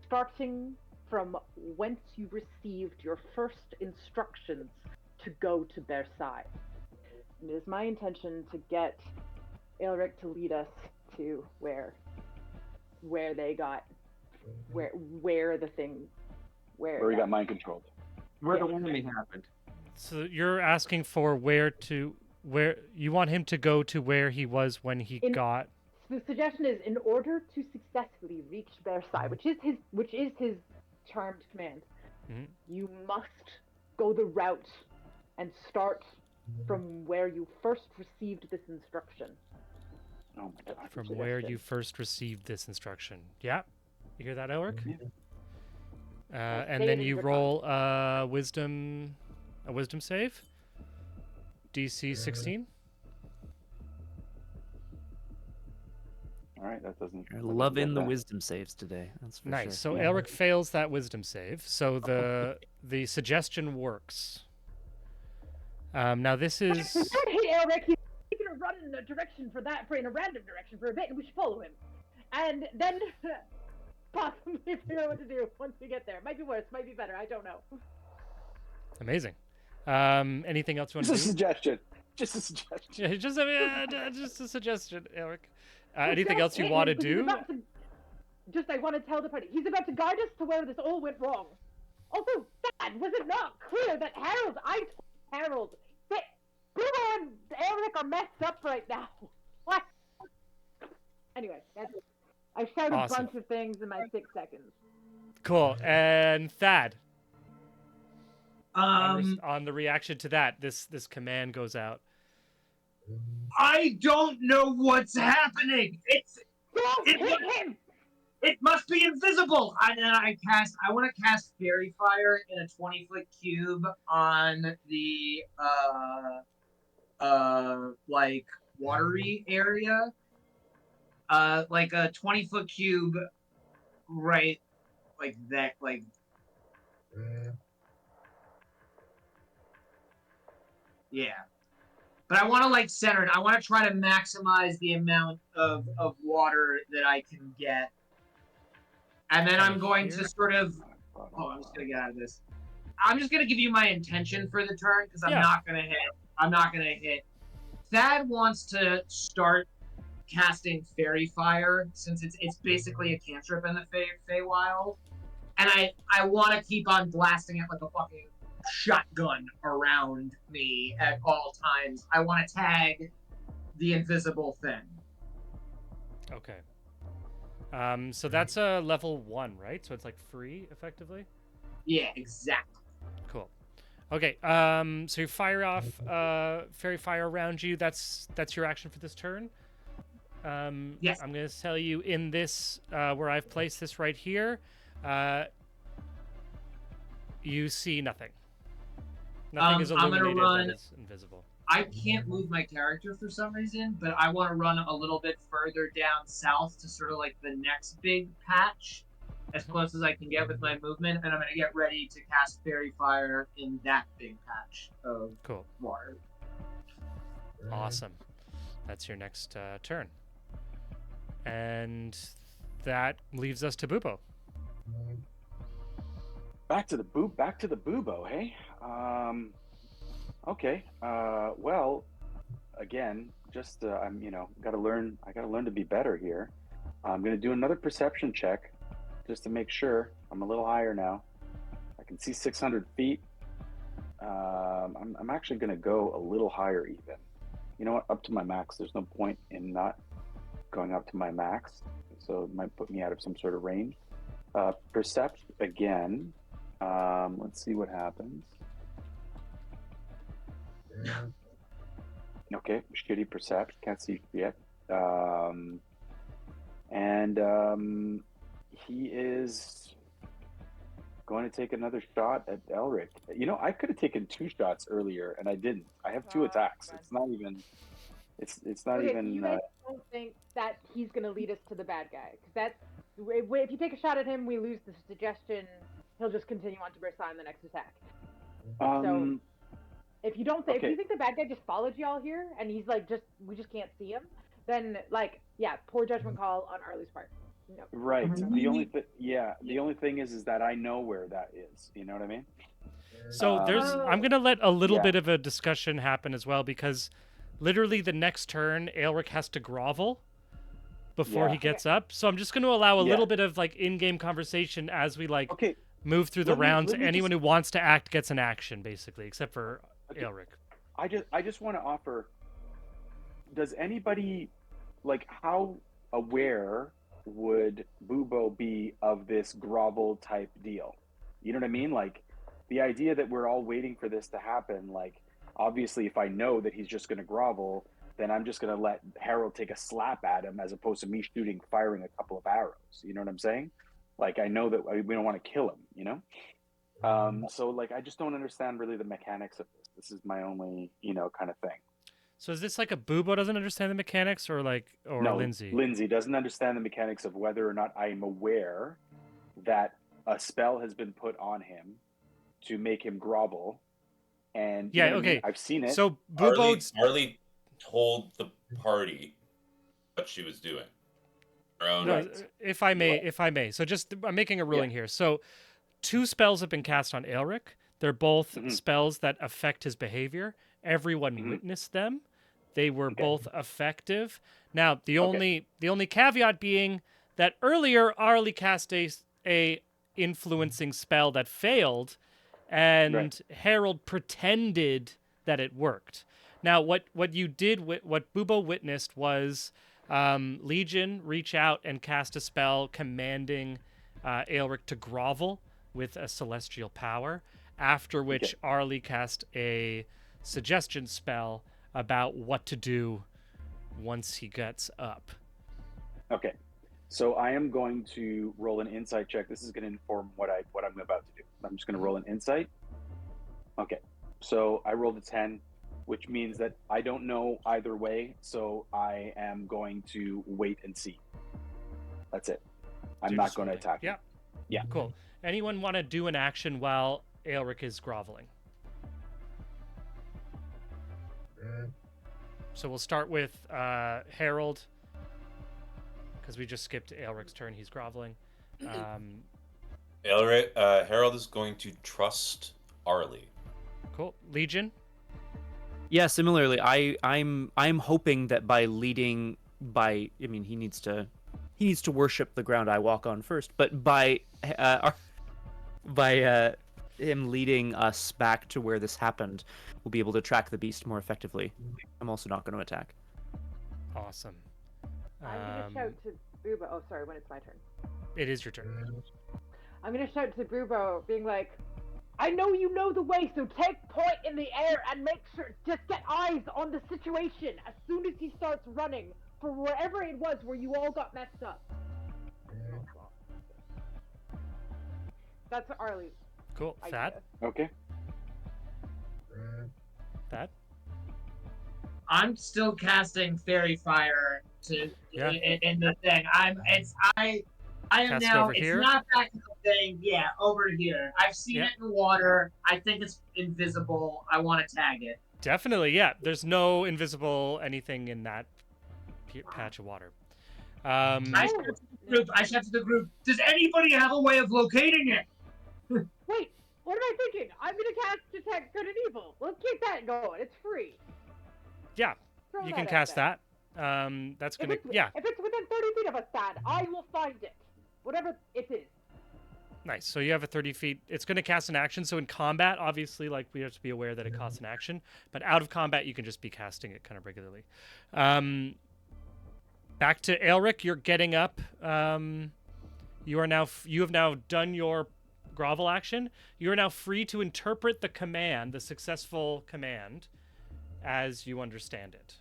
starting from whence you received your first instructions to go to Versailles. And it is my intention to get Elric to lead us to where they got where the thing Where he got mind controlled. Where the enemy happened. So you're asking for where you want him to go to where he was when he got. The suggestion is, in order to successfully reach Versailles, which is his charmed command, you must go the route and start from where you first received this instruction. Oh my god. From where you first received this instruction. Yeah. You hear that, Elric? And then you roll a wisdom save. DC 16. All right, that doesn't. You're loving the wisdom saves today. That's for Nice. sure. So Elric fails that wisdom save. So the suggestion works. Now this is. Hey, Elric, he's gonna run in a random direction for a bit, and we should follow him. And then possibly figure out what to do once we get there. Might be worse, might be better. I don't know. Amazing. Anything else you want to do? Just a suggestion. Just a suggestion. Yeah, just a suggestion, Elric. Anything else you want to do? I want to tell the party. He's about to guide us to where this all went wrong. Also, Dad, was it not clear that I told Harold that Bruno and Eric are messed up right now? What? Anyway, I shouted a bunch of things in my 6 seconds. Cool. And Thad. On the reaction to that, this command goes out. I don't know what's happening. It must be invisible. And then I want to cast Fairy Fire in a 20-foot cube on the like watery area. Like a 20-foot cube, right? Like that, like. Yeah. But I want to like center it. I want to try to maximize the amount of water that I can get. And then I'm going to sort of... Oh, I'm just going to get out of this. I'm just going to give you my intention for the turn because I'm not going to hit. I'm not going to hit. Thad wants to start casting Fairy Fire since it's basically a cantrip in the Feywild. And I want to keep on blasting it like a fucking shotgun around me at all times. I want to tag the invisible thing. Okay. So that's a level 1, right? So it's like free, effectively? Yeah, exactly. Cool. Okay, so you fire off Fairy Fire around you. That's your action for this turn. Yes. I'm going to tell you in this, where I've placed this right here, you see nothing. Nothing is illuminated that is invisible. I can't move my character for some reason, but I want to run a little bit further down south to sort of like the next big patch, as close as I can get with my movement, and I'm going to get ready to cast Fairy Fire in that big patch of water. Awesome. That's your next turn. And that leaves us to Bubo. Back to the Bubo, hey? Okay. Well, again, just I'm, I gotta learn to be better here. I'm gonna do another perception check, just to make sure. I'm a little higher now. I can see 600 feet. I'm actually gonna go a little higher even. You know what? Up to my max. There's no point in not going up to my max, so it might put me out of some sort of range. Percept again. Let's see what happens. Okay, shitty perception. Can't see yet. And he is going to take another shot at Elric. You know, I could have taken 2 shots earlier, and I didn't. I have 2 attacks. God. It's not even. It's not Okay, so even. you guys don't think that he's gonna lead us to the bad guy? Because that's if you take a shot at him, we lose the suggestion. He'll just continue on to Versailles the next attack. So if you don't think, if you think the bad guy just followed y'all here and he's like we just can't see him, then like poor judgment call on Arlie's part. No. Right. The only thing is that I know where that is. You know what I mean? So I'm gonna let a little bit of a discussion happen as well, because literally the next turn Aelric has to grovel before he gets up. So I'm just gonna allow a little bit of like in-game conversation as we move through the rounds. Anyone who wants to act gets an action, basically, except for Aelric. I just want to offer. Does anybody how aware would Bubo be of this grovel type deal? You know what I mean? Like the idea that we're all waiting for this to happen. Like obviously, if I know that he's just going to grovel, then I'm just going to let Harold take a slap at him as opposed to me firing a couple of arrows. You know what I'm saying? Like I know that we don't want to kill him. You know. So like I just don't understand really the mechanics of this. This is my only kind of thing. So is this like a Bubo doesn't understand the mechanics, or No, Lindsay? Lindsay doesn't understand the mechanics of whether or not I am aware that a spell has been put on him to make him grovel. And I've seen it. So Bubo Arlie told the party what she was doing. If I may. So just I'm making a ruling here. So 2 spells have been cast on Aelric. They're both spells that affect his behavior. Everyone witnessed them. They were both effective. Now, the only caveat being that earlier Arlie cast a influencing spell that failed, and Harold pretended that it worked. Now, what Bubo witnessed was Legion reach out and cast a spell commanding Aelric to grovel with a celestial power, after which Arlie cast a suggestion spell about what to do once he gets up. Okay. So I am going to roll an insight check. This is going to inform what I'm about to do. I'm just going to roll an insight. Okay. So I rolled a 10, which means that I don't know either way. So I am going to wait and see. That's it. I'm not going to attack. Yeah. Yeah. Cool. Anyone want to do an action while Aelric is groveling? So we'll start with Harold, because we just skipped Aelric's turn. He's groveling. Harold is going to trust Arlie. Cool. Legion? Yeah, similarly, I'm hoping that by leading he needs to worship the ground I walk on first, but by him leading us back to where this happened, we'll be able to track the beast more effectively. I'm also not going to attack. Awesome. I'm gonna shout to Bubo. Oh, sorry. When it's my turn. It is your turn. I'm gonna shout to Bubo, being like, "I know you know the way, so take point in the air and make sure. Just get eyes on the situation as soon as he starts running for wherever it was where you all got messed up." That's Arlie's. Cool. Thad? Okay. Thad? I'm still casting Fairy Fire in the thing. I am Cast now. over It's here? not that thing. Yeah, over here. I've seen it in water. I think it's invisible. I want to tag it. Definitely, yeah. There's no invisible anything in that patch of water. I shout to the group. Does anybody have a way of locating it? Wait, what am I thinking? I'm gonna cast Detect Good and Evil. Let's keep that going. It's free. Yeah, Throw you that can out cast there. that. That's gonna, If it's within 30 feet of us, Thad, I will find it. Whatever it is. Nice. So you have a 30 feet. It's going to cast an action. So in combat, obviously, we have to be aware that it costs an action. But out of combat, you can just be casting it kind of regularly. Back to Aelric. You're getting up. You have now done your grovel action. You are now free to interpret the command, the successful command, as you understand it.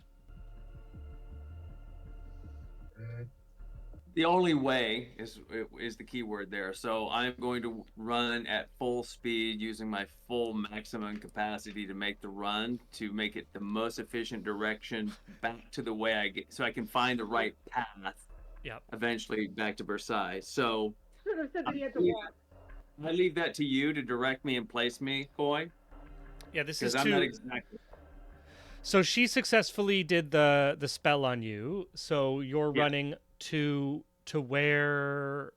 The only way is the key word there. So I'm going to run at full speed using my full maximum capacity to make the run to make it the most efficient direction back to the way I get, so I can find the right path. Yep. Eventually back to Versailles. So Should have said that he had to I walk. leave that to you to direct me and place me, Coy, Yeah, this is because I'm not exactly. So she successfully did the spell on you. So you're Yeah. running to where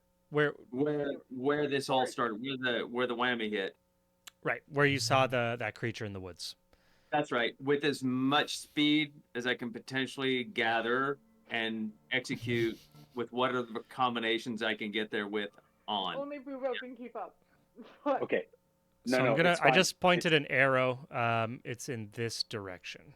this all started, where the whammy hit. right, where you saw that creature in the woods. That's right. With as much speed as I can potentially gather and execute with whatever combinations I can get there with on. Only Bubo can keep up. But Okay. So No, I'm gonna. it's I fine. just pointed an arrow. It's in this direction.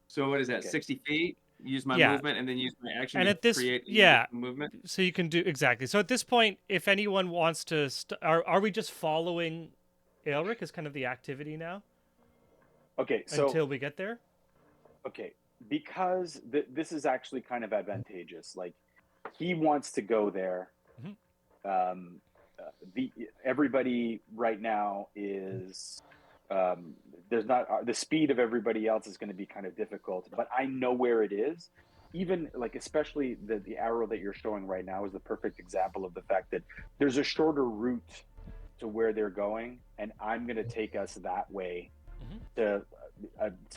So what is that? Okay. 60 feet? Use my Yeah. movement and then use my action And to at this, create yeah. movement. So you can do exactly. So at this point, if anyone wants to, are we just following Aelric as kind of the activity now Okay, so until we get there? okay, because this is actually kind of advantageous. Like, he wants to go there. Mhm. Everybody right now is there's not the speed of everybody else is going to be kind of difficult, but I know where it is. Even like, especially the arrow that you're showing right now is the perfect example of the fact that there's a shorter route to where they're going, and I'm going to take us that way to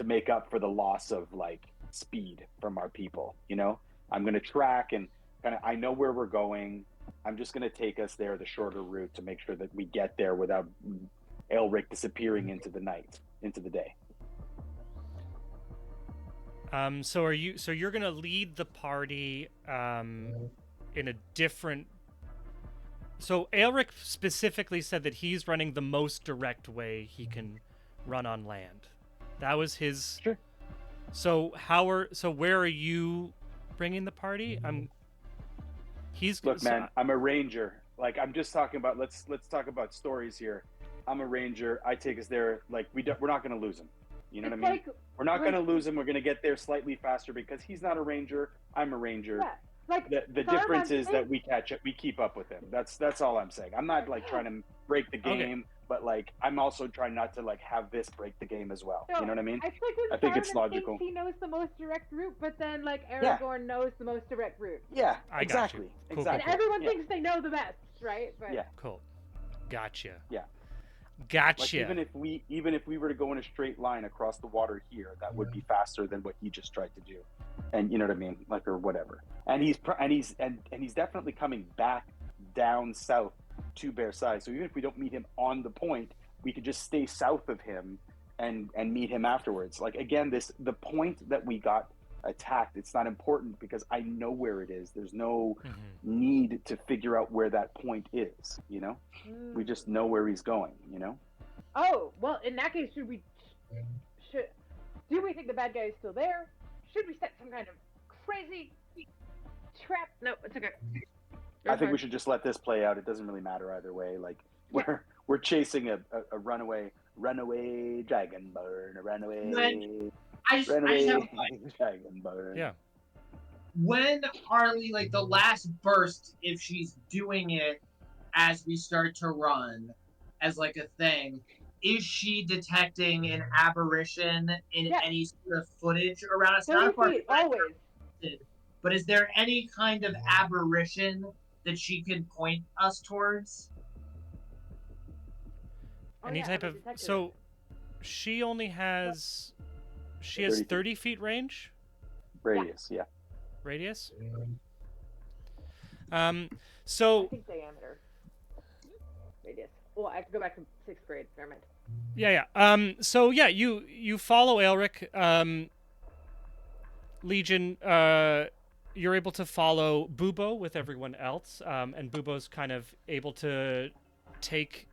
make up for the loss of like speed from our people. You know, I'm going to track and kind of, I know where we're going. I'm just going to take us there the shorter route to make sure that we get there without Aelric disappearing into the night, into the day. So are you? So you're gonna lead the party in a different. So Aelric specifically said that he's running the most direct way he can run on land. That was his. Sure. So where are you bringing the party? Look, man, I'm a ranger. Like, I'm just talking about. Let's talk about stories here. I'm a ranger. I take us there. Like, we're not going to lose him. You know what I mean? like, We're not going to lose him. We're going to get there slightly faster because he's not a ranger. I'm a ranger. yeah, like The difference is that we keep up with him. That's all I'm saying. I'm not like trying to break the game, but like I'm also trying not to like have this break the game as well. No, You know what I mean? I think it's Saruman logical. thinks he knows the most direct route, but then like Aragorn knows the most direct route. Yeah, I got you. exactly. Cool, Exactly. And everyone Yeah. thinks they know the best, right? But Yeah. Cool. Gotcha. Yeah. Gotcha. Like, even if we were to go in a straight line across the water here, that would be faster than what he just tried to do, and you know what I mean, like, or whatever. And he's definitely coming back down south to Versailles. So even if we don't meet him on the point, we could just stay south of him and meet him afterwards. Like, again, the point that we got attacked, it's not important because I know where it is. There's no need to figure out where that point is, you know? We just know where he's going, you know? Oh, well, in that case, do we think the bad guy is still there? Should we set some kind of crazy trap? No, it's okay. I think we should just let this play out. It doesn't really matter either way. Like, we're chasing a runaway dragonborn, a runaway I just have dragonborn. Yeah. when Arlie, like the last burst, if she's doing it as we start to run as like a thing, is she detecting an aberration in any sort of footage around us? Not 30 feet, always. But is there any kind of aberration that she can point us towards? Any type of so she only has she has 30 feet range radius, yeah. Radius. I So think diameter. Radius. Well, I have to go back to 6th grade. Never mind. yeah. So yeah, you follow Aelric. Legion. You're able to follow Bubo with everyone else, and Bubo's kind of able to take.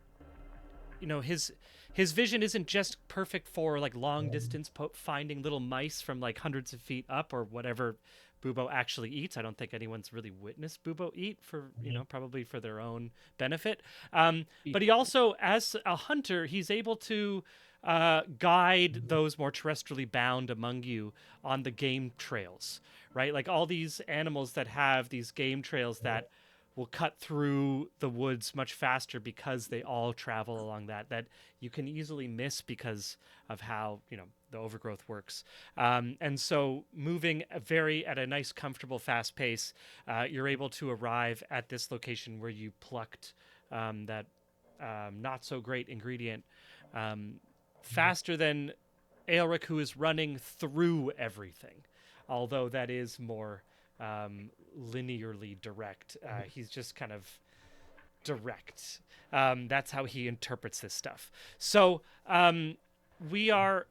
You know, his vision isn't just perfect for like long distance finding little mice from like hundreds of feet up or whatever Bubo actually eats. I don't think anyone's really witnessed Bubo eat for, you know, probably for their own benefit. But he also, as a hunter, he's able to guide those more terrestrially bound among you on the game trails, right? Like all these animals that have these game trails that will cut through the woods much faster because they all travel along that you can easily miss because of how the overgrowth works. And so moving at a nice, comfortable, fast pace, you're able to arrive at this location where you plucked that not so great ingredient faster than Aelric, who is running through everything, although that is more linearly direct. He's just kind of direct. That's how he interprets this stuff. So you are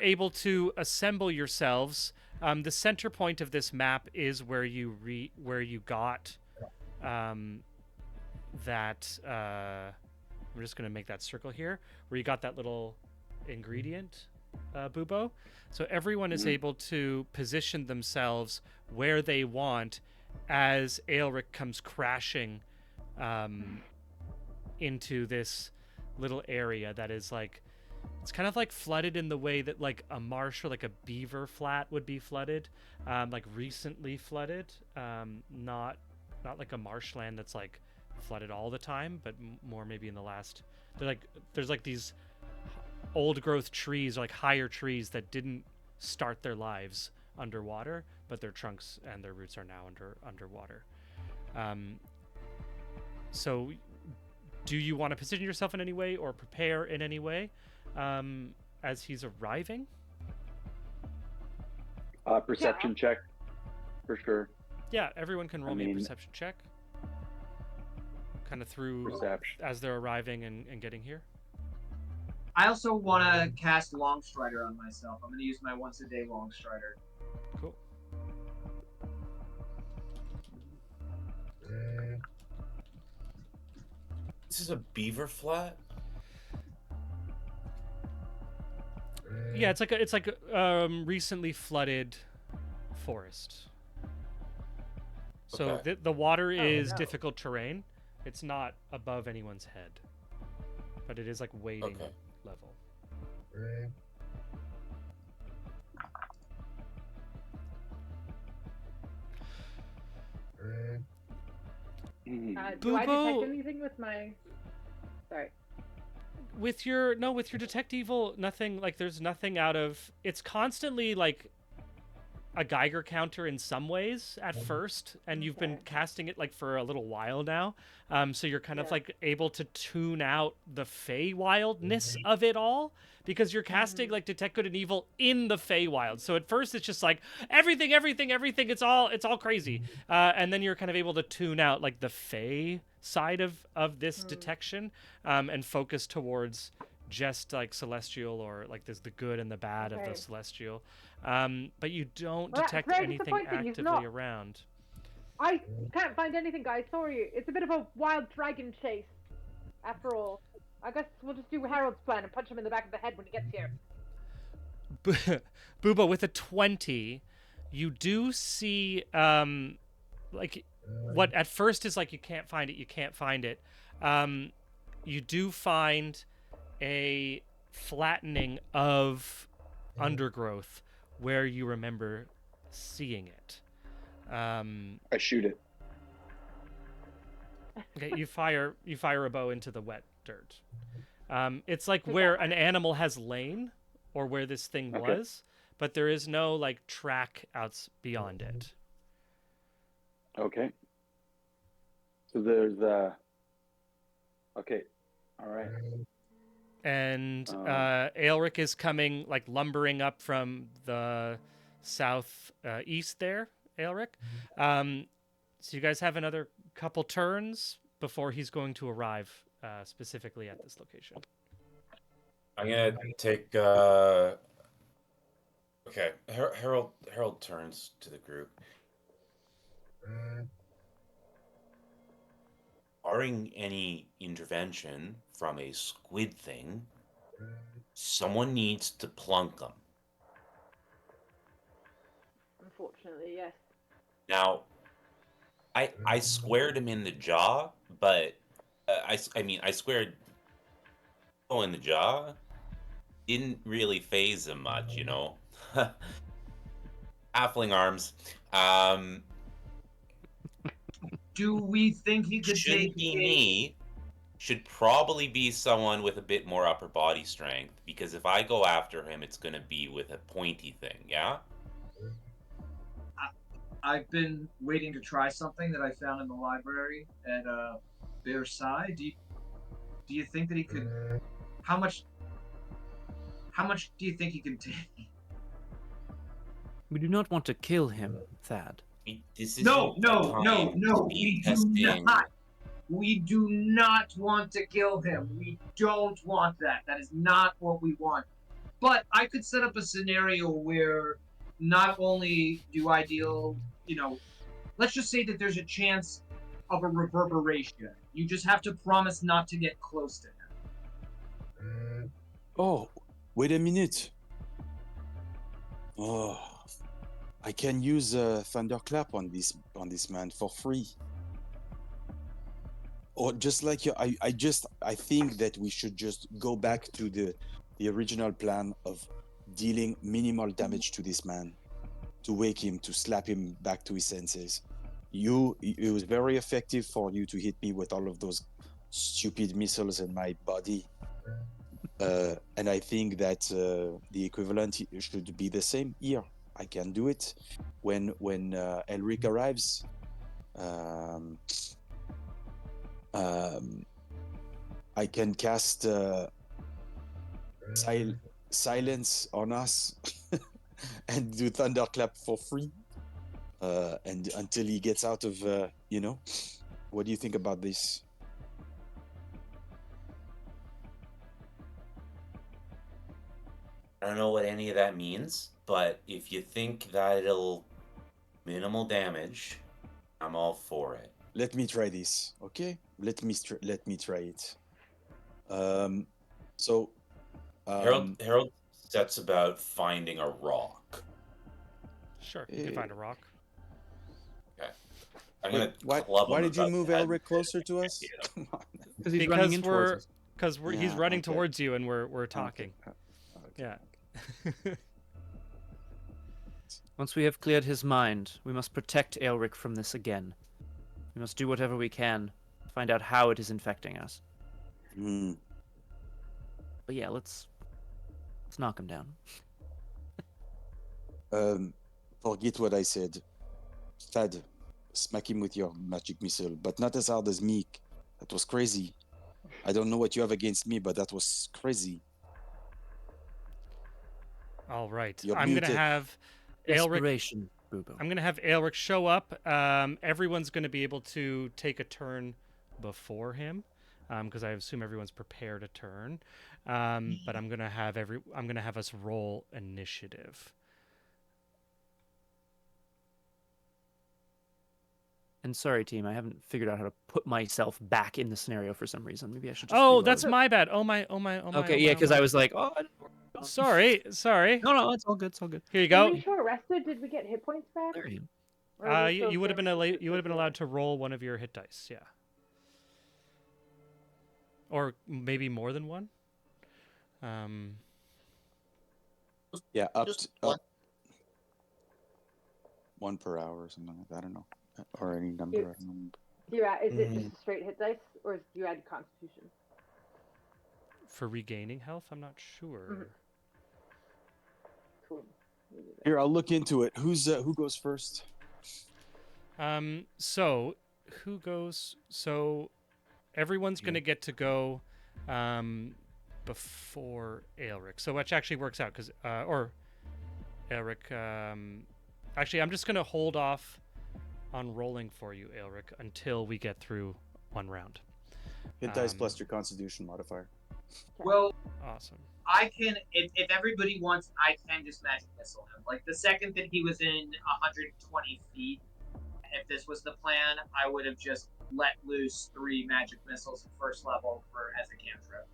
able to assemble yourselves. The center point of this map is where you got that. I'm just going to make that circle here, where you got that little ingredient, Bubo. So everyone is able to position themselves where they want as Aelric comes crashing into this little area that is like, it's kind of like flooded in the way that like a marsh or like a beaver flat would be flooded, like recently flooded, not like a marshland that's like flooded all the time, but more maybe in the last. There's like these old growth trees, like higher trees that didn't start their lives underwater, but their trunks and their roots are now underwater. So do you want to position yourself in any way or prepare in any way as he's arriving? Perception check, for sure. Yeah, everyone can roll me a perception check. Kind of through Perception. As they're arriving and getting here. I also want to cast Longstrider on myself. I'm going to use my once a day Longstrider. Cool. This is a beaver flat? Yeah, it's like recently flooded forest. So Okay. the water is difficult terrain. It's not above anyone's head, but it is like wading level. Do I detect anything with my? Sorry. With your detect evil, nothing, like there's nothing out of. It's constantly like a Geiger counter in some ways at first, and you've been casting it like for a little while now, so you're kind of like able to tune out the Feywildness of it all, because you're casting like detect good and evil in the Feywild. So at first it's just like everything, it's all crazy, and then you're kind of able to tune out like the Fey side of this detection, and focus towards just like celestial, or like there's the good and the bad of the celestial, but you don't detect anything actively around. I can't find anything, guys. Sorry, it's a bit of a wild dragon chase after all. I guess we'll just do Harold's plan and punch him in the back of the head when he gets here. Booba, with a 20, you do see like what at first is like you can't find it. You do find a flattening of undergrowth where you remember seeing it. I shoot it. Okay, you fire a bow into the wet dirt. It's like where an animal has lain, or where this thing was, but there is no like track out beyond it. Okay. So there's okay, all right. And Aelric is coming, like lumbering up from the south east there, Aelric. So you guys have another couple turns before he's going to arrive specifically at this location. I'm gonna take. Okay, Harold turns to the group. Barring any intervention from a squid thing, someone needs to plunk them. Unfortunately, yes. Now, I squared him in the jaw, but I squared him in the jaw. Didn't really phase him much, you know. halfling arms. Do we think he could Shouldn't take be a... me. Should probably be someone with a bit more upper body strength, because if I go after him, it's going to be with a pointy thing, yeah? I've been waiting to try something that I found in the library at Versailles. Do you think that he could? How much do you think he can take? We do not want to kill him, Thad. This isn't No, the time to we be do testing. not. We do not want to kill him. We don't want that. That is not what we want. But I could set up a scenario where not only do I deal, let's just say that there's a chance of a reverberation. You just have to promise not to get close to him. Oh, wait a minute. Oh, I can use a thunderclap on this man for free. Or just like you, I think that we should just go back to the original plan of dealing minimal damage to this man, to wake him, to slap him back to his senses. It was very effective for you to hit me with all of those stupid missiles in my body. And I think that the equivalent should be the same here. I can do it when Elric arrives. I can cast silence on us and do thunderclap for free, and until he gets out of What do you think about this? I don't know what any of that means, but if you think that it'll minimal damage, I'm all for it. Let me try this, okay? Let me try it. Harold sets about finding a rock. Sure, you can find a rock. Okay. I'm gonna Why club him did you about move the head. Elric closer to us? Come on. Because he's running in towards us. Because he's Yeah, running okay. towards you, and we're talking. Okay. Yeah. Once we have cleared his mind, we must protect Aelric from this again. We must do whatever we can to find out how it is infecting us. Hmm. But yeah, let's knock him down. Forget what I said. Thad, smack him with your magic missile, but not as hard as me. That was crazy. I don't know what you have against me, but that was crazy. All right. You're I'm muted. gonna have Aelric. Desperation, Boo-Boo. I'm gonna have Aelric show up. Everyone's gonna be able to take a turn before him, because I assume everyone's prepared a turn. But I'm gonna have us roll initiative. And sorry, team, I haven't figured out how to put myself back in the scenario for some reason. Maybe I should just Oh, reload. that's my bad. Oh my. Okay, yeah, because I was like, oh, I didn't work. Sorry. No, it's all good. It's all good. Here you When go. we show rested, did we get hit points back? There you go. Or are we You still would have been you would have allowed to roll one of your hit dice. Yeah. Or maybe more than one. Yeah, up Just to, one. one per hour or something like that. I don't know. Or any number. I don't know. Do you add, is it just straight hit dice, or do you add Constitution? For regaining health, I'm not sure. Mhm. Cool. We do that. Here, I'll look into it. Who goes first? So who goes? So everyone's gonna get to go, before Aelric. So which actually works out because, or Aelric. Actually, I'm just gonna hold off on rolling for you, Aelric, until we get through one round. Hit dice plus your Constitution modifier. Well, Awesome. I can, if everybody wants, I can just magic missile him. Like, the second that he was in 120 feet, if this was the plan, I would have just let loose 3 magic missiles at first level as a cantrip.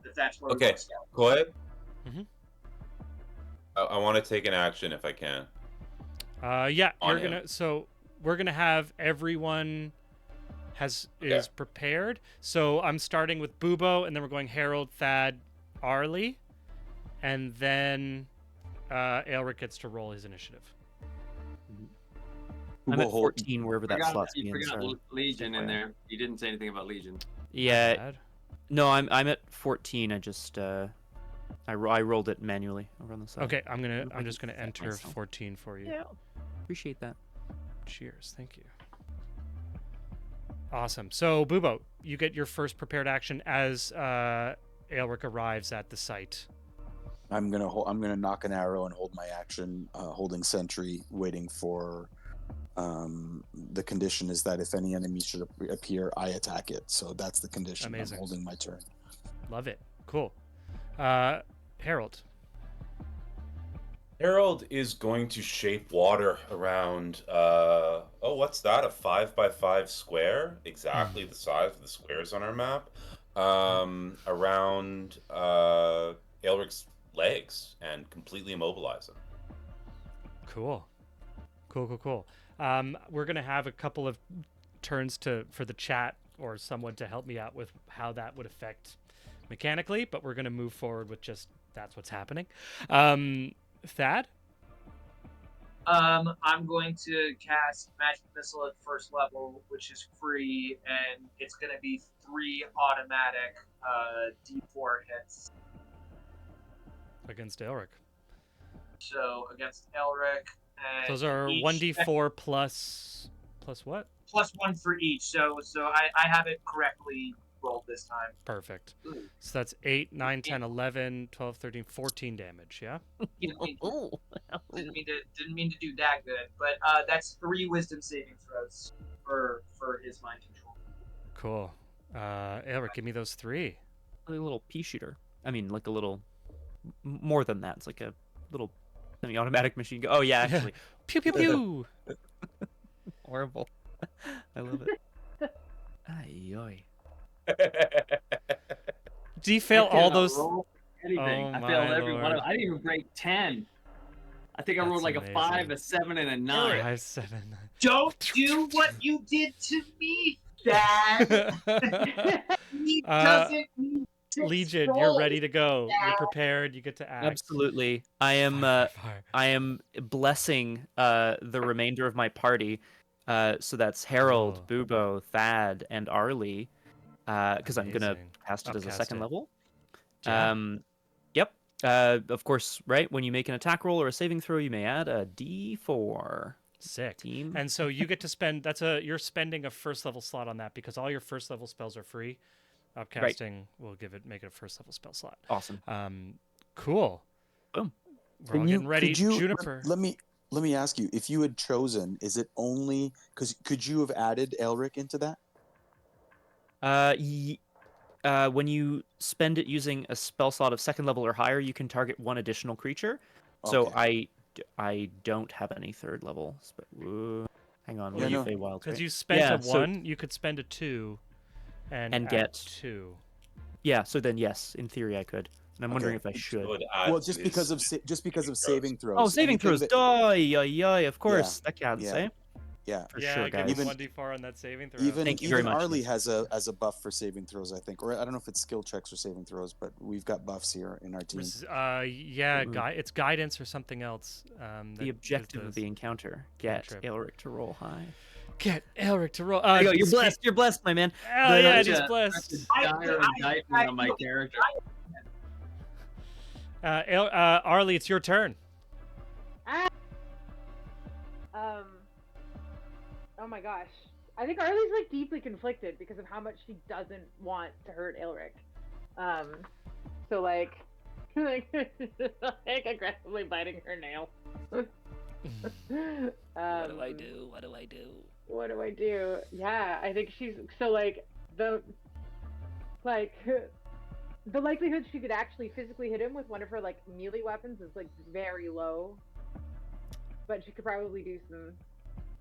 If that's where we Okay, want to go. Quiet. Mhm. I want to take an action if I can. Yeah, On you're him. gonna. So we're gonna have everyone is prepared. So I'm starting with Bubo, and then we're going Harold, Thad, Arlie, and then Aelric gets to roll his initiative. I'm at Bubo, 14 wherever that slots me You in. forgot Sorry. Legion in FYI. there. You didn't say anything about Legion. Yeah. Bad. No, I'm at 14. I just I rolled it manually over on the side. Okay, I'm If I just can gonna set enter myself. 14 for you. Yeah. Appreciate that. Cheers, thank you. Awesome. So, Bubo, you get your first prepared action as Aelric arrives at the site. I'm gonna knock an arrow and hold my action, holding sentry, waiting for. The condition is that if any enemy should appear, I attack it. So that's the condition. Amazing. I'm holding my turn. Love it. Cool. Harold. Harold is going to shape water around. What's that? A 5x5 square, exactly the size of the squares on our map. Around Aelric's legs and completely immobilize him. Cool. We're gonna have a couple of turns for the chat or someone to help me out with how that would affect mechanically, but we're gonna move forward with just that's what's happening. Thad? I'm going to cast Magic Missile at first level, which is free, and it's going to be 3 automatic D4 hits. Against Aelric. So against Elric, and Those are each- 1d4 plus what? plus 1 for each. So I have it correctly rolled this time. Perfect. So that's 8, 9, 10, 11, 12, 13, 14 damage, yeah? Didn't mean to do that good, but that's 3 wisdom saving throws for his mind control. Cool. Aelric, give me those 3. A little pea shooter. I mean, like a little more than that. It's like a little semi-automatic machine gun. Oh yeah, actually. Pew pew pew. Horrible. I love it. Ay, oy. Do you fail all those? Anything. Oh I failed my every one of lord. them. I didn't even break 10. I think I That's rolled like amazing. a 5, a 7, and a 9. 5, 7, 9. Don't do what you did to me, Dad. He doesn't need to Legion, roll. you're ready to go. You're prepared. You get to act. Absolutely. I am Fire, fire. I am blessing the remainder of my party. So that's Harold, Oh. Bubo, Thad, and Arlie. Because I'm gonna Amazing. cast it as a Upcast second it. level. Yeah. Yep. Of course, right when you make an attack roll or a saving throw, you may add a D4. Sick. Team. And so you get to spend. You're spending a first level slot on that because all your first level spells are free. Upcasting will make it a first level spell slot. Awesome. Cool. Boom. We're all getting ready. Juniper. Let me ask you, if you had chosen, is it only because could you have added Elric into that? When you spend it using a spell slot of second level or higher, you can target one additional creature. So Okay. I don't have any third level. Hang on, Yeah, what do you no. say, Wild? Because right? you spent Yeah, a so- 1, you could spend a 2, and And add get- 2. Yeah, so then yes, in theory I could. And I'm wondering Okay. if I should. Well, just because of saving throws. Oh, saving Anything throws. that- Of course. That counts, yeah. eh? Yeah. For Yeah, sure, give guys. me 1d4 on that saving throw. Even Thank you very much. Arlie has a buff for saving throws, I think, or I don't know if it's skill checks or saving throws, but we've got buffs here in our team. It's guidance or something else. The objective of the encounter: get Cantrip. Elric to roll high. Get Elric to roll. There you go. You're blessed. You're blessed, my man. Oh yeah, That's he's a- blessed. That's a dire indictment on my character. Arlie, it's your turn. Oh my gosh. I think Arlie's like deeply conflicted because of how much she doesn't want to hurt Aelric. So like aggressively biting her nail. What do I do? What do I do? What do I do? Yeah, I think she's so like the likelihood she could actually physically hit him with one of her like melee weapons is like very low. But she could probably do some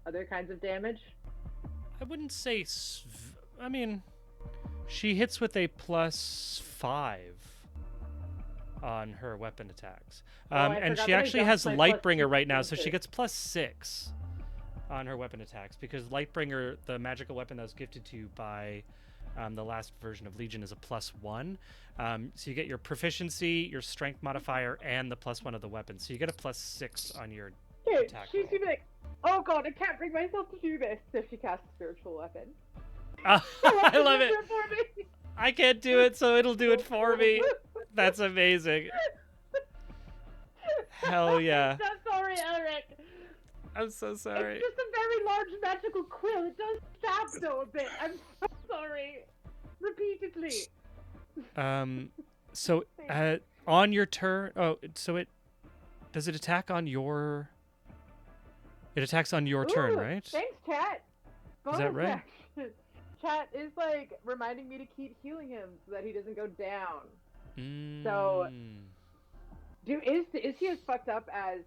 other kinds of damage. I wouldn't say. I mean, she hits with a +5 on her weapon attacks, I and forgot she that I actually don't has play Lightbringer +2 right now, so too. she gets +6 on her weapon attacks because Lightbringer, the magical weapon that was gifted to you by The last version of Legion is a +1. So you get your proficiency, your strength modifier, and the +1 of the weapon. So you get a +6 on your Okay, attack she's roll. gonna be like, oh god, I can't bring myself to do this. So she casts spiritual weapon. I love it. Do it for me. I can't do it, so it'll do it for me. That's amazing. Hell yeah. I'm so sorry, Eric. I'm so sorry. It's just a very large magical quill. It does stab though a bit. I'm so sorry. Repeatedly. So on your turn, so does it attack on your? It attacks on your turn, Ooh, right? Thanks, chat. Is that Bonus right? action. Chat is like reminding me to keep healing him so that he doesn't go down. So, is he as fucked up as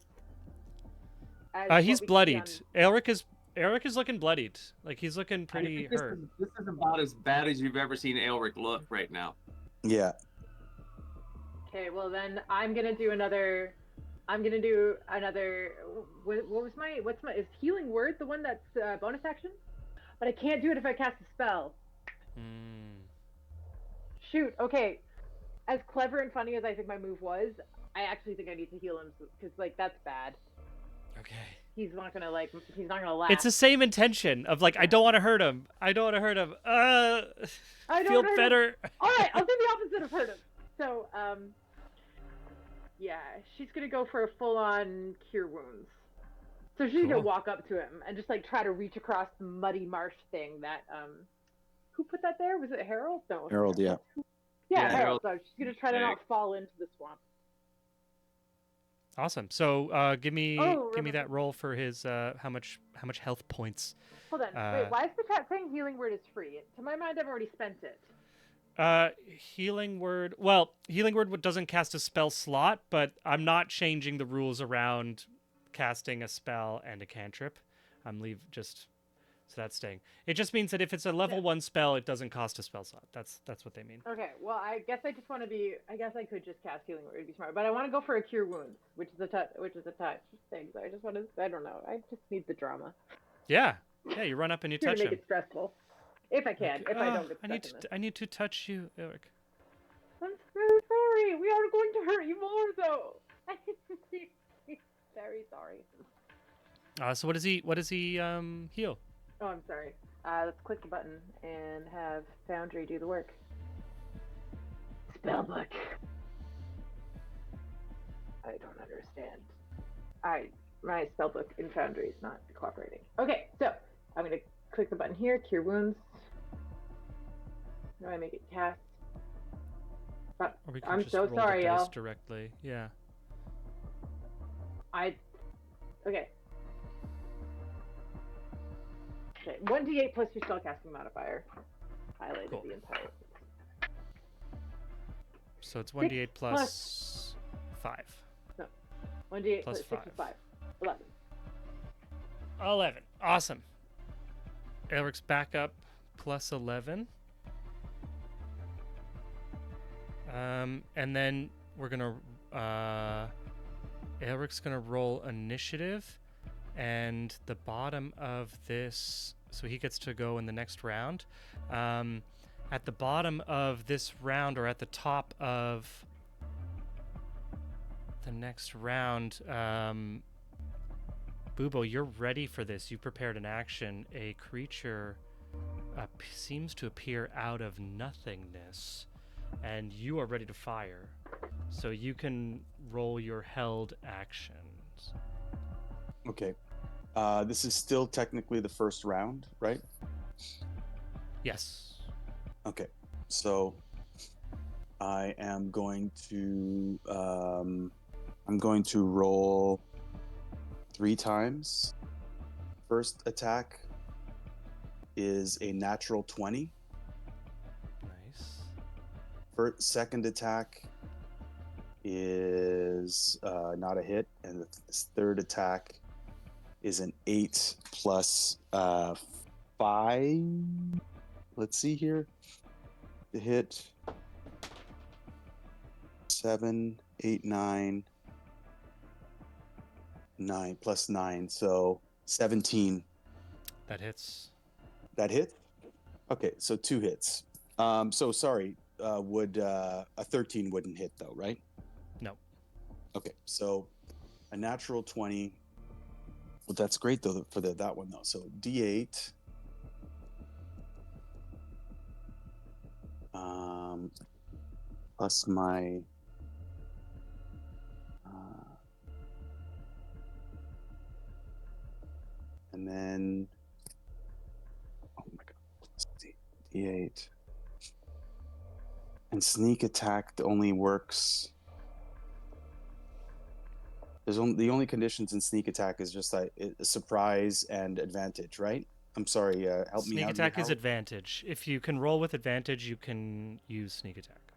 he's what we bloodied. see Eric is looking bloodied. Like he's looking pretty this hurt. This is about as bad as you've ever seen Elric look right now. Yeah. Okay, well then I'm gonna do another. What was my? Is healing word the one that's bonus action? But I can't do it if I cast a spell. Shoot. Okay. As clever and funny as I think my move was, I actually think I need to heal him because like that's bad. Okay. He's not gonna laugh. It's the same intention of like I don't want to hurt him. I don't want to hurt him. I don't feel hurt better. Him. All right, I'll do the opposite of hurt him. So yeah, she's gonna go for a full-on cure wounds. So she's gonna walk up to him and just like try to reach across the muddy marsh thing that who put that there? Was it Harold? No. Harold, yeah. Yeah, Harold. So she's gonna try to not fall into the swamp. Awesome. So give me that roll for his how much health points. Hold on. Wait, why is the chat saying healing word is free? To my mind, I've already spent it. Healing word. Well, healing word doesn't cast a spell slot, but I'm not changing the rules around casting a spell and a cantrip. So that's staying. It just means that if it's a level 1 spell, it doesn't cost a spell slot. That's what they mean. Okay, well, I guess I just want to be. I guess I could just cast healing word. It'd be smart, but I want to go for a cure wounds, which is a touch thing. So I just want to. I don't know. I just need the drama. Yeah. You run up and you touch to him. make it stressful, if I can. Okay. If I don't get stuck I need to touch you, Eric. I'm so sorry. We are going to hurt you more, though. I'm very sorry. So what does he heal? Oh, I'm sorry. Let's click the button and have Foundry do the work. Spellbook. I don't understand. My spellbook in Foundry is not cooperating. Okay, so I'm gonna click the button here, Cure Wounds. How do I make it cast? Or we can I'm just so roll sorry, the dice y'all. directly. Yeah. Okay. Okay, 1d8 plus your spellcasting modifier. Highlighted Cool. the entire. So it's 1d8 plus 5. No. 1d8 Plus 6 is 5. 11. 11. Awesome. Eric's back up plus 11. And then we're gonna Eric's gonna roll initiative, and the bottom of this, so he gets to go in the next round. At the bottom of this round, or at the top of the next round, Bubo, you're ready for this. You prepared an action. A creature seems to appear out of nothingness, and you are ready to fire. So you can roll your held actions. Okay. This is still technically the first round, right? Yes. Okay. So I am going to roll 3 times. First attack is a natural 20. Nice. Second attack is not a hit, and the third attack is an 8 plus 5. Let's see here. The hit 7, 8, 9 plus 9, so 17. That hits. That hit? Okay, so 2 hits. So sorry. Would a 13 wouldn't hit though, right? No. Okay, so a natural 20. Well, that's great though for that one though. So D8. Plus my. And then. Oh my god. Plus D8. And sneak attack only works. The only conditions in sneak attack is just like surprise and advantage, right? I'm sorry. Help me Sneak out. attack here, is Howard. advantage. If you can roll with advantage, you can use sneak attack.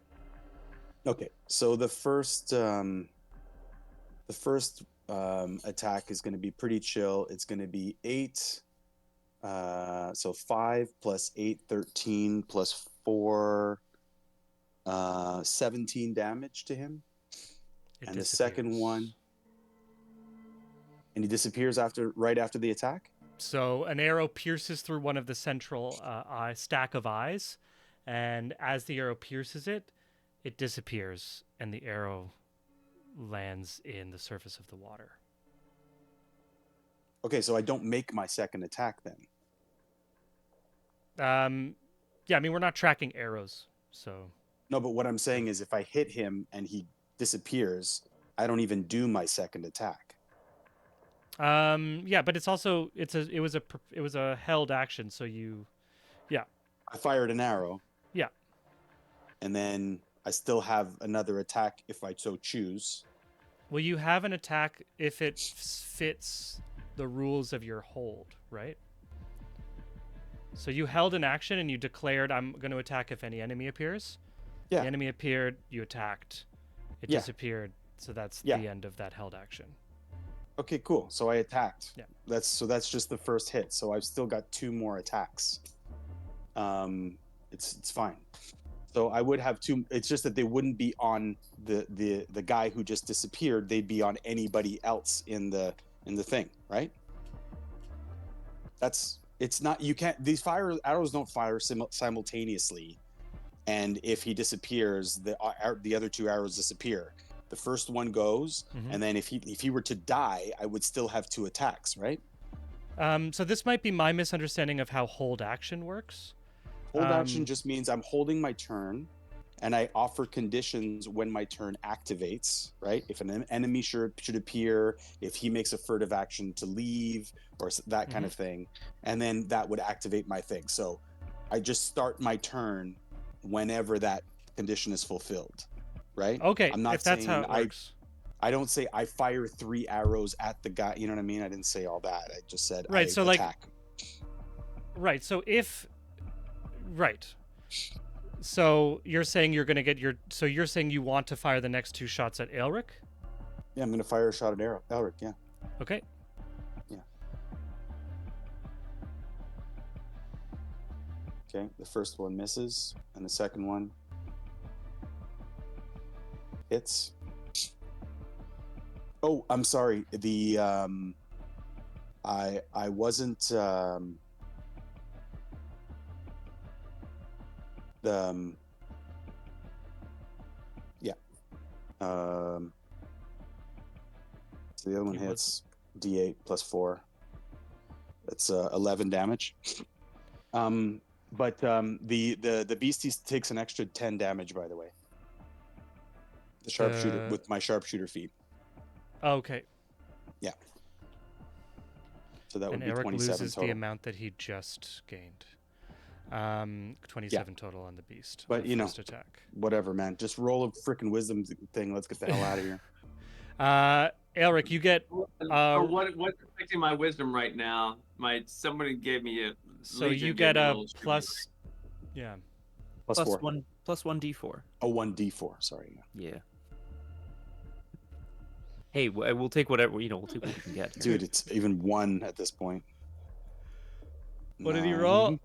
Okay, so the first attack is going to be pretty chill. It's going to be 8. So 5 plus 8, 13 plus 4, 17 damage to him. And the second one, and he disappears right after the attack. So an arrow pierces through one of the central stack of eyes, and as the arrow pierces it, it disappears, and the arrow lands in the surface of the water. Okay, so I don't make my second attack then. Yeah, I mean, we're not tracking arrows, so... No, but what I'm saying is if I hit him and he disappears, I don't even do my second attack. Yeah, but it's also it was a held action, so I fired an arrow. Yeah. And then I still have another attack if I so choose. Well, you have an attack if it fits the rules of your hold, right? So you held an action and you declared, I'm going to attack if any enemy appears. Yeah. The enemy appeared, you attacked. It disappeared, so that's the end of that held action. Okay, cool. So I attacked. Yeah. That's just the first hit. So I've still got 2 more attacks. It's fine. So I would have 2. It's just that they wouldn't be on the guy who just disappeared. They'd be on anybody else in the thing, right? It's not. You can't. These arrows don't fire simultaneously. And if he disappears, the other 2 arrows disappear. The first one goes, and then if he were to die, I would still have 2 attacks, right? So this might be my misunderstanding of how hold action works. Hold action just means I'm holding my turn, and I offer conditions when my turn activates, right? If an enemy should appear, if he makes a furtive action to leave, or that kind of thing, and then that would activate my thing. So I just start my turn whenever that condition is fulfilled, right? Okay, I'm not if that's saying how it works. I don't say I fire 3 arrows at the guy. You know what I mean? I didn't say all that. I just said Right, I so attack. Right, so So you're saying you're going to get so you're saying you want to fire the next 2 shots at Elric? Yeah, I'm going to fire a shot at Elric, yeah. Okay. Yeah. Okay, the first one misses, and the second one hits. Oh, I'm sorry. The I wasn't yeah. So the other one hits D8 plus 4. That's 11 damage. But the beastie takes an extra 10 damage, by the way. The sharpshooter with my sharpshooter feat. Okay. Yeah. So that would and be Eric 27 loses total. the amount that he just gained. 27 total on the beast. But the first attack. Whatever, man. Just roll a freaking wisdom thing. Let's get the hell out of here. Elric, you get. What's affecting my wisdom right now? Somebody gave me a. So Legion you gave get me a little plus. Yeah. Plus 4. plus 1d4. Oh, 1d4. Sorry. Yeah. Hey, we'll take whatever we'll take what we can get. Dude, it's even 1 at this point. What did he 9, roll?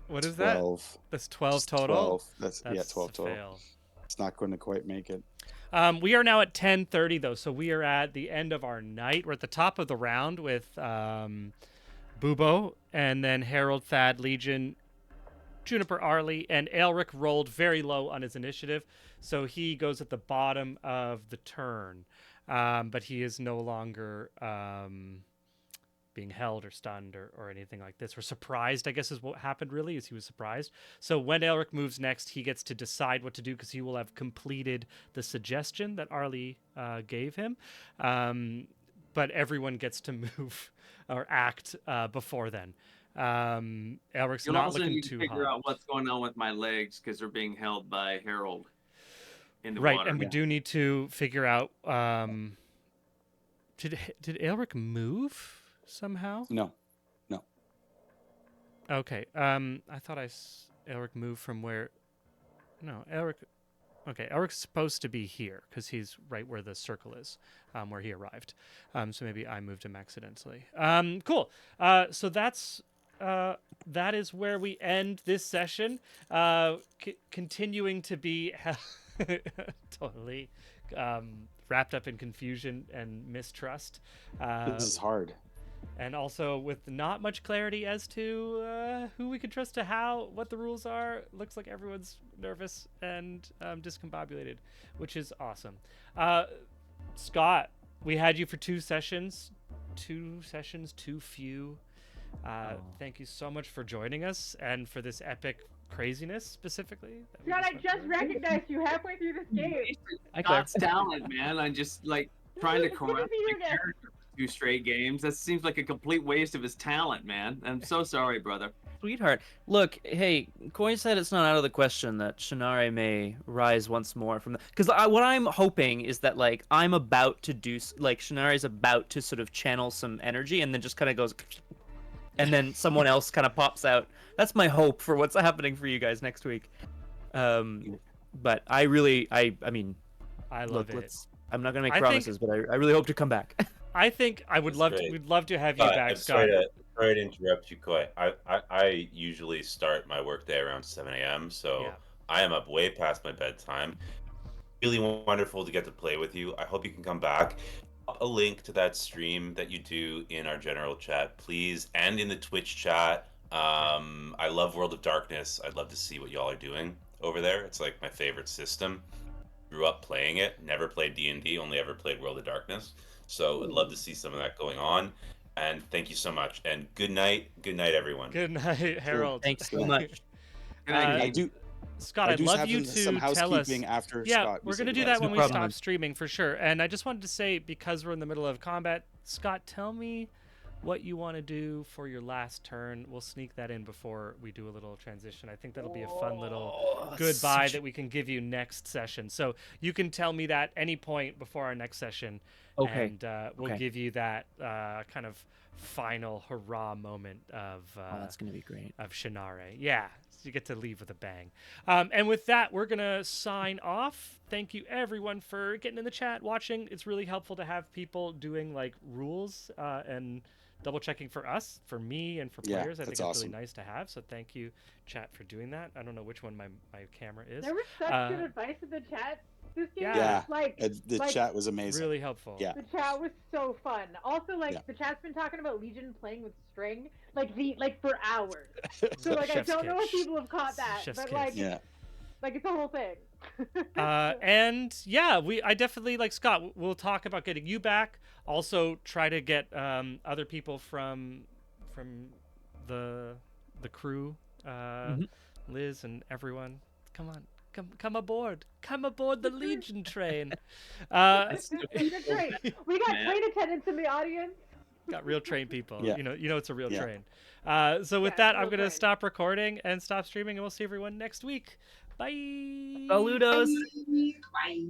What is 12. that? That's 12 Just total. 12. That's 12 a total. fail. It's not going to quite make it. We are now at 10:30 though, so we are at the end of our night. We're at the top of the round with Bubo, and then Harold, Thad, Legion, Juniper Arley, and Aelric rolled very low on his initiative, so he goes at the bottom of the turn. But he is no longer being held or stunned or anything like this. Or surprised, I guess is what happened really, is he was surprised. So when Aelric moves next, he gets to decide what to do because he will have completed the suggestion that Arley gave him. But everyone gets to move or act before then. Elric's You'll not also looking need to too figure hot. out what's going on with my legs because they're being held by Harold in the Right, water. and we do need to figure out. Did Aelric move somehow? No. Okay. I thought Elric moved from where. No, Elric. Okay, Elric's supposed to be here because he's right where the circle is, where he arrived. So maybe I moved him accidentally. Cool. So that is where we end this session. Continuing to be totally wrapped up in confusion and mistrust. This is hard. And also with not much clarity as to who we can trust to what the rules are. Looks like everyone's nervous and discombobulated, which is awesome. Scott, we had you for 2 sessions. 2 sessions, too few. Thank you so much for joining us and for this epic craziness specifically. God, I just recognized you halfway through this game. Scott's talent, man. I'm just like trying to It's good to correct see my your nest. character for 2 straight games. That seems like a complete waste of his talent, man. I'm so sorry, brother. Sweetheart. Look, hey, Coy said it's not out of the question that Shannare may rise once more from the... Because what I'm hoping is that, like, I'm about to do... Like, Shannari's about to sort of channel some energy and then just kind of goes... And then someone else kind of pops out. That's my hope for what's happening for you guys next week. But I really... I mean... I love it. I'm not going to make I promises, but I really hope to come back. I think I would That's love to. great. We'd love to have you back, I'm Scott. sorry to interrupt you, Koi. I usually start my workday around 7 a.m., so Yeah. I am up way past my bedtime. Really wonderful to get to play with you. I hope you can come back. Pop a link to that stream that you do in our general chat, please, and in the Twitch chat. I love World of Darkness. I'd love to see what y'all are doing over there. It's like my favorite system. Grew up playing it. Never played D&D. Only ever played World of Darkness. So I'd love to see some of that going on. And thank you so much. And good night. Good night, everyone. Good night, Harold. Thanks so much. Good night, Uh, I do. Scott, I I'd do love have you some to tell us. housekeeping after Yeah, Scott. we're said gonna do goodbye. that when No we problem. stop streaming for sure. And I just wanted to say, because we're in the middle of combat, Scott, tell me what you want to do for your last turn. We'll sneak that in before we do a little transition. I think that'll be a fun little goodbye that we can give you next session. So you can tell me that any point before our next session. Okay. And we'll give you that kind of final hurrah moment of That's going to be great. of Shannare. Yeah, so you get to leave with a bang. And with that, we're going to sign off. Thank you, everyone, for getting in the chat, watching. It's really helpful to have people doing, like, rules and double-checking for us, for me, and for Yeah, players. I think that's it's awesome. really nice to have. So thank you, chat, for doing that. I don't know which one my camera is. There was such good advice in the chat this game. Yeah. Like, The chat was amazing. Really helpful. Yeah. the chat was so fun. Also, like, Yeah. the chat's been talking about Legion playing with string, like for hours. So, like, I Chef's don't know if kiss. people have caught that, Chef's but kiss. like, Yeah. like it's a whole thing. And yeah, I definitely, like Scott, we'll talk about getting you back. Also try to get other people from the crew, Liz and everyone. Come on, come aboard the Legion train. It's great. We got Man. train attendants in the audience. Got real train people. Yeah. You know it's a real Yeah. train. So with Yeah, that, real I'm gonna train. stop recording and stop streaming, and we'll see everyone next week. Bye. Saludos. Bye.